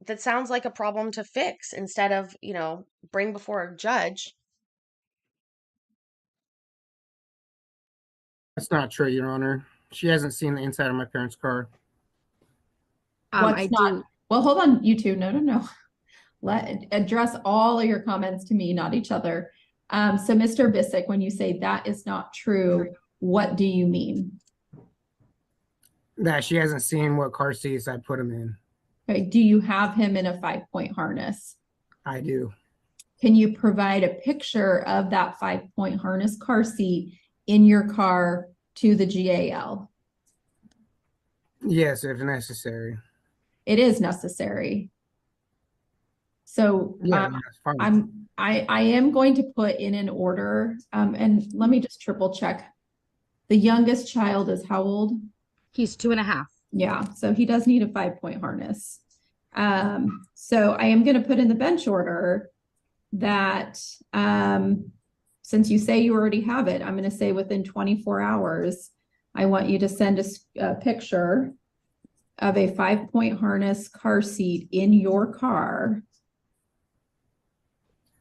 That sounds like a problem to fix instead of, you know, bring before a judge. That's not true, Your Honor. She hasn't seen the inside of my parents' car. What's not? Well, hold on, you two. No. Address all of your comments to me, not each other. So Mr. Bissick, when you say that is not true, what do you mean? That she hasn't seen what car seats I put him in. Okay, do you have him in a 5-point harness? I do. Can you provide a picture of that 5-point harness car seat in your car to the GAL? Yes, if necessary. It is necessary. So yeah, I am going to put in an order, and let me just triple check. The youngest child is how old? He's 2.5. Yeah, so he does need a 5-point harness. So I am gonna put in the bench order that, since you say you already have it, I'm gonna say within 24 hours, I want you to send us a picture of a 5-point harness car seat in your car.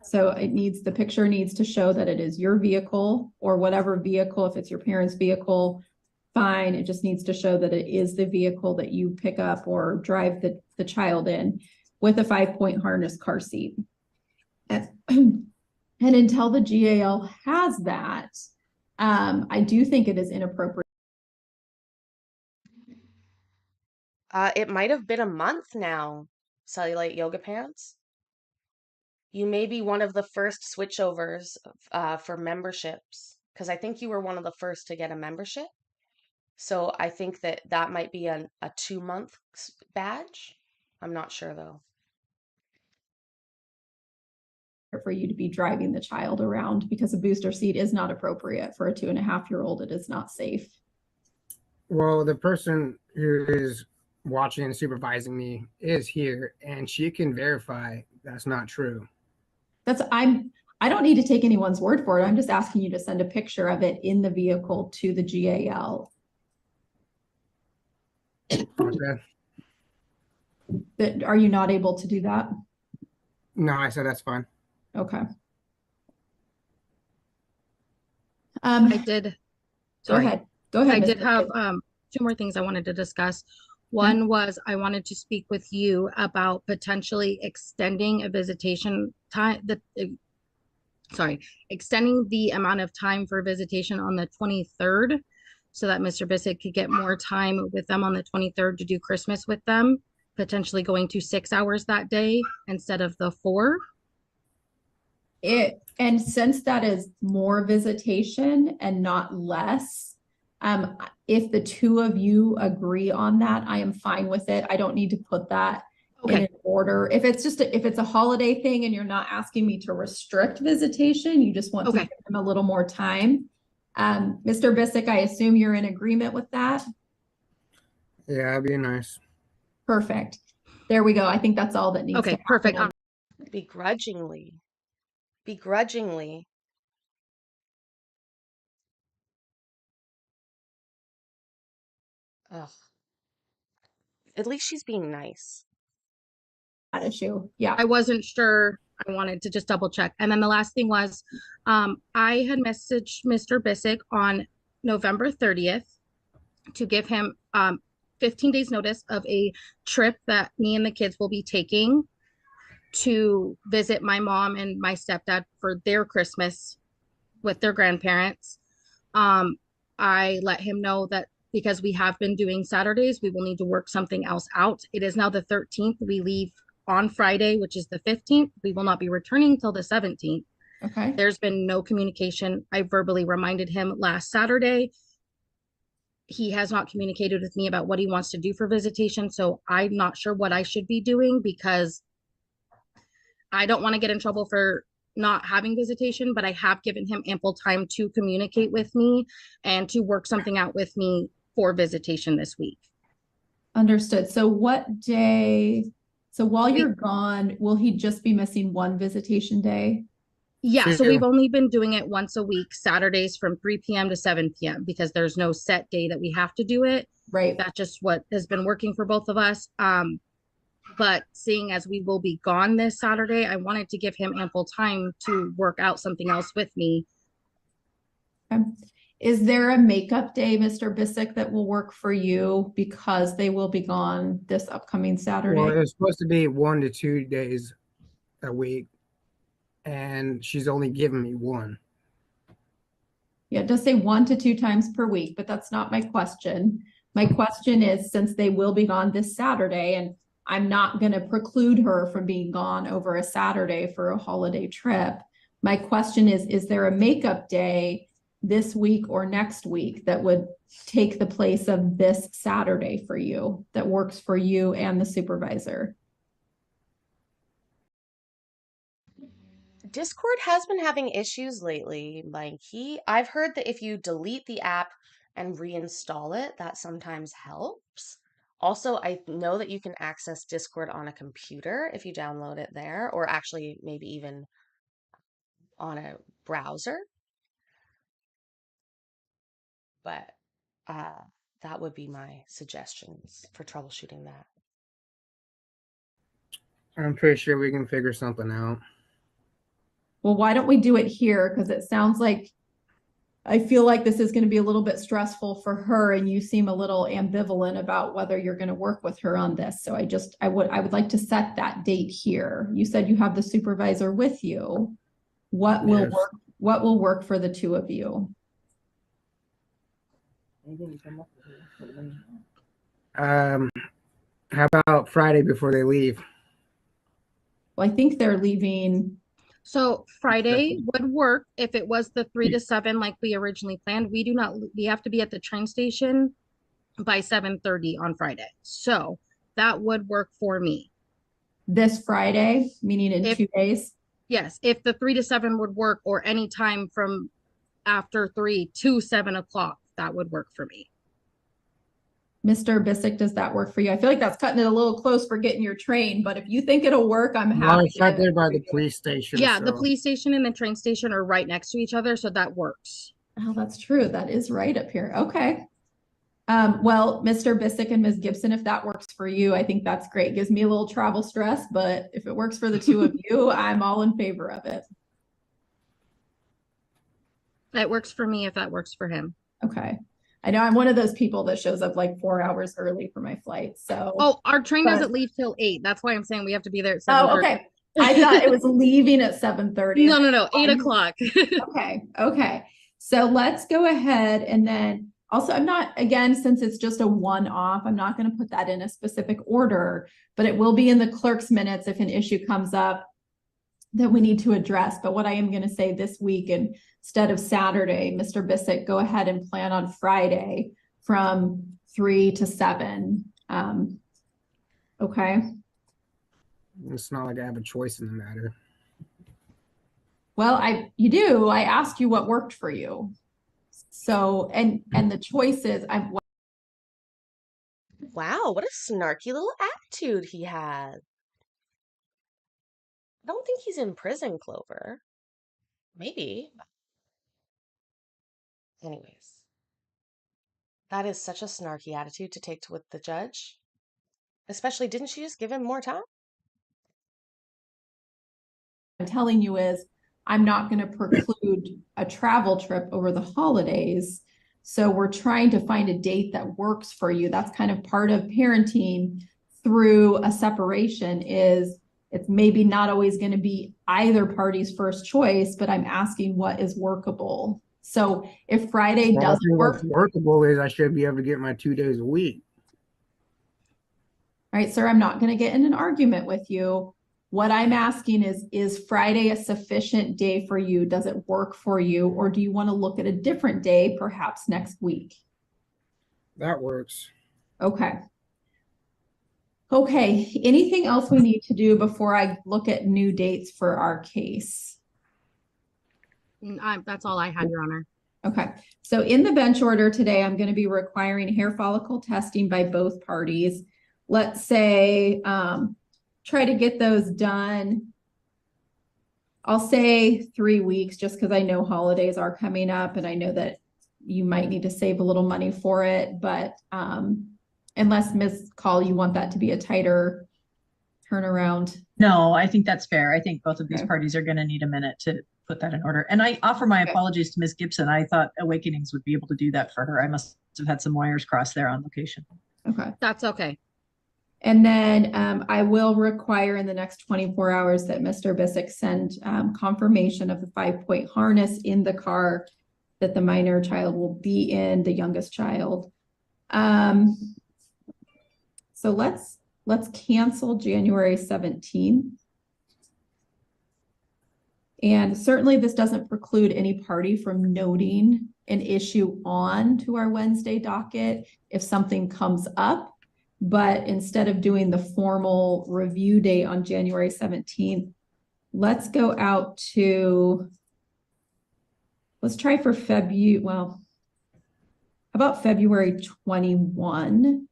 So the picture needs to show that it is your vehicle or whatever vehicle, if it's your parents' vehicle, fine. It just needs to show that it is the vehicle that you pick up or drive the child in with a 5-point harness car seat. And, and until the GAL has that, I do think it is inappropriate. It might have been a month now, Cellulite Yoga Pants. You may be one of the first switchovers for memberships, because I think you were one of the first to get a membership. So I think that that might be a 2-month badge. I'm not sure though. For you to be driving the child around, because a booster seat is not appropriate for a 2.5-year-old. It is not safe. Well, the person who is watching and supervising me is here, and she can verify that's not true. I don't need to take anyone's word for it. I'm just asking you to send a picture of it in the vehicle to the GAL. Okay. Are you not able to do that? No, I said that's fine. Okay. I did. Go ahead. Go ahead. I did Mr. have 2 more things I wanted to discuss. One was I wanted to speak with you about potentially extending a visitation time, extending the amount of time for visitation on the 23rd so that Mr. Bissett could get more time with them on the 23rd to do Christmas with them, potentially going to 6 hours that day instead of the 4. And since that is more visitation and not less, if the two of you agree on that, I am fine with it. I don't need to put that in an order. If it's if it's a holiday thing and you're not asking me to restrict visitation, you just want to give them a little more time. Mr. Bissick, I assume you're in agreement with that? Yeah, that'd be nice. Perfect. There we go. I think that's all that needs to happen. Perfect. Begrudgingly. Ugh. At least she's being nice. That issue. Yeah. I wasn't sure. I wanted to just double check. And then the last thing was, I had messaged Mr. Bissick on November 30th to give him 15 days notice of a trip that me and the kids will be taking to visit my mom and my stepdad for their Christmas with their grandparents. I let him know that because we have been doing Saturdays, we will need to work something else out. It is now the 13th. We leave on Friday, which is the 15th. We will not be returning till the 17th. Okay. There's been no communication. I verbally reminded him last Saturday. He has not communicated with me about what he wants to do for visitation. So I'm not sure what I should be doing because I don't want to get in trouble for not having visitation, but I have given him ample time to communicate with me and to work something out with me for visitation this week. Understood. So what day, so while you're gone, will he just be missing one visitation day? Yeah, so we've only been doing it once a week, Saturdays from 3 p.m. to 7 p.m. because there's no set day that we have to do it. Right. That's just what has been working for both of us. But seeing as we will be gone this Saturday, I wanted to give him ample time to work out something else with me. Is there a makeup day, Mr. Bissick, that will work for you because they will be gone this upcoming Saturday? Well, it's supposed to be 1 to 2 days a week, and she's only given me 1. Yeah, it does say 1 to 2 times per week, but that's not my question. My question is, since they will be gone this Saturday, and I'm not going to preclude her from being gone over a Saturday for a holiday trip. My question is there a makeup day this week or next week that would take the place of this Saturday for you that works for you and the supervisor? Discord has been having issues lately. I've heard that if you delete the app and reinstall it, that sometimes helps. Also, I know that you can access Discord on a computer if you download it there, or actually maybe even on a browser. But that would be my suggestions for troubleshooting that. I'm pretty sure we can figure something out. Well, why don't we do it here? Because it sounds like I feel like this is going to be a little bit stressful for her, and you seem a little ambivalent about whether you're going to work with her on this. So I would like to set that date here. You said you have the supervisor with you. What will Yes. work? What will work for the two of you? How about Friday before they leave? Well, I think they're leaving. So Friday would work if it was the 3 to 7 like we originally planned. We have to be at the train station by 7:30 on Friday. So that would work for me. This Friday, meaning in 2 days? Yes, if the 3 to 7 would work, or any time from after 3 to 7 o'clock, that would work for me. Mr. Bissick, does that work for you? I feel like that's cutting it a little close for getting your train, but if you think it'll work, I'm No, happy. it's right there by the police station. Yeah, the so- police station and the train station are right next to each other, so that works. Oh, that's true. That is right up here. Okay. Well, Mr. Bissick and Ms. Gibson, if that works for you, I think that's great. Gives me a little travel stress, but if it works for the two of you, I'm all in favor of it. That works for me if that works for him. Okay. I know I'm one of those people that shows up like 4 hours early for my flight. So, Oh, our train but- doesn't leave till 8. That's why I'm saying we have to be there at 7:30. Oh, okay. I thought it was leaving at 7:30. No, 8 o'clock. Okay, okay. So let's go ahead and then also, I'm not, again, since it's just a one-off, I'm not going to put that in a specific order, but it will be in the clerk's minutes if an issue comes up that we need to address. But what I am going to say this week, instead of Saturday, Mr. Bissick, go ahead and plan on Friday from 3 to 7. Okay. It's not like I have a choice in the matter. Well, you do. I asked you what worked for you. So, and the choices, Wow, what a snarky little attitude he has. I don't think he's in prison, Clover. Maybe. Anyways, that is such a snarky attitude to take with the judge. Especially, didn't she just give him more time? I'm telling you is I'm not going to preclude a travel trip over the holidays. So we're trying to find a date that works for you. That's kind of part of parenting through a separation is it's maybe not always going to be either party's first choice, but I'm asking what is workable. So if Friday Well, I doesn't think work, what's workable is I should be able to get my 2 days a week. all right, sir, I'm not going to get in an argument with you. What I'm asking is Friday a sufficient day for you? Does it work for you? Or do you want to look at a different day, perhaps next week? That works. Okay. Okay, anything else we need to do before I look at new dates for our case? That's all I had, Your Honor. Okay, so in the bench order today, I'm going to be requiring hair follicle testing by both parties. Let's say, try to get those done. I'll say 3 weeks just because I know holidays are coming up and I know that you might need to save a little money for it, but unless Ms. Call, you want that to be a tighter turnaround. No, I think that's fair. I think both of these parties are going to need a minute to put that in order. And I offer my apologies to Ms. Gibson. I thought Awakenings would be able to do that for her. I must have had some wires crossed there on location. Okay. That's okay. And then I will require in the next 24 hours that Mr. Bissick send confirmation of the 5-point harness in the car that the minor child will be in, the youngest child. So let's cancel January 17th. And certainly this doesn't preclude any party from noting an issue on to our Wednesday docket if something comes up. But instead of doing the formal review date on January 17th, let's go out to, let's try for February, well, how about February 21?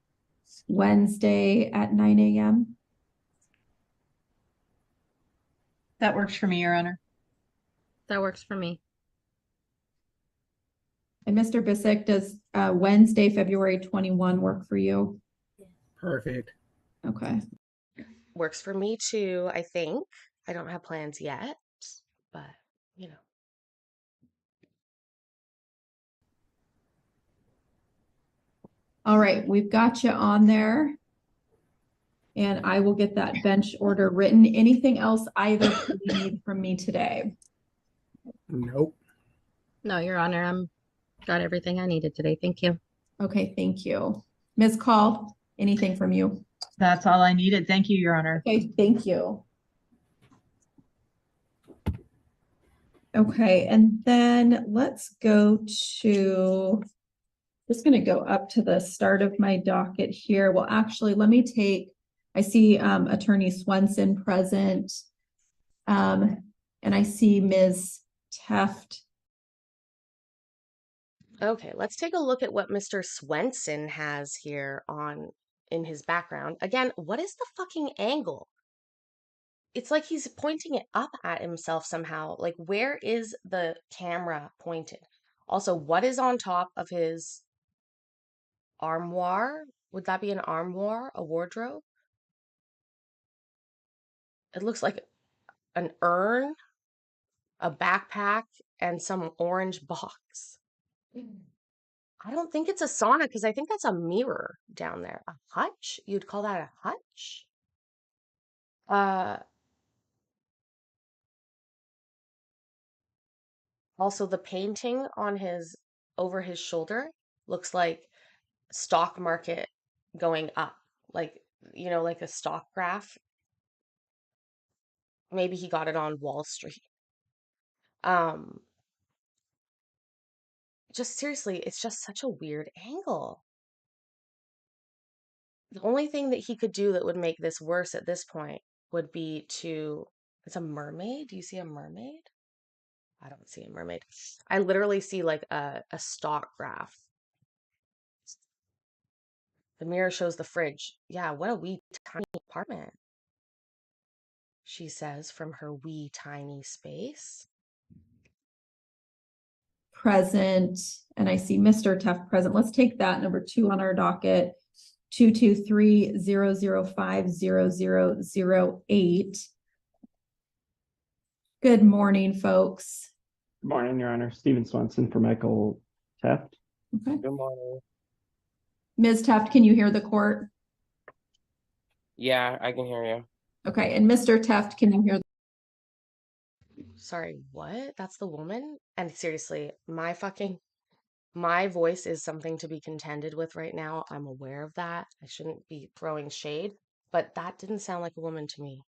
Wednesday at 9 a.m. That works for me, Your Honor. That works for me. And Mr. Bissick, does Wednesday, February 21 work for you? Perfect. Okay. Works for me too, I think. I don't have plans yet, but you know. All right, we've got you on there. And I will get that bench order written. Anything else either you need from me today? Nope. No, Your Honor, I'm got everything I needed today. Thank you. Okay, thank you. Ms. Call, anything from you? That's all I needed. Thank you, Your Honor. Okay, thank you. Okay, and then let's go to, just gonna go up to the start of my docket here. Well, actually, let me take, I see Attorney Swenson present. And I see Ms. Teft. Okay, let's take a look at what Mr. Swenson has here in his background. Again, what is the fucking angle? It's like he's pointing it up at himself somehow. Like, where is the camera pointed? Also, what is on top of his armoire? Would that be an armoire, a wardrobe? It looks like an urn, a backpack, and some orange box. I don't think it's a sauna because I think that's a mirror down there. A hutch? You'd call that a hutch? Also the painting on over his shoulder looks like stock market going up. Like, you know, like a stock graph. Maybe he got it on Wall Street. Just seriously, it's just such a weird angle. The only thing that he could do that would make this worse at this point would be it's a mermaid. Do you see a mermaid? I don't see a mermaid. I literally see like a stock graph. The mirror shows the fridge. Yeah, what a wee tiny apartment, she says from her wee tiny space. Present, and I see Mr. Teft present. Let's take that number 2 on our docket, 223-005-0008. Good morning, folks. Good morning, Your Honor. Stephen Swenson for Michael Teft. Okay. Good morning. Ms. Teft, can you hear the court? Yeah, I can hear you. Okay, and Mr. Teft, can you hear? Sorry, what? That's the woman? And seriously, my voice is something to be contended with right now. I'm aware of that. I shouldn't be throwing shade, but that didn't sound like a woman to me.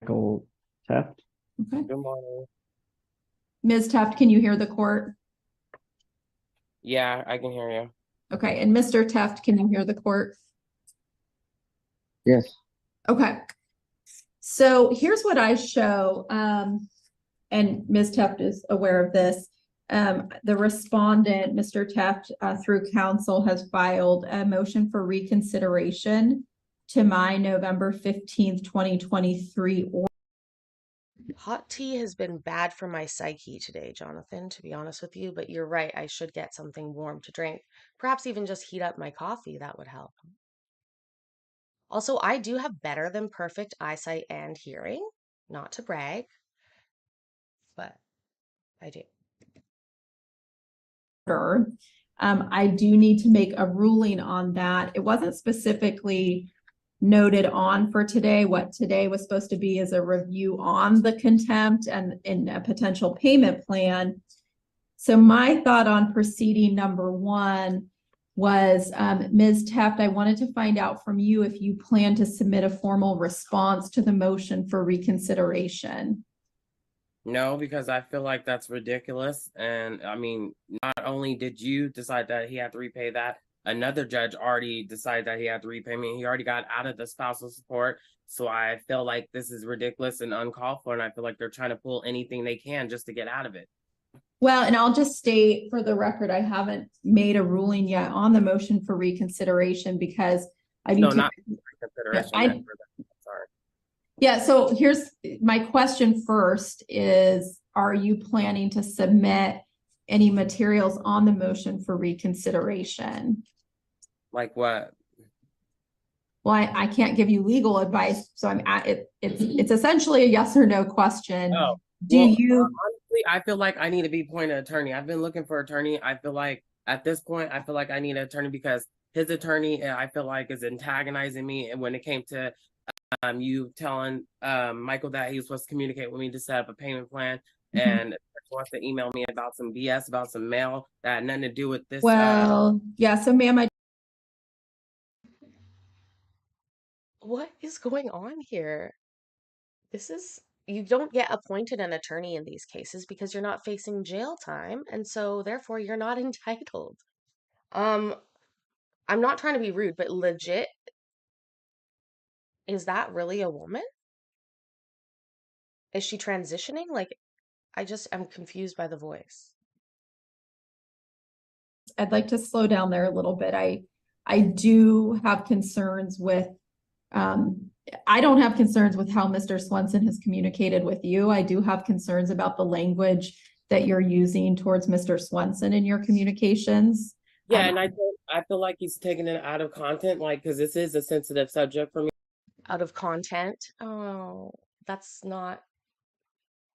Michael Teft. Okay. Good morning. Ms. Teft, can you hear the court? Yeah, I can hear you. Okay, and Mr. Teft, can you hear the court? Yes. Okay. So here's what I show, and Ms. Teft is aware of this. The respondent, Mr. Teft, through counsel, has filed a motion for reconsideration to my November 15th, 2023 order. Hot tea has been bad for my psyche today, Jonathan, to be honest with you, but you're right. I should get something warm to drink. Perhaps even just heat up my coffee. That would help. Also, I do have better than perfect eyesight and hearing. Not to brag, but I do. I do need to make a ruling on that. It wasn't specifically noted on for today. What today was supposed to be is a review on the contempt and in a potential payment plan. So my thought on proceeding number 1 was, Ms. Teft, I wanted to find out from you if you plan to submit a formal response to the motion for reconsideration. No, because I feel like that's ridiculous. And I mean, not only did you decide that he had to repay that, another judge already decided that he had to repay me. He already got out of the spousal support. So I feel like this is ridiculous and uncalled for. And I feel like they're trying to pull anything they can just to get out of it. Well, and I'll just state for the record, I haven't made a ruling yet on the motion for reconsideration because I need No, to. not consideration. I- meant for that. Sorry. Yeah, so here's my question first is, are you planning to submit any materials on the motion for reconsideration? Like what? Well, I can't give you legal advice, so I'm at it. It's essentially a yes or no question. Oh, Do well, you? honestly, I feel like I need to be appointed attorney. I've been looking for attorney. I feel like at this point, I feel like I need an attorney because his attorney, I feel like, is antagonizing me. And when it came to you telling Michael that he was supposed to communicate with me to set up a payment plan, and wants to email me about some BS about some mail that had nothing to do with this. Well, yeah. So, ma'am, What is going on here? You don't get appointed an attorney in these cases because you're not facing jail time, and so therefore you're not entitled. I'm not trying to be rude, but legit, is that really a woman? Is she transitioning? Like, I'm confused by the voice. I'd like to slow down there a little bit. I do have concerns with, I don't have concerns with how Mr. Swenson has communicated with you. I do have concerns about the language that you're using towards Mr. Swenson in your communications. Yeah, and I feel like he's taking it out of content, like, because this is a sensitive subject for me. Out of content? Oh, that's not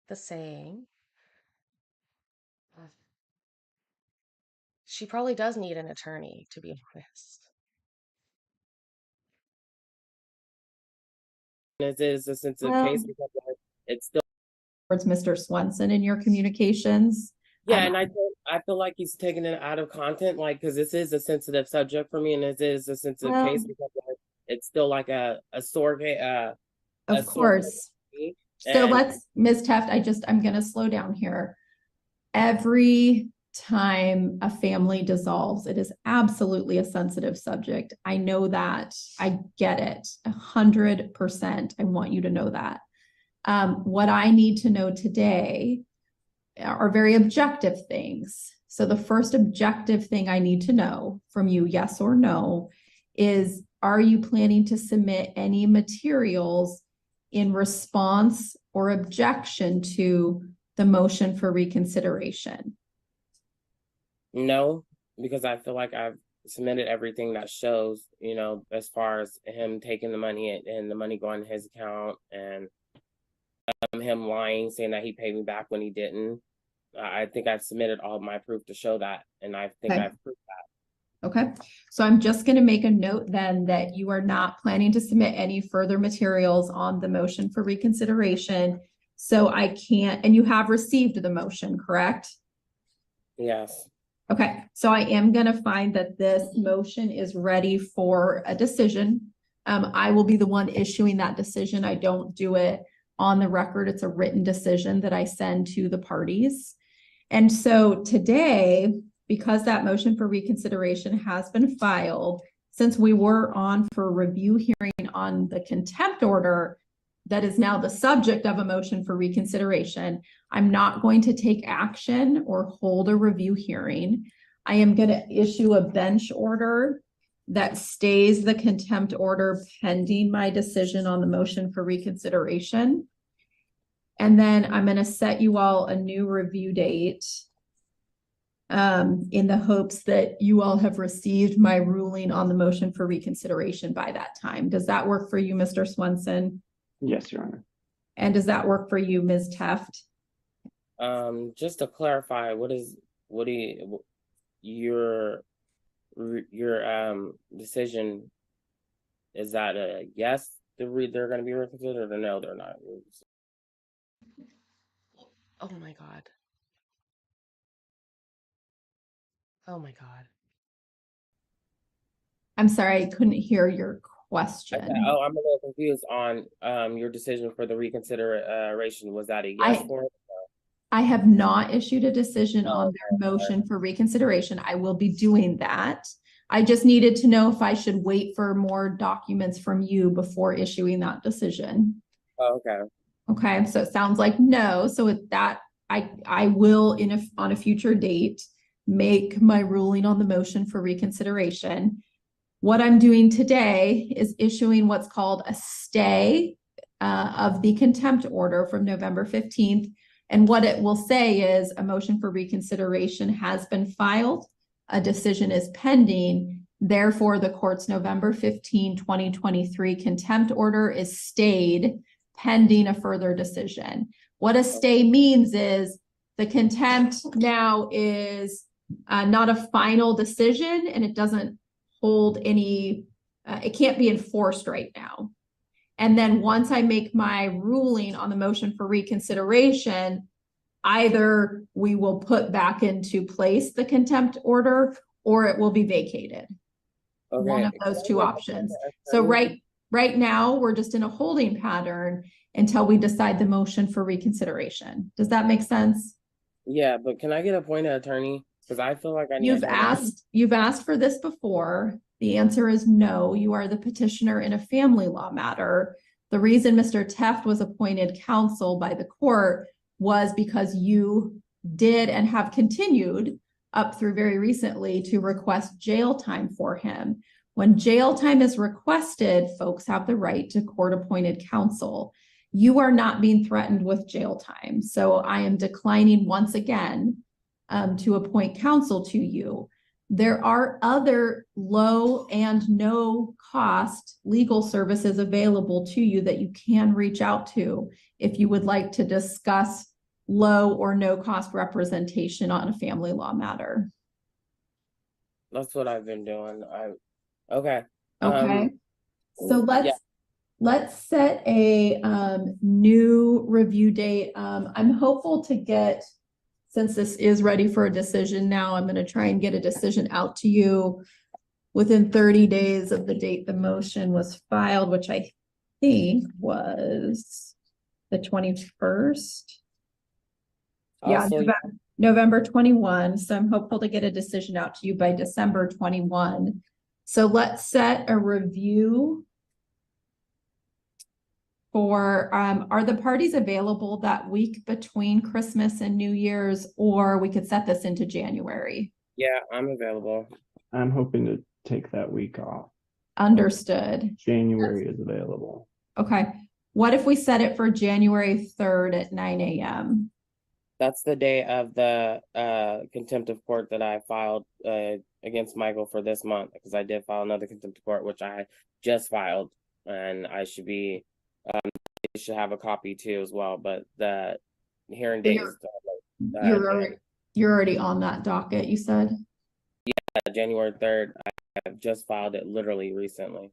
the saying. She probably does need an attorney, to be honest. It is a sensitive case because it's still towards Mr. Swenson in your communications. Yeah, and I feel like he's taking it out of content, like, because this is a sensitive subject for me, and it is a sensitive case because it's still like a sore case. Of course. So let's, Ms. Teft, I'm going to slow down here. Every time a family dissolves, it is absolutely a sensitive subject. I know that. I get it 100%. I want you to know that. What I need to know today are very objective things. So the first objective thing I need to know from you, yes or no, is, are you planning to submit any materials in response or objection to the motion for reconsideration? No, because I feel like I've submitted everything that shows, as far as him taking the money and the money going to his account, and him lying, saying that he paid me back when he didn't. I think I've submitted all of my proof to show that, and I think I've proved that. Okay, so I'm just going to make a note then that you are not planning to submit any further materials on the motion for reconsideration. So I can't, and you have received the motion, correct? Yes. Okay, so I am going to find that this motion is ready for a decision. I will be the one issuing that decision. I don't do it on the record. It's a written decision that I send to the parties. And so today, because that motion for reconsideration has been filed, since we were on for review hearing on the contempt order that is now the subject of a motion for reconsideration, I'm not going to take action or hold a review hearing. I am going to issue a bench order that stays the contempt order pending my decision on the motion for reconsideration. And then I'm going to set you all a new review date in the hopes that you all have received my ruling on the motion for reconsideration by that time. Does that work for you, Mr. Swenson? Yes, Your Honor. And does that work for you, Ms. Teft? Just to clarify, your decision, is that a yes, they're going to be reconsidered, or no, they're not? Oh my God. Oh my God. I'm sorry, I couldn't hear your question. Okay. Oh, I'm a little confused on your decision for the reconsideration. Was that a yes for it? I have not issued a decision on their motion for reconsideration. I will be doing that. I just needed to know if I should wait for more documents from you before issuing that decision. Oh, okay. Okay, so it sounds like no. So with that I will on a future date, make my ruling on the motion for reconsideration. What I'm doing today is issuing what's called a stay of the contempt order from November 15th. And what it will say is a motion for reconsideration has been filed. A decision is pending. Therefore, the court's November 15, 2023 contempt order is stayed pending a further decision. What a stay means is the contempt now is not a final decision, and it doesn't hold any, it can't be enforced right now. And then once I make my ruling on the motion for reconsideration, either we will put back into place the contempt order or it will be vacated. Okay. One of those two options. So right now, we're just in a holding pattern until we decide the motion for reconsideration. Does that make sense? Yeah, but can I get appointed attorney? Because I feel like I need. You've asked for this before. The answer is no. You are the petitioner in a family law matter. The reason Mr. Teft was appointed counsel by the court was because you did and have continued up through very recently to request jail time for him. When jail time is requested, folks have the right to court-appointed counsel. You are not being threatened with jail time. So I am declining once again to appoint counsel to you. There are other low and no cost legal services available to you that you can reach out to if you would like to discuss low or no cost representation on a family law matter. That's what I've been doing. Okay. Okay. So let's set a new review date. I'm hopeful to get, since this is ready for a decision now, I'm going to try and get a decision out to you within 30 days of the date the motion was filed, which I think was the 21st. Yeah, November 21. So I'm hopeful to get a decision out to you by December 21. So let's set a review for, are the parties available that week between Christmas and New Year's, or we could set this into January? Yeah, I'm available. I'm hoping to take that week off. Understood. January is available. Okay. What if we set it for January 3rd at 9 a.m.? That's the day of the contempt of court that I filed against Michael for this month, because I did file another contempt of court, which I just filed, and I should be, you should have a copy too as well, but the hearing date is You're already on that docket, you said? Yeah, January 3rd. I've just filed it literally recently.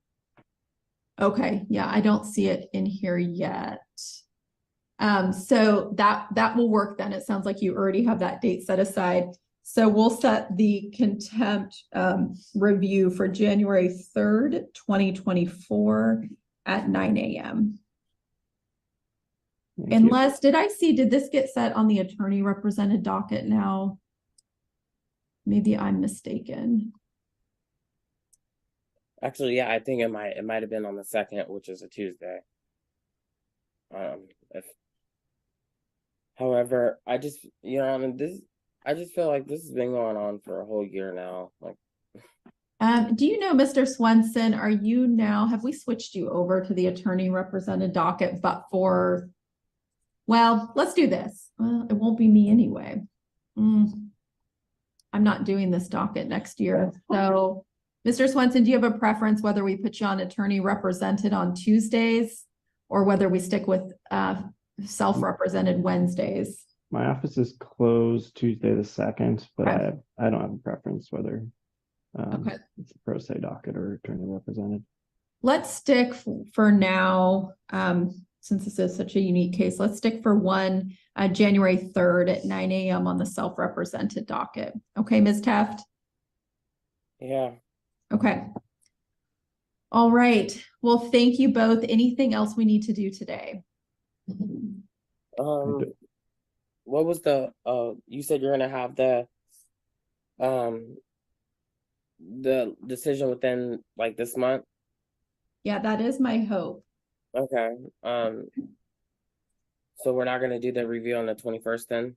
Okay, yeah, I don't see it in here yet. So that will work then. It sounds like you already have that date set aside. So we'll set the contempt review for January 3rd, 2024 at 9 a.m. Unless, did this get set on the attorney represented docket now? Maybe I'm mistaken. Actually, yeah, I think it might have been on the 2nd, which is a Tuesday. However, I just feel like this has been going on for a whole year now. Like, do you know, Mr. Swenson, have we switched you over to the attorney represented docket, but for, well, let's do this. Well, it won't be me anyway. I'm not doing this docket next year. So, Mr. Swenson, do you have a preference whether we put you on attorney represented on Tuesdays or whether we stick with self-represented Wednesdays? My office is closed Tuesday the 2nd, but I don't have a preference whether it's a pro se docket or attorney represented. Let's stick for now, since this is such a unique case, let's stick for January 3rd at 9 a.m. on the self-represented docket. Okay, Ms. Teft? Yeah. Okay. All right. Well, thank you both. Anything else we need to do today? What was you said you're gonna have the decision within like this month? Yeah, that is my hope. Okay. So we're not gonna do the review on the 21st then?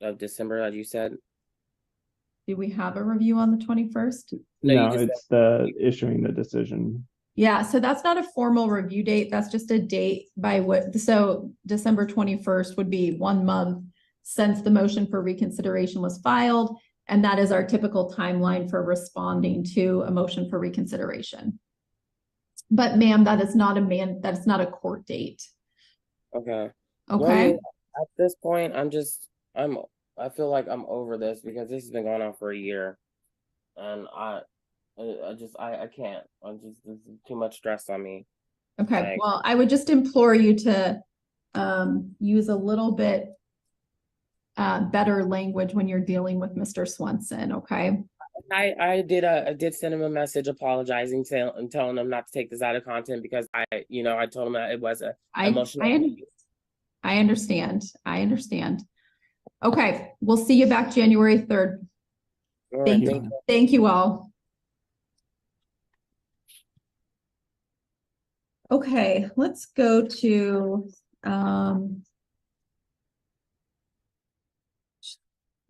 of December, as you said? Do we have a review on the 21st? No, you No, just it's the issuing the decision. Yeah, so that's not a formal review date. That's just a date by what, so December 21st would be 1 month since the motion for reconsideration was filed. And that is our typical timeline for responding to a motion for reconsideration. But ma'am, that is not a court date. okay. Okay. Well, I mean, at this point, I feel like I'm over this because this has been going on for a year, and I can't. This is too much stress on me. Okay, Like, well, I would just implore you to use a little bit better language when you're dealing with Mr. Swenson, okay? I did send him a message apologizing and telling him not to take this out of content because I told him that it was a emotional. I understand. I understand. Okay, we'll see you back January 3rd. All right, Thank you all. Okay, let's go to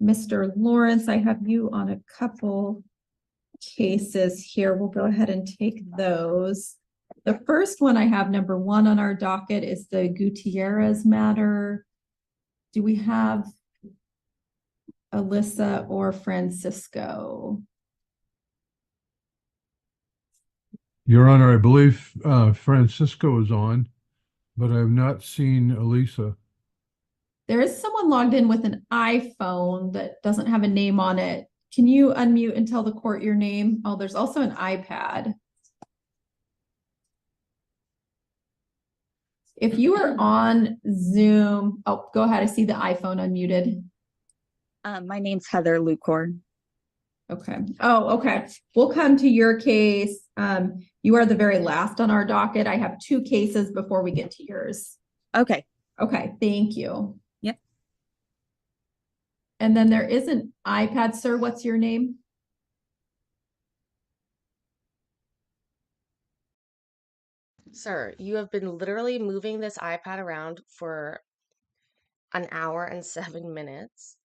Mr. Lawrence. I have you on a couple cases here. We'll go ahead and take those. The first one I have, number 1 on our docket, is the Gutierrez matter. Do we have Alyssa or Francisco? Your Honor, I believe Francisco is on, but I have not seen Elisa. There is someone logged in with an iPhone that doesn't have a name on it. Can you unmute and tell the court your name? Oh, there's also an iPad. If you are on Zoom, oh, go ahead. I see the iPhone unmuted. My name's Heather Lucor. Okay. Oh, okay. We'll come to your case. You are the very last on our docket. I have 2 cases before we get to yours. Okay. Okay. Thank you. Yep. And then there is an iPad, sir. What's your name? Sir, you have been literally moving this iPad around for an hour and 7 minutes.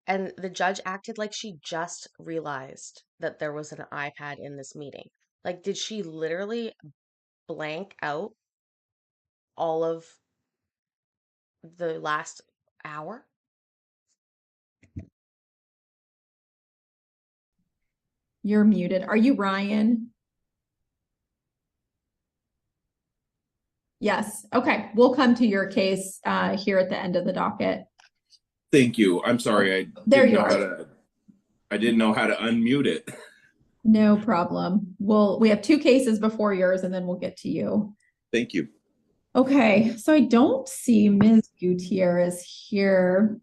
And the judge acted like she just realized that there was an iPad in this meeting. Like, did she literally blank out all of the last hour? You're muted. Are you Ryan? Yes. Okay. We'll come to your case here at the end of the docket. Thank you. I'm sorry. There you are. I didn't know how to unmute it. No problem. We have 2 cases before yours and then we'll get to you. Thank you. Okay. So I don't see Ms. Gutierrez here.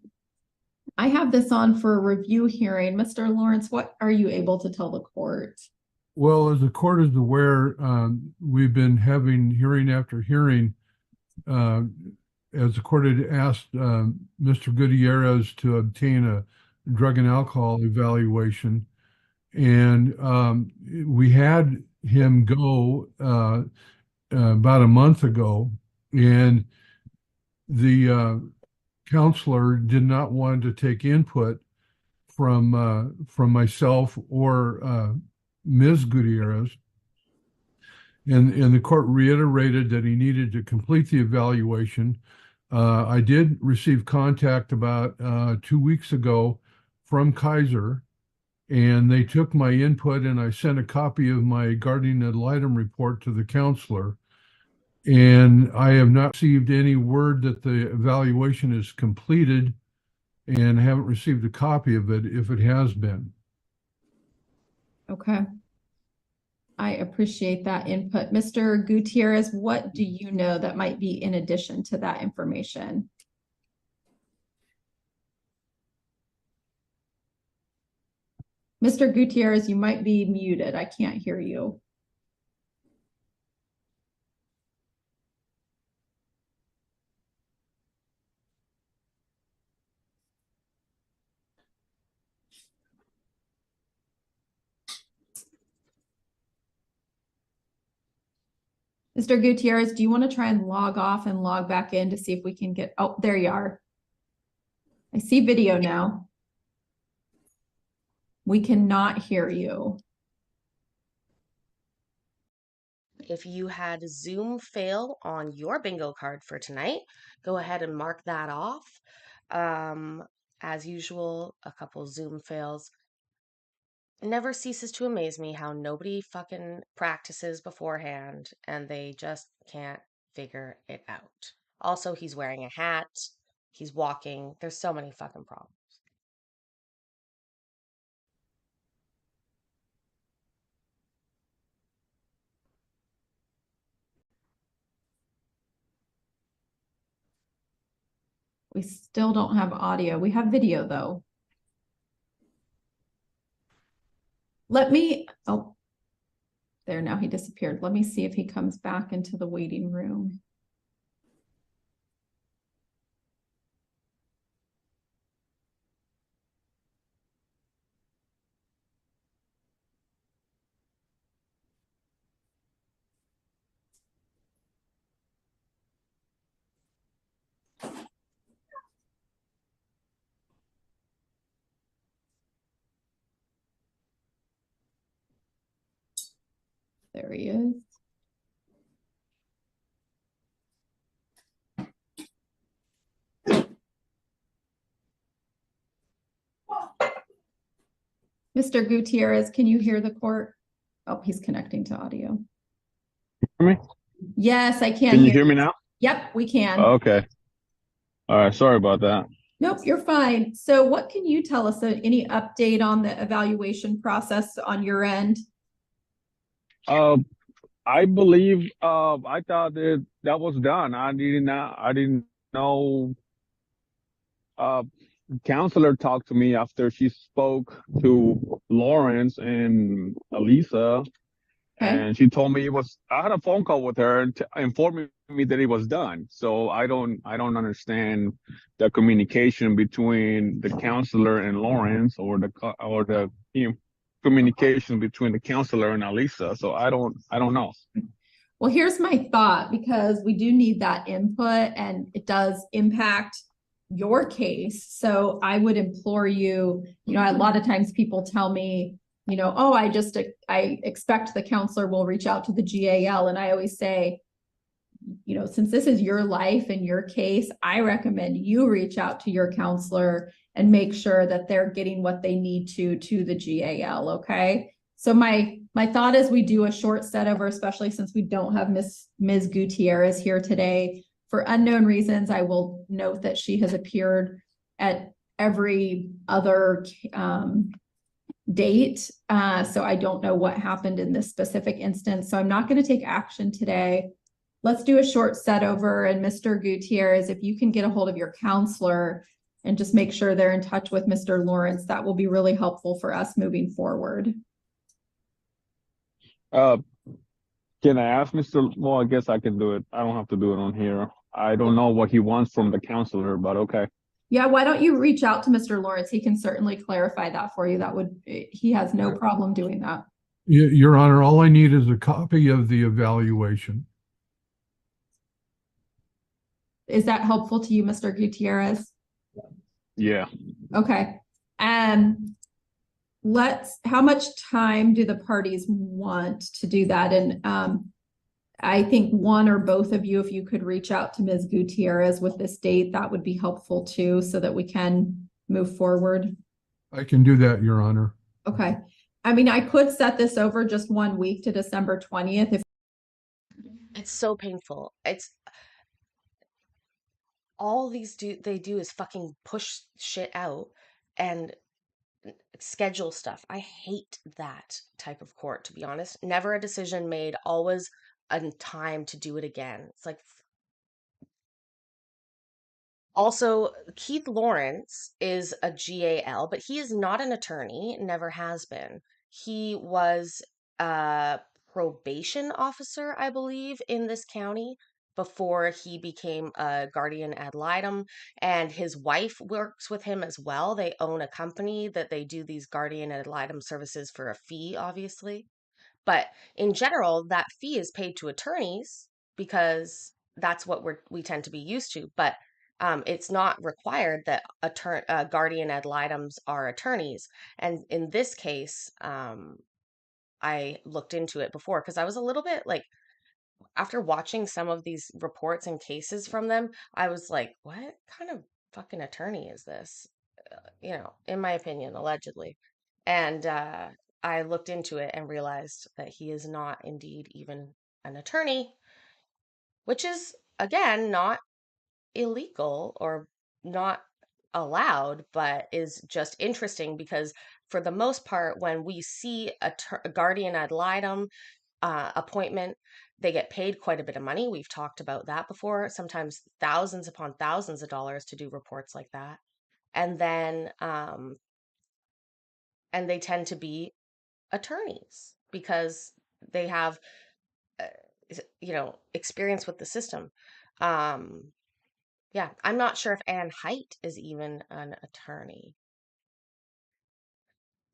I have this on for a review hearing. Mr. Lawrence, what are you able to tell the court? Well, as the court is aware, we've been having hearing after hearing. As the court had asked Mr. Gutierrez to obtain a drug and alcohol evaluation. And we had him go about a month ago, and the counselor did not want to take input from myself or Ms. Gutierrez. And the court reiterated that he needed to complete the evaluation. I did receive contact about 2 weeks ago from Kaiser, and they took my input, and I sent a copy of my guardian ad litem report to the counselor. And I have not received any word that the evaluation is completed, and haven't received a copy of it if it has been. Okay. I appreciate that input. Mr. Gutierrez, what do you know that might be in addition to that information? Mr. Gutierrez, you might be muted. I can't hear you. Mr. Gutierrez, do you want to try and log off and log back in to see if we can get, oh, there you are. I see video now. We cannot hear you. If you had Zoom fail on your bingo card for tonight, go ahead and mark that off. As usual, a couple Zoom fails. It never ceases to amaze me how nobody fucking practices beforehand and they just can't figure it out. Also, he's wearing a hat. He's walking. There's so many fucking problems. We still don't have audio. We have video though. Oh, there, now he disappeared. Let me see if he comes back into the waiting room. There he is. Mr. Gutierrez, can you hear the court? Oh, he's connecting to audio. Hear me? Yes, I can. Can you hear me now? Yep, we can. Okay. All right. Sorry about that. Nope, you're fine. So what can you tell us? Any update on the evaluation process on your end? I believe I thought that was done. I didn't know counselor talked to me after she spoke to Lawrence and Elisa. And she told me I had a phone call with her informing me that it was done. So I don't understand the communication between the counselor and Lawrence or the communication between the counselor and Elisa. So I don't know. Well, here's my thought, because we do need that input and it does impact your case. So I would implore you, a lot of times people tell me, oh, I expect the counselor will reach out to the GAL. And I always say, since this is your life and your case, I recommend you reach out to your counselor and make sure that they're getting what they need to the GAL. Okay. So my thought is we do a short set over, especially since we don't have Ms. Gutierrez here today. For unknown reasons, I will note that she has appeared at every other date. So I don't know what happened in this specific instance. So I'm not going to take action today. Let's do a short set over. And Mr. Gutierrez, if you can get a hold of your counselor and just make sure they're in touch with Mr. Lawrence, that will be really helpful for us moving forward. Can I ask Mr. Well, I guess I can do it. I don't have to do it on here. I don't know what he wants from the counselor, but okay. Yeah, why don't you reach out to Mr. Lawrence? He can certainly clarify that for you. He has no problem doing that. Your Honor, all I need is a copy of the evaluation. Is that helpful to you, Mr. Gutierrez? Yeah. Okay. How much time do the parties want to do that? And I think one or both of you, if you could reach out to Ms. Gutierrez with this date, that would be helpful too, so that we can move forward. I can do that, Your Honor. Okay. I mean, I could set this over just 1 week to December 20th. It's so painful. It's all they do is fucking push shit out and schedule stuff. I hate that type of court, to be honest. Never a decision made, always a time to do it again. It's like, also, Keith Lawrence is a GAL, but he is not an attorney, never has been. He was a probation officer, I believe, in this county before he became a guardian ad litem, and his wife works with him as well. They own a company that they do these guardian ad litem services for a fee, obviously. But in general, that fee is paid to attorneys because that's what we tend to be used to. But It's not required that guardian ad litems are attorneys. And in this case, I looked into it before because I was a little bit like, after watching some of these reports and cases from them, I was like, what kind of fucking attorney is this? In my opinion, allegedly. And I looked into it and realized that he is not indeed even an attorney, which is, again, not illegal or not allowed, but is just interesting because for the most part, when we see a guardian ad litem appointment, they get paid quite a bit of money. We've talked about that before, sometimes thousands upon thousands of dollars to do reports like that. And then, and they tend to be attorneys because they have, experience with the system. Yeah, I'm not sure if Ann Height is even an attorney.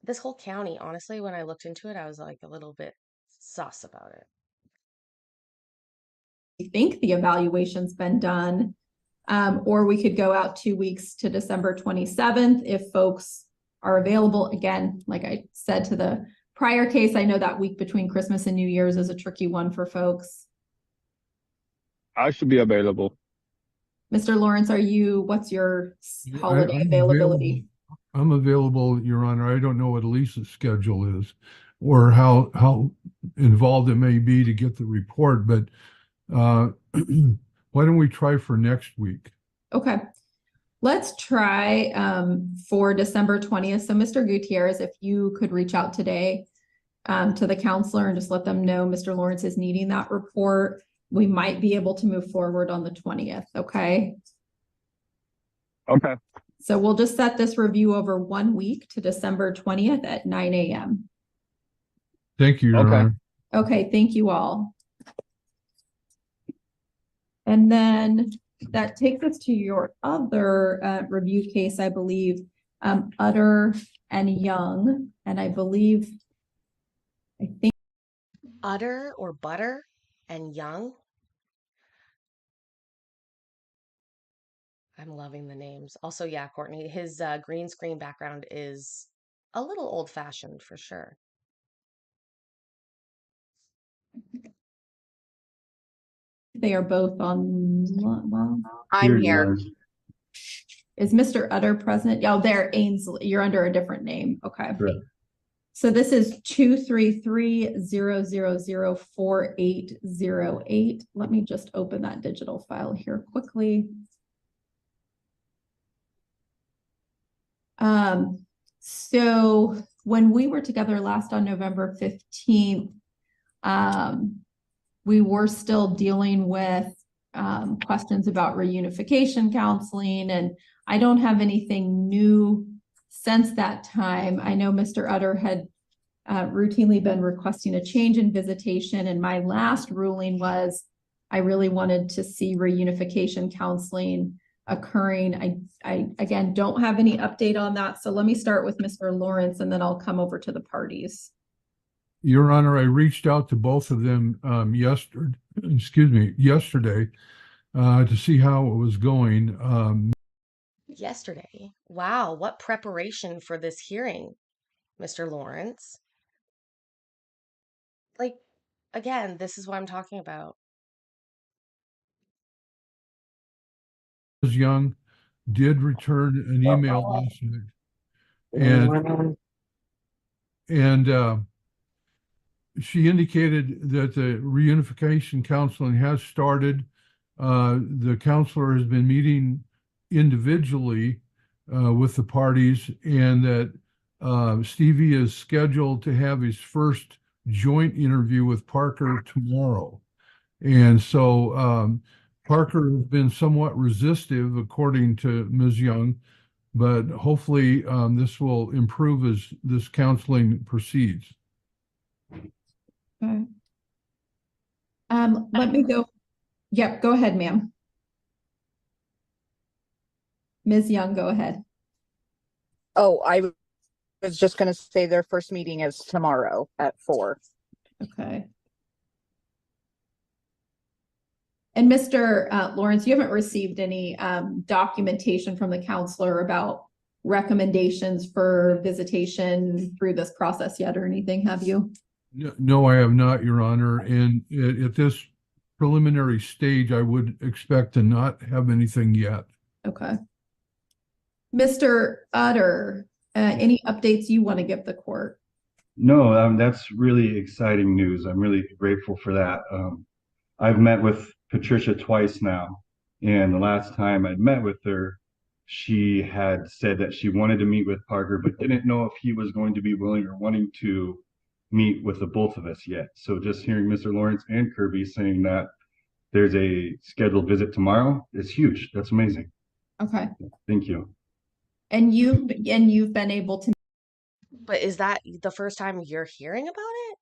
This whole county, honestly, when I looked into it, I was like a little bit sus about it. I think the evaluation's been done. Or we could go out 2 weeks to December 27th if folks are available. Again, like I said to the prior case, I know that week between Christmas and New Year's is a tricky one for folks. I should be available. Mr. Lawrence, what's your holiday availability? I'm available, Your Honor. I don't know what Elisa's schedule is or how involved it may be to get the report, but why don't we try for next week? Okay. Let's try for December 20th. So Mr. Gutierrez, if you could reach out today to the counselor and just let them know Mr. Lawrence is needing that report, we might be able to move forward on the 20th. Okay. Okay. So we'll just set this review over 1 week to December 20th at 9 a.m. Thank you, Your Honor. Okay. Thank you all. And then that takes us to your other review case, I believe, Utter and Young. And I think Utter or Butter and Young. I'm loving the names. Also, yeah, Courtney, his green screen background is a little old-fashioned for sure. they are both on. Well, I'm here. is Mr. Utter present? Oh, there, Ainsley. You're under a different name. Okay. Correct. So this is 233-000-4808. Let me just open that digital file here quickly. So when we were together last on November 15th, we were still dealing with questions about reunification counseling, and I don't have anything new since that time. I know Mr. Utter had routinely been requesting a change in visitation, and my last ruling was I really wanted to see reunification counseling occurring. I again don't have any update on that, so let me start with Mr. Lawrence and then I'll come over to the parties. Your Honor, I reached out to both of them yesterday to see how it was going. Yesterday. Wow, what preparation for this hearing, Mr. Lawrence. Like, again, this is what I'm talking about. Ms. Young did return an email last night, and she indicated that the reunification counseling has started. The counselor has been meeting individually with the parties, and that Stevie is scheduled to have his first joint interview with Parker tomorrow. And so Parker has been somewhat resistive, according to Ms. Young, but hopefully this will improve as this counseling proceeds. Okay. Let me go. Yep, go ahead, ma'am. Ms. Young, go ahead. Oh, I was just going to say their first meeting is tomorrow at 4. Okay. And Mr. Lawrence, you haven't received any documentation from the counselor about recommendations for visitation through this process yet or anything, have you? No, I have not, Your Honor. And at this preliminary stage, I would expect to not have anything yet. Okay. Mr. Utter, any updates you want to give the court? No, that's really exciting news. I'm really grateful for that. I've met with Patricia twice now, and the last time I met with her, she had said that she wanted to meet with Parker, but didn't know if he was going to be willing or wanting to meet with the both of us yet. So just hearing Mr. Lawrence and Kirby saying that there's a scheduled visit tomorrow is huge. That's amazing. Okay. Thank you. And you've been able to. But is that the first time you're hearing about it?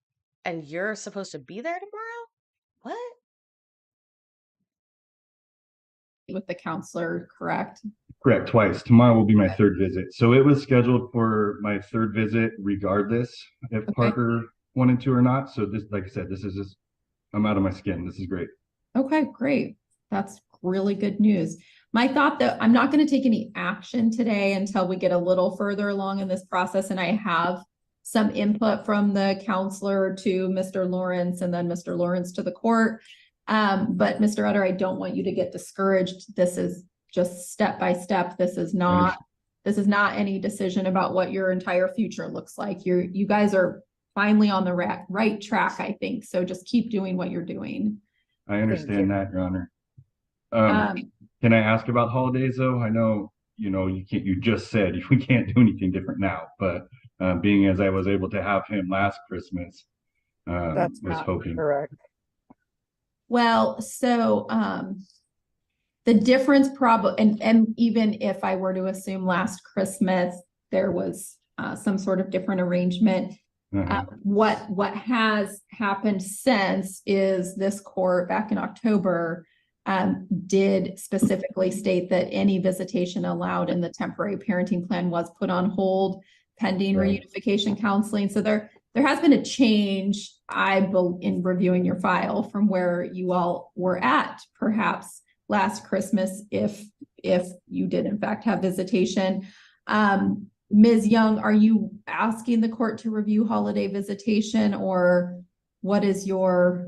And you're supposed to be there tomorrow? What? With the counselor, correct? Correct, twice. Tomorrow will be my third visit. So it was scheduled for my third visit regardless if Parker wanted to or not. So this, like I said, this is just, I'm out of my skin. This is great. Okay, great. That's really good news. My thought that I'm not going to take any action today until we get a little further along in this process and I have some input from the counselor to Mr. Lawrence and then Mr. Lawrence to the court. But Mr. Utter, I don't want you to get discouraged. This is just step by step. This is not any decision about what your entire future looks like. You guys are finally on the right track, I think. So just keep doing what you're doing. I understand that, Your Honor. Can I ask about holidays though? I know, you just said we can't do anything different now, but being as I was able to have him last Christmas, That's was not hoping. correct. Well, so the difference probably, and even if I were to assume last Christmas, there was some sort of different arrangement. What has happened since is this court back in October did specifically state that any visitation allowed in the temporary parenting plan was put on hold pending reunification counseling. So there has been a change, in reviewing your file from where you all were at perhaps last Christmas, if you did in fact have visitation. Ms. Young, are you asking the court to review holiday visitation, or what is your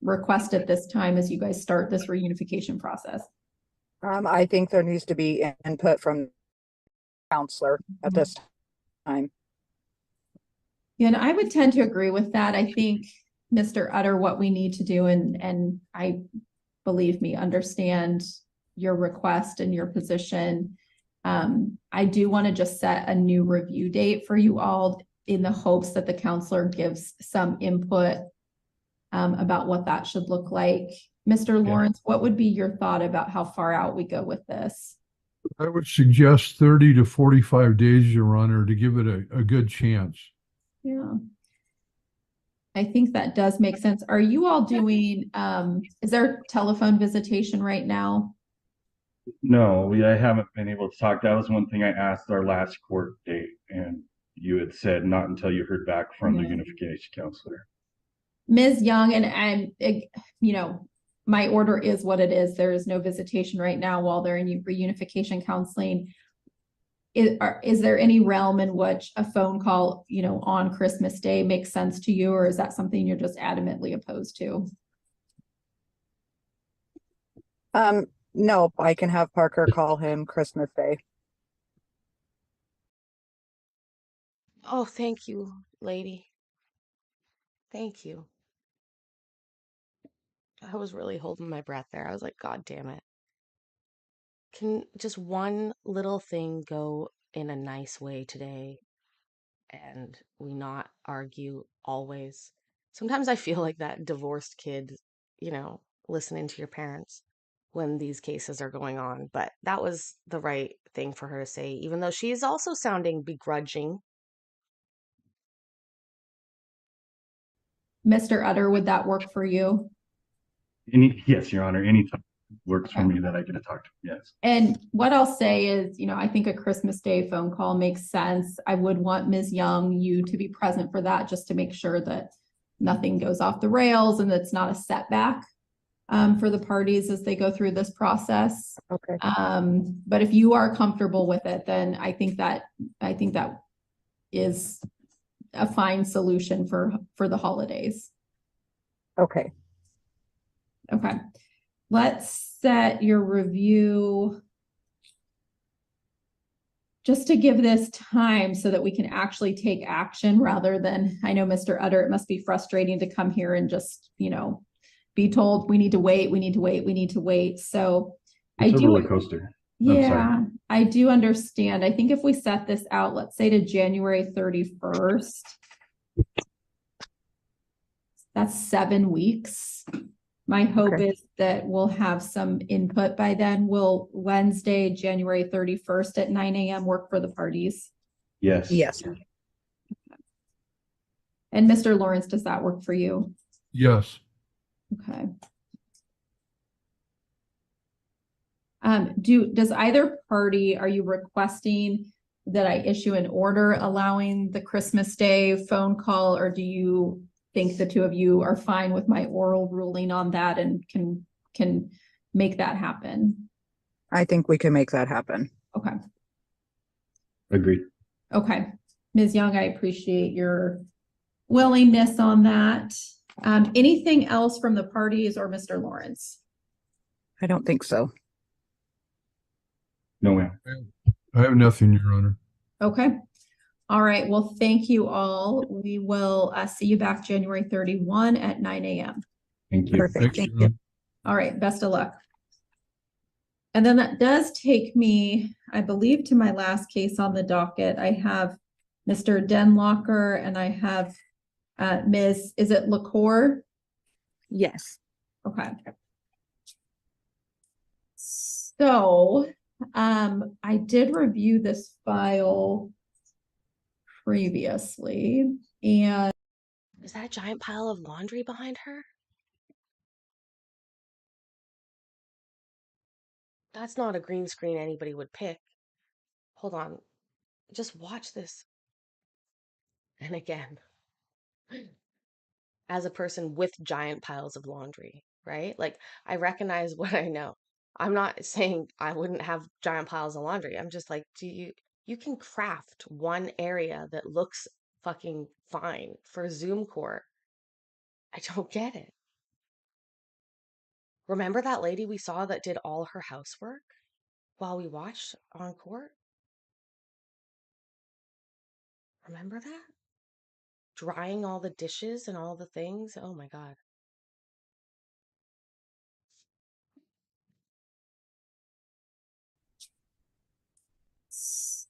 request at this time as you guys start this reunification process? I think there needs to be input from the counselor at this time. Yeah, and I would tend to agree with that. I think, Mr. Utter, what we need to do, and I believe me, understand your request and your position. I do want to just set a new review date for you all in the hopes that the counselor gives some input about what that should look like. Mr. Lawrence, what would be your thought about how far out we go with this? I would suggest 30 to 45 days, Your Honor, to give it a good chance. Yeah. I think that does make sense. Are you all doing, is there telephone visitation right now? No, I haven't been able to talk. That was one thing I asked our last court date, and you had said not until you heard back from the unification counselor. Ms. Young, and my order is what it is. There is no visitation right now while they're in reunification counseling. Is there any realm in which a phone call, on Christmas Day makes sense to you, or is that something you're just adamantly opposed to? No, I can have Parker call him Christmas Day. Oh, thank you, lady. Thank you. I was really holding my breath there. I was like, God damn it. Can just one little thing go in a nice way today and we not argue always? Sometimes I feel like that divorced kid, listening to your parents when these cases are going on. But that was the right thing for her to say, even though she is also sounding begrudging. Mr. Utter, would that work for you? Yes, Your Honor. Anytime works for me that I get to talk to. Yes. And what I'll say is, I think a Christmas Day phone call makes sense. I would want Ms. Young, you to be present for that, just to make sure that nothing goes off the rails and that's not a setback. for the parties as they go through this process. Okay. But if you are comfortable with it, then I think that is a fine solution for the holidays. Okay. Okay. Let's set your review just to give this time so that we can actually take action rather than, I know Mr. Utter, it must be frustrating to come here and just, be told we need to wait, we need to wait, we need to wait. So It's a roller coaster. yeah, I do understand. I think if we set this out, let's say to January 31st, that's 7 weeks. My hope is that we'll have some input by then. Will Wednesday, January 31st at 9 a.m. work for the parties? Yes. Yes. And Mr. Lawrence, does that work for you? Yes. Okay. Does either party, are you requesting that I issue an order allowing the Christmas Day phone call, or do you think the two of you are fine with my oral ruling on that and can make that happen? I think we can make that happen. Okay. Agreed. Okay. Ms. Young, I appreciate your willingness on that. Anything else from the parties or Mr. Lawrence? I don't think so. No, ma'am. I have nothing, Your Honor. Okay. All right. Well, thank you all. We will see you back January 31 at 9 a.m. Thank you. Perfect. Thank you. All right. Best of luck. And then that does take me, I believe, to my last case on the docket. I have Mr. Denlocker and I have Ms. Is it LaCour? Yes. Okay. So I did review this file previously, and is that a giant pile of laundry behind her? That's not a green screen anybody would pick. Hold on. Just watch this. And again, as a person with giant piles of laundry, right? Like, I recognize what I know. I'm not saying I wouldn't have giant piles of laundry. I'm just like, you can craft one area that looks fucking fine for Zoom court. I don't get it. Remember that lady we saw that did all her housework while we watched on court? Remember that? Drying all the dishes and all the things. Oh my God.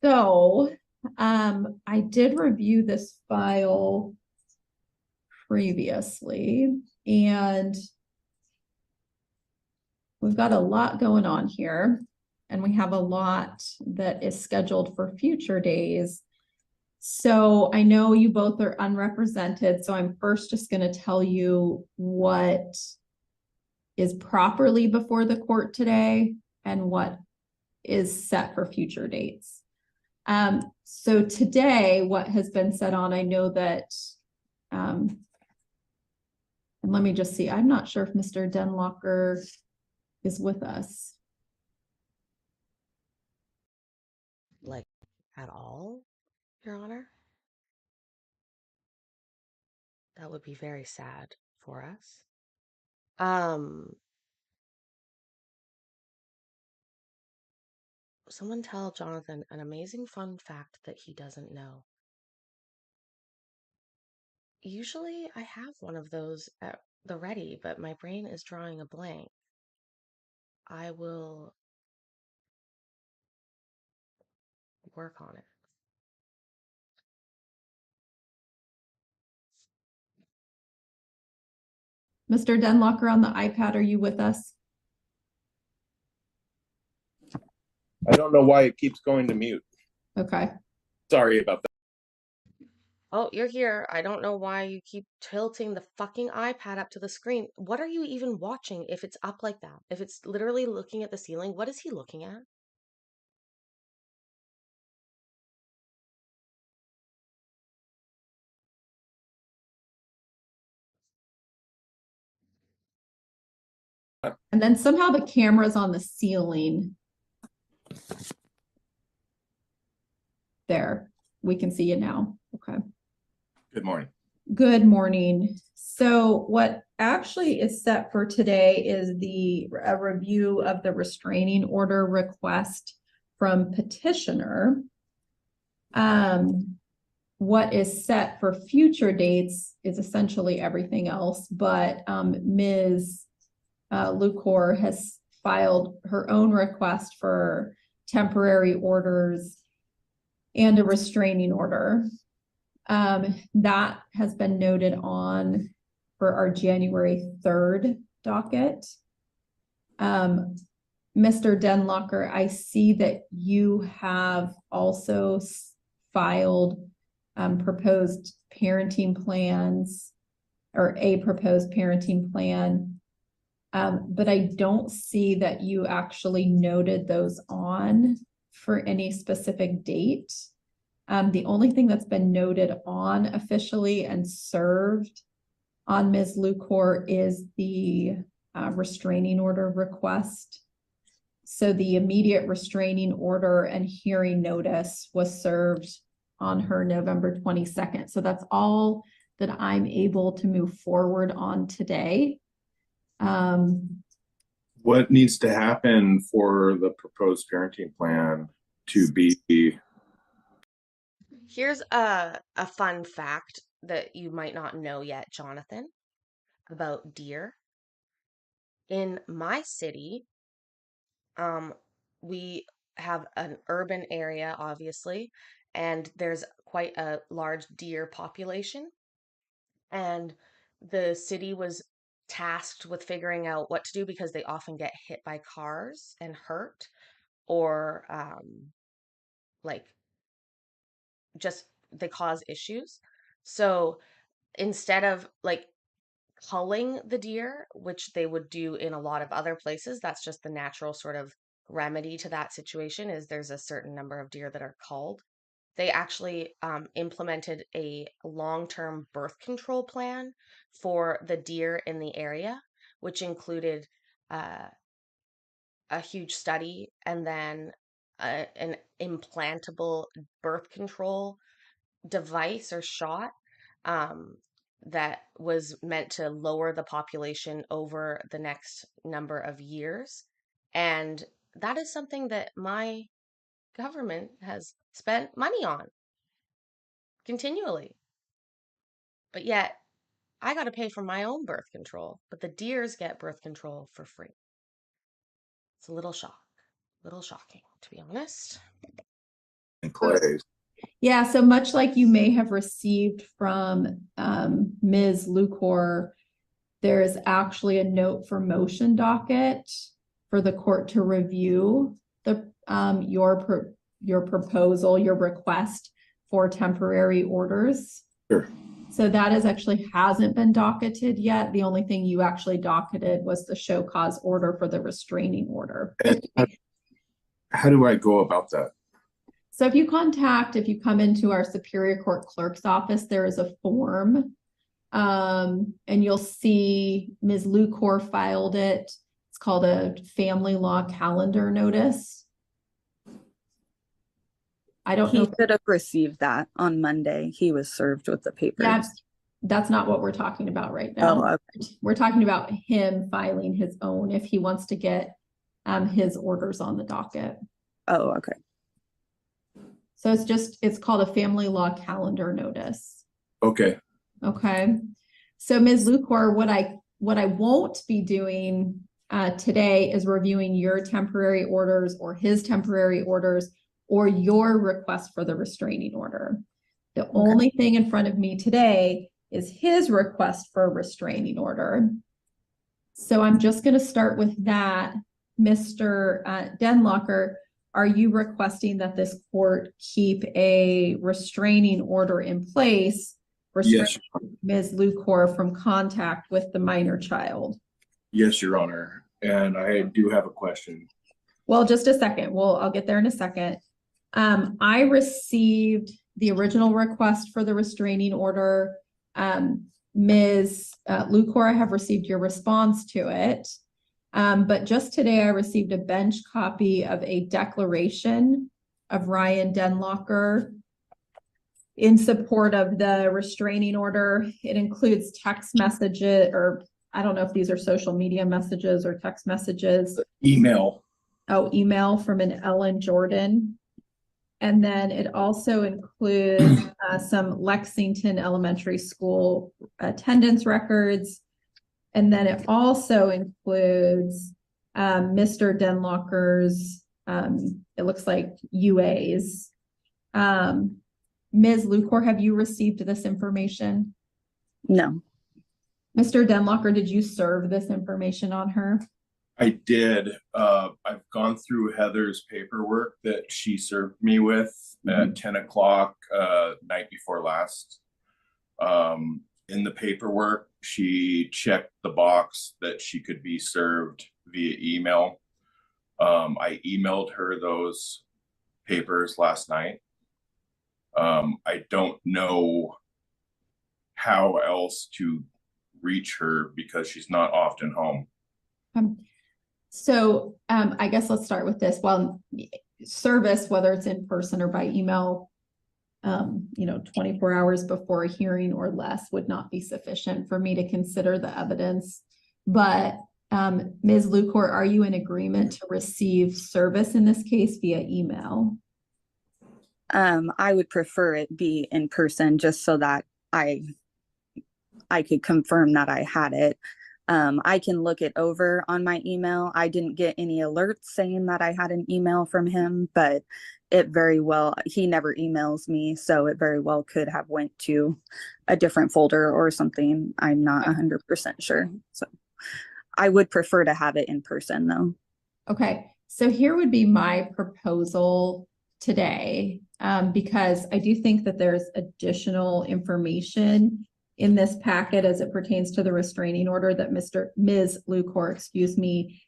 so I did review this file previously, and we've got a lot going on here, and we have a lot that is scheduled for future days. So I know you both are unrepresented, so I'm first just going to tell you what is properly before the court today and what is set for future dates. So today, what has been set on, I know that, and let me just see, I'm not sure if Mr. Denlocker is with us. Like, at all, Your Honor? That would be very sad for us. Someone tell Jonathan an amazing fun fact that he doesn't know. Usually I have one of those at the ready, but my brain is drawing a blank. I will work on it. Mr. Denlocker on the iPad, are you with us? I don't know why it keeps going to mute. Okay. Sorry about that. Oh, you're here. I don't know why you keep tilting the fucking iPad up to the screen. What are you even watching if it's up like that? If it's literally looking at the ceiling, what is he looking at? And then somehow the camera's on the ceiling. There, we can see you now. Okay. Good morning. Good morning. So what actually is set for today is a review of the restraining order request from petitioner. What is set for future dates is essentially everything else, but Ms. Lucor has filed her own request for temporary orders and a restraining order. That has been noted on for our January 3rd docket. Mr. Denlocker, I see that you have also filed proposed parenting plans, or a proposed parenting plan, but I don't see that you actually noted those on for any specific date. The only thing that's been noted on officially and served on Ms. Lucor is the restraining order request. So the immediate restraining order and hearing notice was served on her November 22nd. So that's all that I'm able to move forward on today. What needs to happen for the proposed parenting plan to be? Here's a fun fact that you might not know yet, Jonathan, about deer. In my city, we have an urban area, obviously, and there's quite a large deer population. And the city was tasked with figuring out what to do because they often get hit by cars and hurt, or like just they cause issues. So instead of like culling the deer, which they would do in a lot of other places, that's just the natural sort of remedy to that situation, is there's a certain number of deer that are culled. They actually implemented a long-term birth control plan for the deer in the area, which included a huge study and then an implantable birth control device or shot that was meant to lower the population over the next number of years. And that is something that my government has spent money on continually. But yet, I got to pay for my own birth control, but the deers get birth control for free. It's a little shocking, to be honest. Yeah, so much like you may have received from Ms. Lucor, there is actually a note for motion docket for the court to review the your proposal, your request for temporary orders. Sure. So that actually hasn't been docketed yet. The only thing you actually docketed was the show cause order for the restraining order. How do I go about that? So if you come into our Superior Court Clerk's office, there is a form, and you'll see Ms. Lucor filed it. It's called a family law calendar notice. I don't know. He could have received that on Monday. He was served with the papers. That's not what we're talking about right now. Oh, okay. We're talking about him filing his own if he wants to get his orders on the docket. Oh, okay. So it's called a family law calendar notice. Okay. Okay. So Ms. Lucor, what I won't be doing today is reviewing your temporary orders or his temporary orders or your request for the restraining order. The only thing in front of me today is his request for a restraining order. So I'm just going to start with that. Mr. Denlocker, are you requesting that this court keep a restraining order in place for Ms. Lucor from contact with the minor child? Yes, Your Honor. And I do have a question. Well, just a second. I'll get there in a second. I received the original request for the restraining order. Ms. Lucor, I have received your response to it. But just today I received a bench copy of a declaration of Ryan Denlocker in support of the restraining order. It includes text messages, or I don't know if these are social media messages or text messages. Email. Oh, email from an Ellen Jordan. And then it also includes some Lexington Elementary School attendance records. And then it also includes Mr. Denlocker's, it looks like UAs. Ms. Lucor, have you received this information? No. Mr. Denlocker, did you serve this information on her? I did. I've gone through Heather's paperwork that she served me with at 10 o'clock night before last. In the paperwork, she checked the box that she could be served via email. I emailed her those papers last night. I don't know how else to reach her because she's not often home. So I guess let's start with this. Well, service, whether it's in person or by email, 24 hours before a hearing or less would not be sufficient for me to consider the evidence. But Ms. Lucor, are you in agreement to receive service in this case via email? I would prefer it be in person just so that I could confirm that I had it. I can look it over on my email. I didn't get any alerts saying that I had an email from him, but it very well, he never emails me, so it very well could have went to a different folder or something. I'm not 100% sure. So I would prefer to have it in person though. Okay, so here would be my proposal today, because I do think that there's additional information in this packet as it pertains to the restraining order that Ms. Lucor,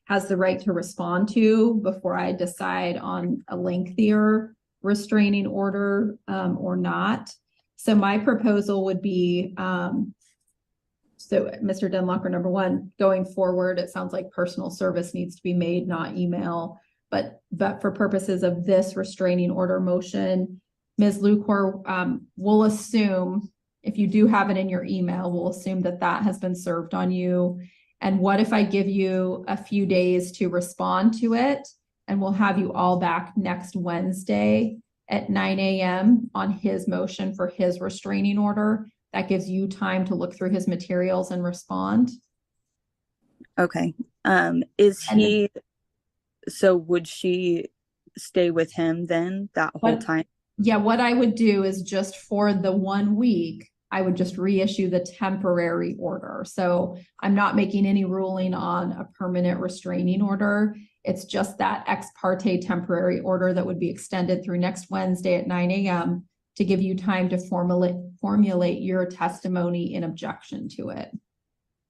has the right to respond to before I decide on a lengthier restraining order or not. So my proposal would be, so Mr. Denlocker, number one, going forward, it sounds like personal service needs to be made, not email, but for purposes of this restraining order motion, Ms. Lucor, we'll assume, if you do have it in your email, we'll assume that that has been served on you. And what if I give you a few days to respond to it, and we'll have you all back next Wednesday at 9 a.m. on his motion for his restraining order. That gives you time to look through his materials and respond. Okay. So would she stay with him then that whole time? Yeah, what I would do is just for the 1 week, I would just reissue the temporary order. So I'm not making any ruling on a permanent restraining order. It's just that ex parte temporary order that would be extended through next Wednesday at 9 a.m. to give you time to formulate your testimony in objection to it.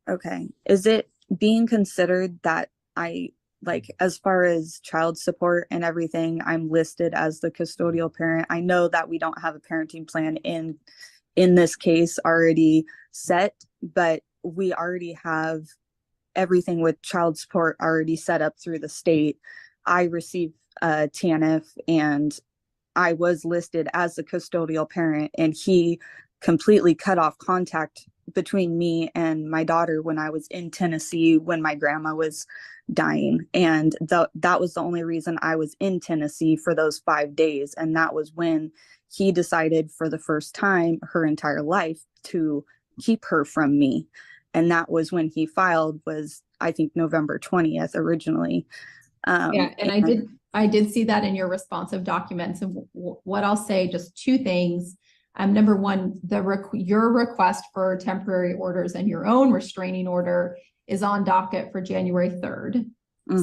Okay. Is it being considered that as far as child support and everything, I'm listed as the custodial parent? I know that we don't have a parenting plan in this case already set, but we already have everything with child support already set up through the state. I received TANF and I was listed as the custodial parent, and he completely cut off contact between me and my daughter when I was in Tennessee when my grandma was dying. And that was the only reason I was in Tennessee for those 5 days. And that was when he decided for the first time her entire life to keep her from me. And that was when he filed, was I think November 20th originally. Yeah, and I did see that in your responsive documents. And what I'll say, just two things. Number one, your request for temporary orders and your own restraining order is on docket for January 3rd.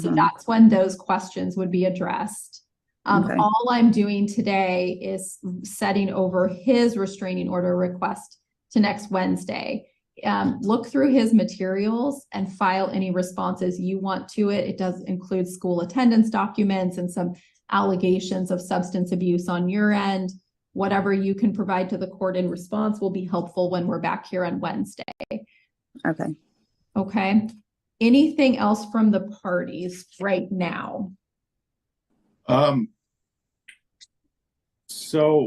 So that's when those questions would be addressed. All I'm doing today is setting over his restraining order request to next Wednesday. Look through his materials and file any responses you want to it. It does include school attendance documents and some allegations of substance abuse on your end. Whatever you can provide to the court in response will be helpful when we're back here on Wednesday. Okay. Okay. Anything else from the parties right now? So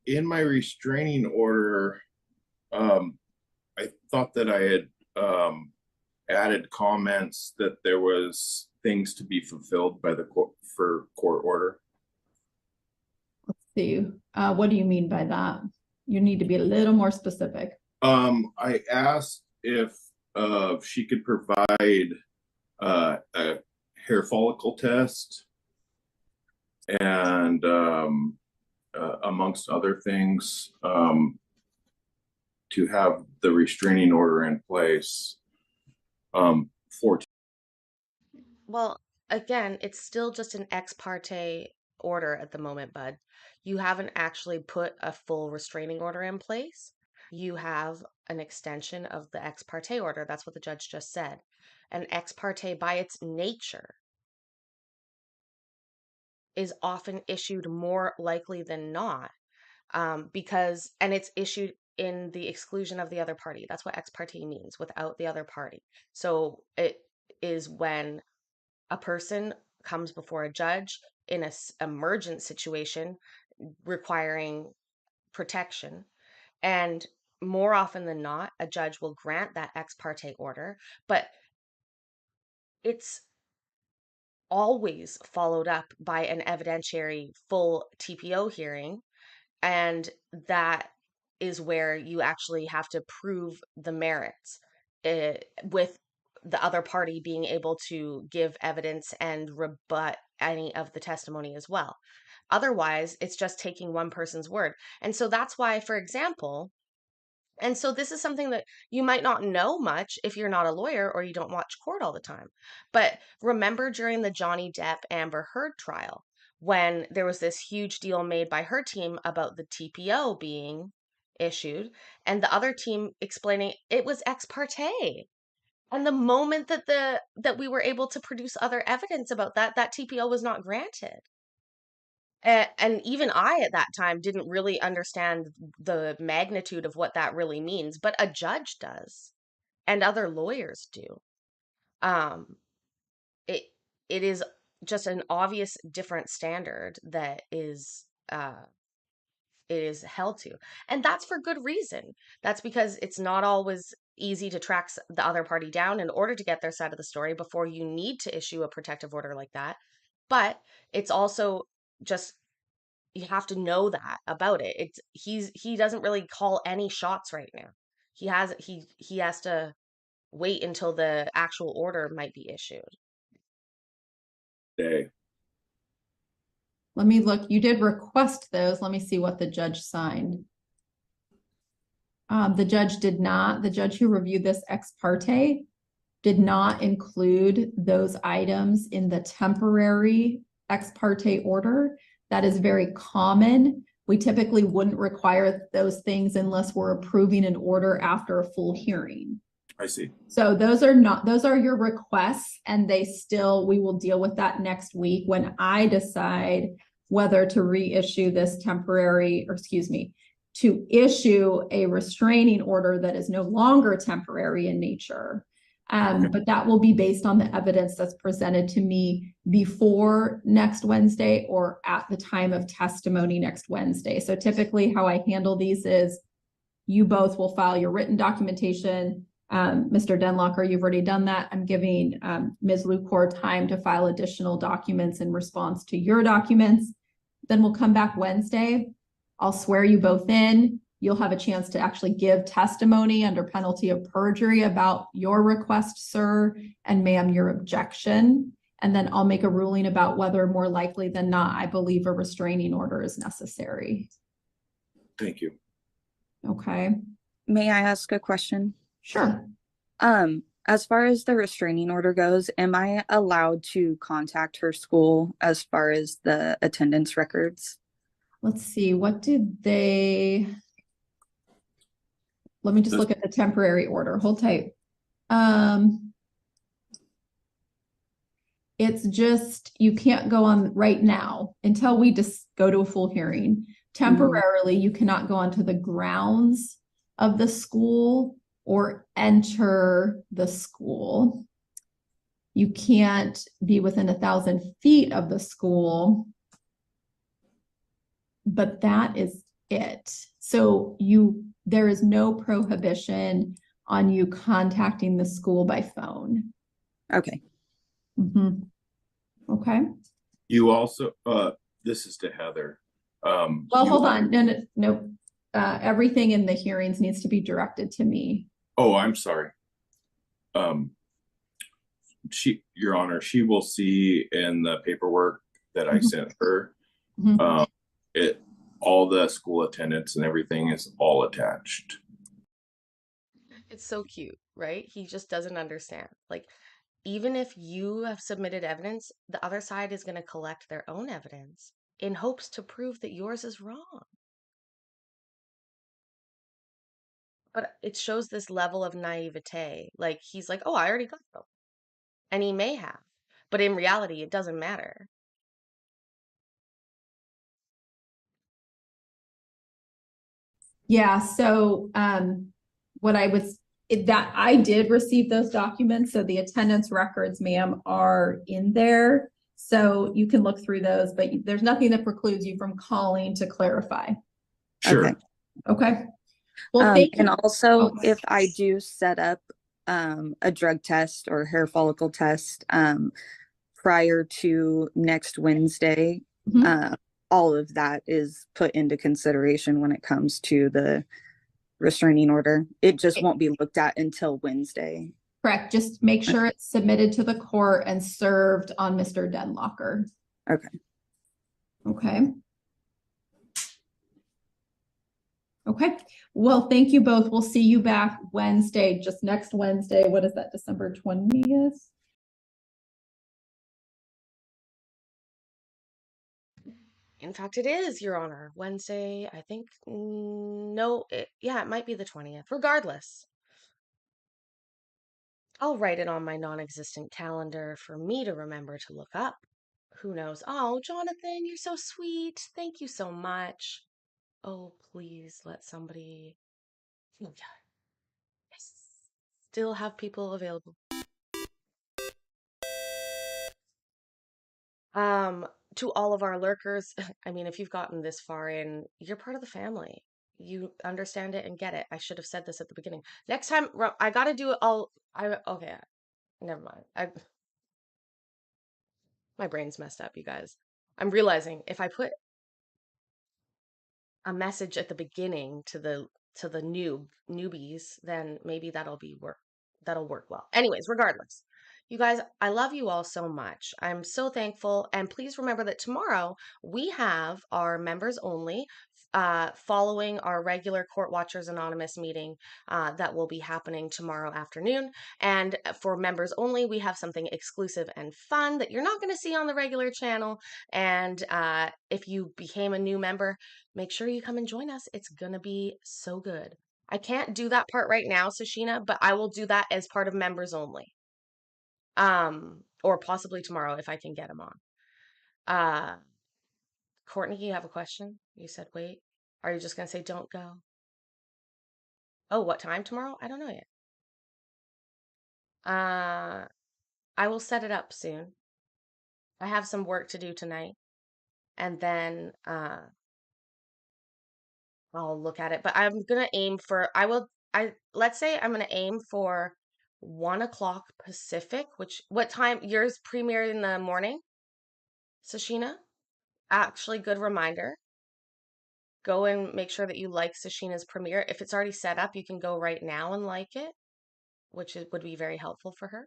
in my restraining order, I thought that I had added comments that there was things to be fulfilled by the court for court order. Let's see. What do you mean by that? You need to be a little more specific. I asked if she could provide a hair follicle test and amongst other things, to have the restraining order in place for. Well, again, it's still just an ex parte order at the moment, bud. You haven't actually put a full restraining order in place. You have an extension of the ex parte order. That's what the judge just said. An ex parte, by its nature, is often issued more likely than not, because, and it's issued in the exclusion of the other party. That's what ex parte means, without the other party. So it is when a person comes before a judge in an emergent situation requiring protection, and more often than not, a judge will grant that ex parte order, but it's always followed up by an evidentiary full TPO hearing, and that is where you actually have to prove the merits, with the other party being able to give evidence and rebut any of the testimony as well. Otherwise, it's just taking one person's word. And so that's why, for example, and so this is something that you might not know much if you're not a lawyer or you don't watch court all the time. But remember during the Johnny Depp Amber Heard trial, when there was this huge deal made by her team about the TPO being issued, and the other team explaining it was ex parte. And the moment that we were able to produce other evidence about that TPO was not granted. And even I, at that time, didn't really understand the magnitude of what that really means, but a judge does, and other lawyers do. It is just an obvious different standard that is held to, and that's for good reason. That's because it's not always easy to track the other party down in order to get their side of the story before you need to issue a protective order like that. But it's also just, you have to know that about it. He doesn't really call any shots right now. He has to wait until the actual order might be issued. Day. Let me look. You did request those. Let me see what the judge signed. The judge did not. The judge who reviewed this ex parte did not include those items in the temporary ex parte order. That is very common. We typically wouldn't require those things unless we're approving an order after a full hearing. I see. So those are your requests, and we will deal with that next week when I decide whether to reissue this to issue a restraining order that is no longer temporary in nature. But that will be based on the evidence that's presented to me before next Wednesday or at the time of testimony next Wednesday. So typically how I handle these is you both will file your written documentation. Mr. Denlocker, you've already done that. I'm giving Ms. Lucor time to file additional documents in response to your documents. Then we'll come back Wednesday. I'll swear you both in. You'll have a chance to actually give testimony under penalty of perjury about your request, sir, and ma'am, your objection. And then I'll make a ruling about whether more likely than not, I believe a restraining order is necessary. Thank you. Okay. May I ask a question? Sure. As far as the restraining order goes, am I allowed to contact her school as far as the attendance records? Let's see, what did they... Let me just look at the temporary order. Hold tight. It's just, you can't go on right now until we just go to a full hearing. Temporarily, you cannot go onto the grounds of the school or enter the school. You can't be within 1,000 feet of the school, but that is it. So there is no prohibition on you contacting the school by phone. Okay. Okay. You also, this is to Heather. Well, you hold on. No. Everything in the hearings needs to be directed to me. Oh, I'm sorry. Your Honor, she will see in the paperwork that I sent her, all the school attendance and everything is all attached. It's so cute, right? He just doesn't understand. Like, even if you have submitted evidence, the other side is going to collect their own evidence in hopes to prove that yours is wrong. But it shows this level of naivete. Like, he's like, oh, I already got them. And he may have. But in reality, it doesn't matter. Yeah. So, that I did receive those documents. So the attendance records, ma'am, are in there. So you can look through those, but there's nothing that precludes you from calling to clarify. Sure. Okay. Well, thank you. And also, if I do set up a drug test or hair follicle test prior to next Wednesday, all of that is put into consideration when it comes to the restraining order. It just won't be looked at until Wednesday. Correct. Just make sure it's submitted to the court and served on Mr. Denlocker. Okay. Okay. Okay. Well, thank you both. We'll see you back Wednesday, just next Wednesday. What is that, December 20th? In fact, it is, Your Honor. Wednesday, I think. No, yeah, it might be the 20th. Regardless, I'll write it on my non-existent calendar for me to remember to look up. Who knows? Oh, Jonathan, you're so sweet. Thank you so much. Oh, please let somebody. Oh, yeah. Yes. Still have people available. To all of our lurkers, I mean, if you've gotten this far in, you're part of the family. You understand it and get it. I should have said this at the beginning. Next time, I gotta do it all. Okay, never mind. My brain's messed up, you guys. I'm realizing if I put a message at the beginning to the newbies, then maybe that'll work well. Anyways, regardless. You guys, I love you all so much. I'm so thankful. And please remember that tomorrow we have our members only following our regular Court Watchers Anonymous meeting that will be happening tomorrow afternoon. And for members only, we have something exclusive and fun that you're not going to see on the regular channel. And if you became a new member, make sure you come and join us. It's going to be so good. I can't do that part right now, Sashina, but I will do that as part of members only. Or possibly tomorrow if I can get them on. Courtney, you have a question? You said wait. Are you just gonna say don't go? Oh, what time tomorrow? I don't know yet. I will set it up soon. I have some work to do tonight, and then I'll look at it. But I'm gonna aim for let's say I'm gonna aim for 1 o'clock Pacific, what time yours premiere in the morning? Sashina? Actually, good reminder. Go and make sure that you like Sashina's premiere. If it's already set up, you can go right now and like it, which would be very helpful for her.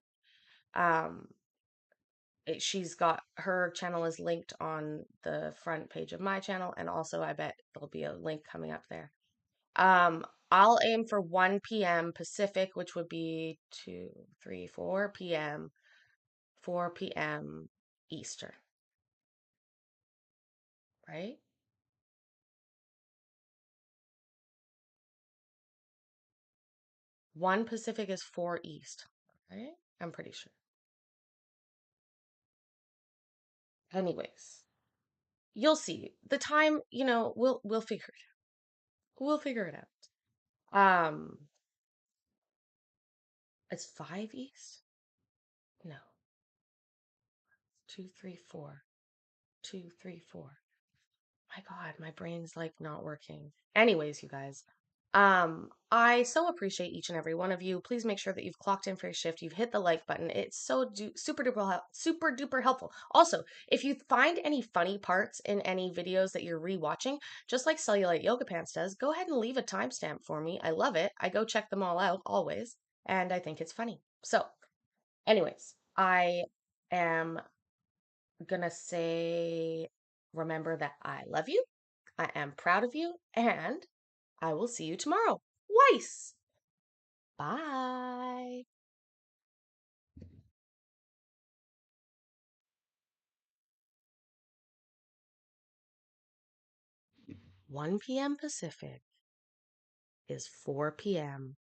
She's got her channel is linked on the front page of my channel, and also I bet there'll be a link coming up there. I'll aim for 1 p.m. Pacific, which would be 4 p.m. 4 p.m. Eastern. Right? One Pacific is 4 East, right? I'm pretty sure. Anyways, you'll see. The time, we'll figure it out. We'll figure it out. It's 5 East? No. 234. 234. My God, my brain's like not working. Anyways, you guys, I so appreciate each and every one of you. Please make sure that you've clocked in for your shift. You've hit the like button. It's so super duper helpful. Also, if you find any funny parts in any videos that you're rewatching, just like Cellulite Yoga Pants does, go ahead and leave a timestamp for me. I love it. I go check them all out always, and I think it's funny. So, anyways, I am gonna say, remember that I love you, I am proud of you, and I will see you tomorrow. Weiss! Bye. 1 p.m. Pacific is 4 p.m.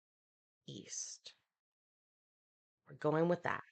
East. We're going with that.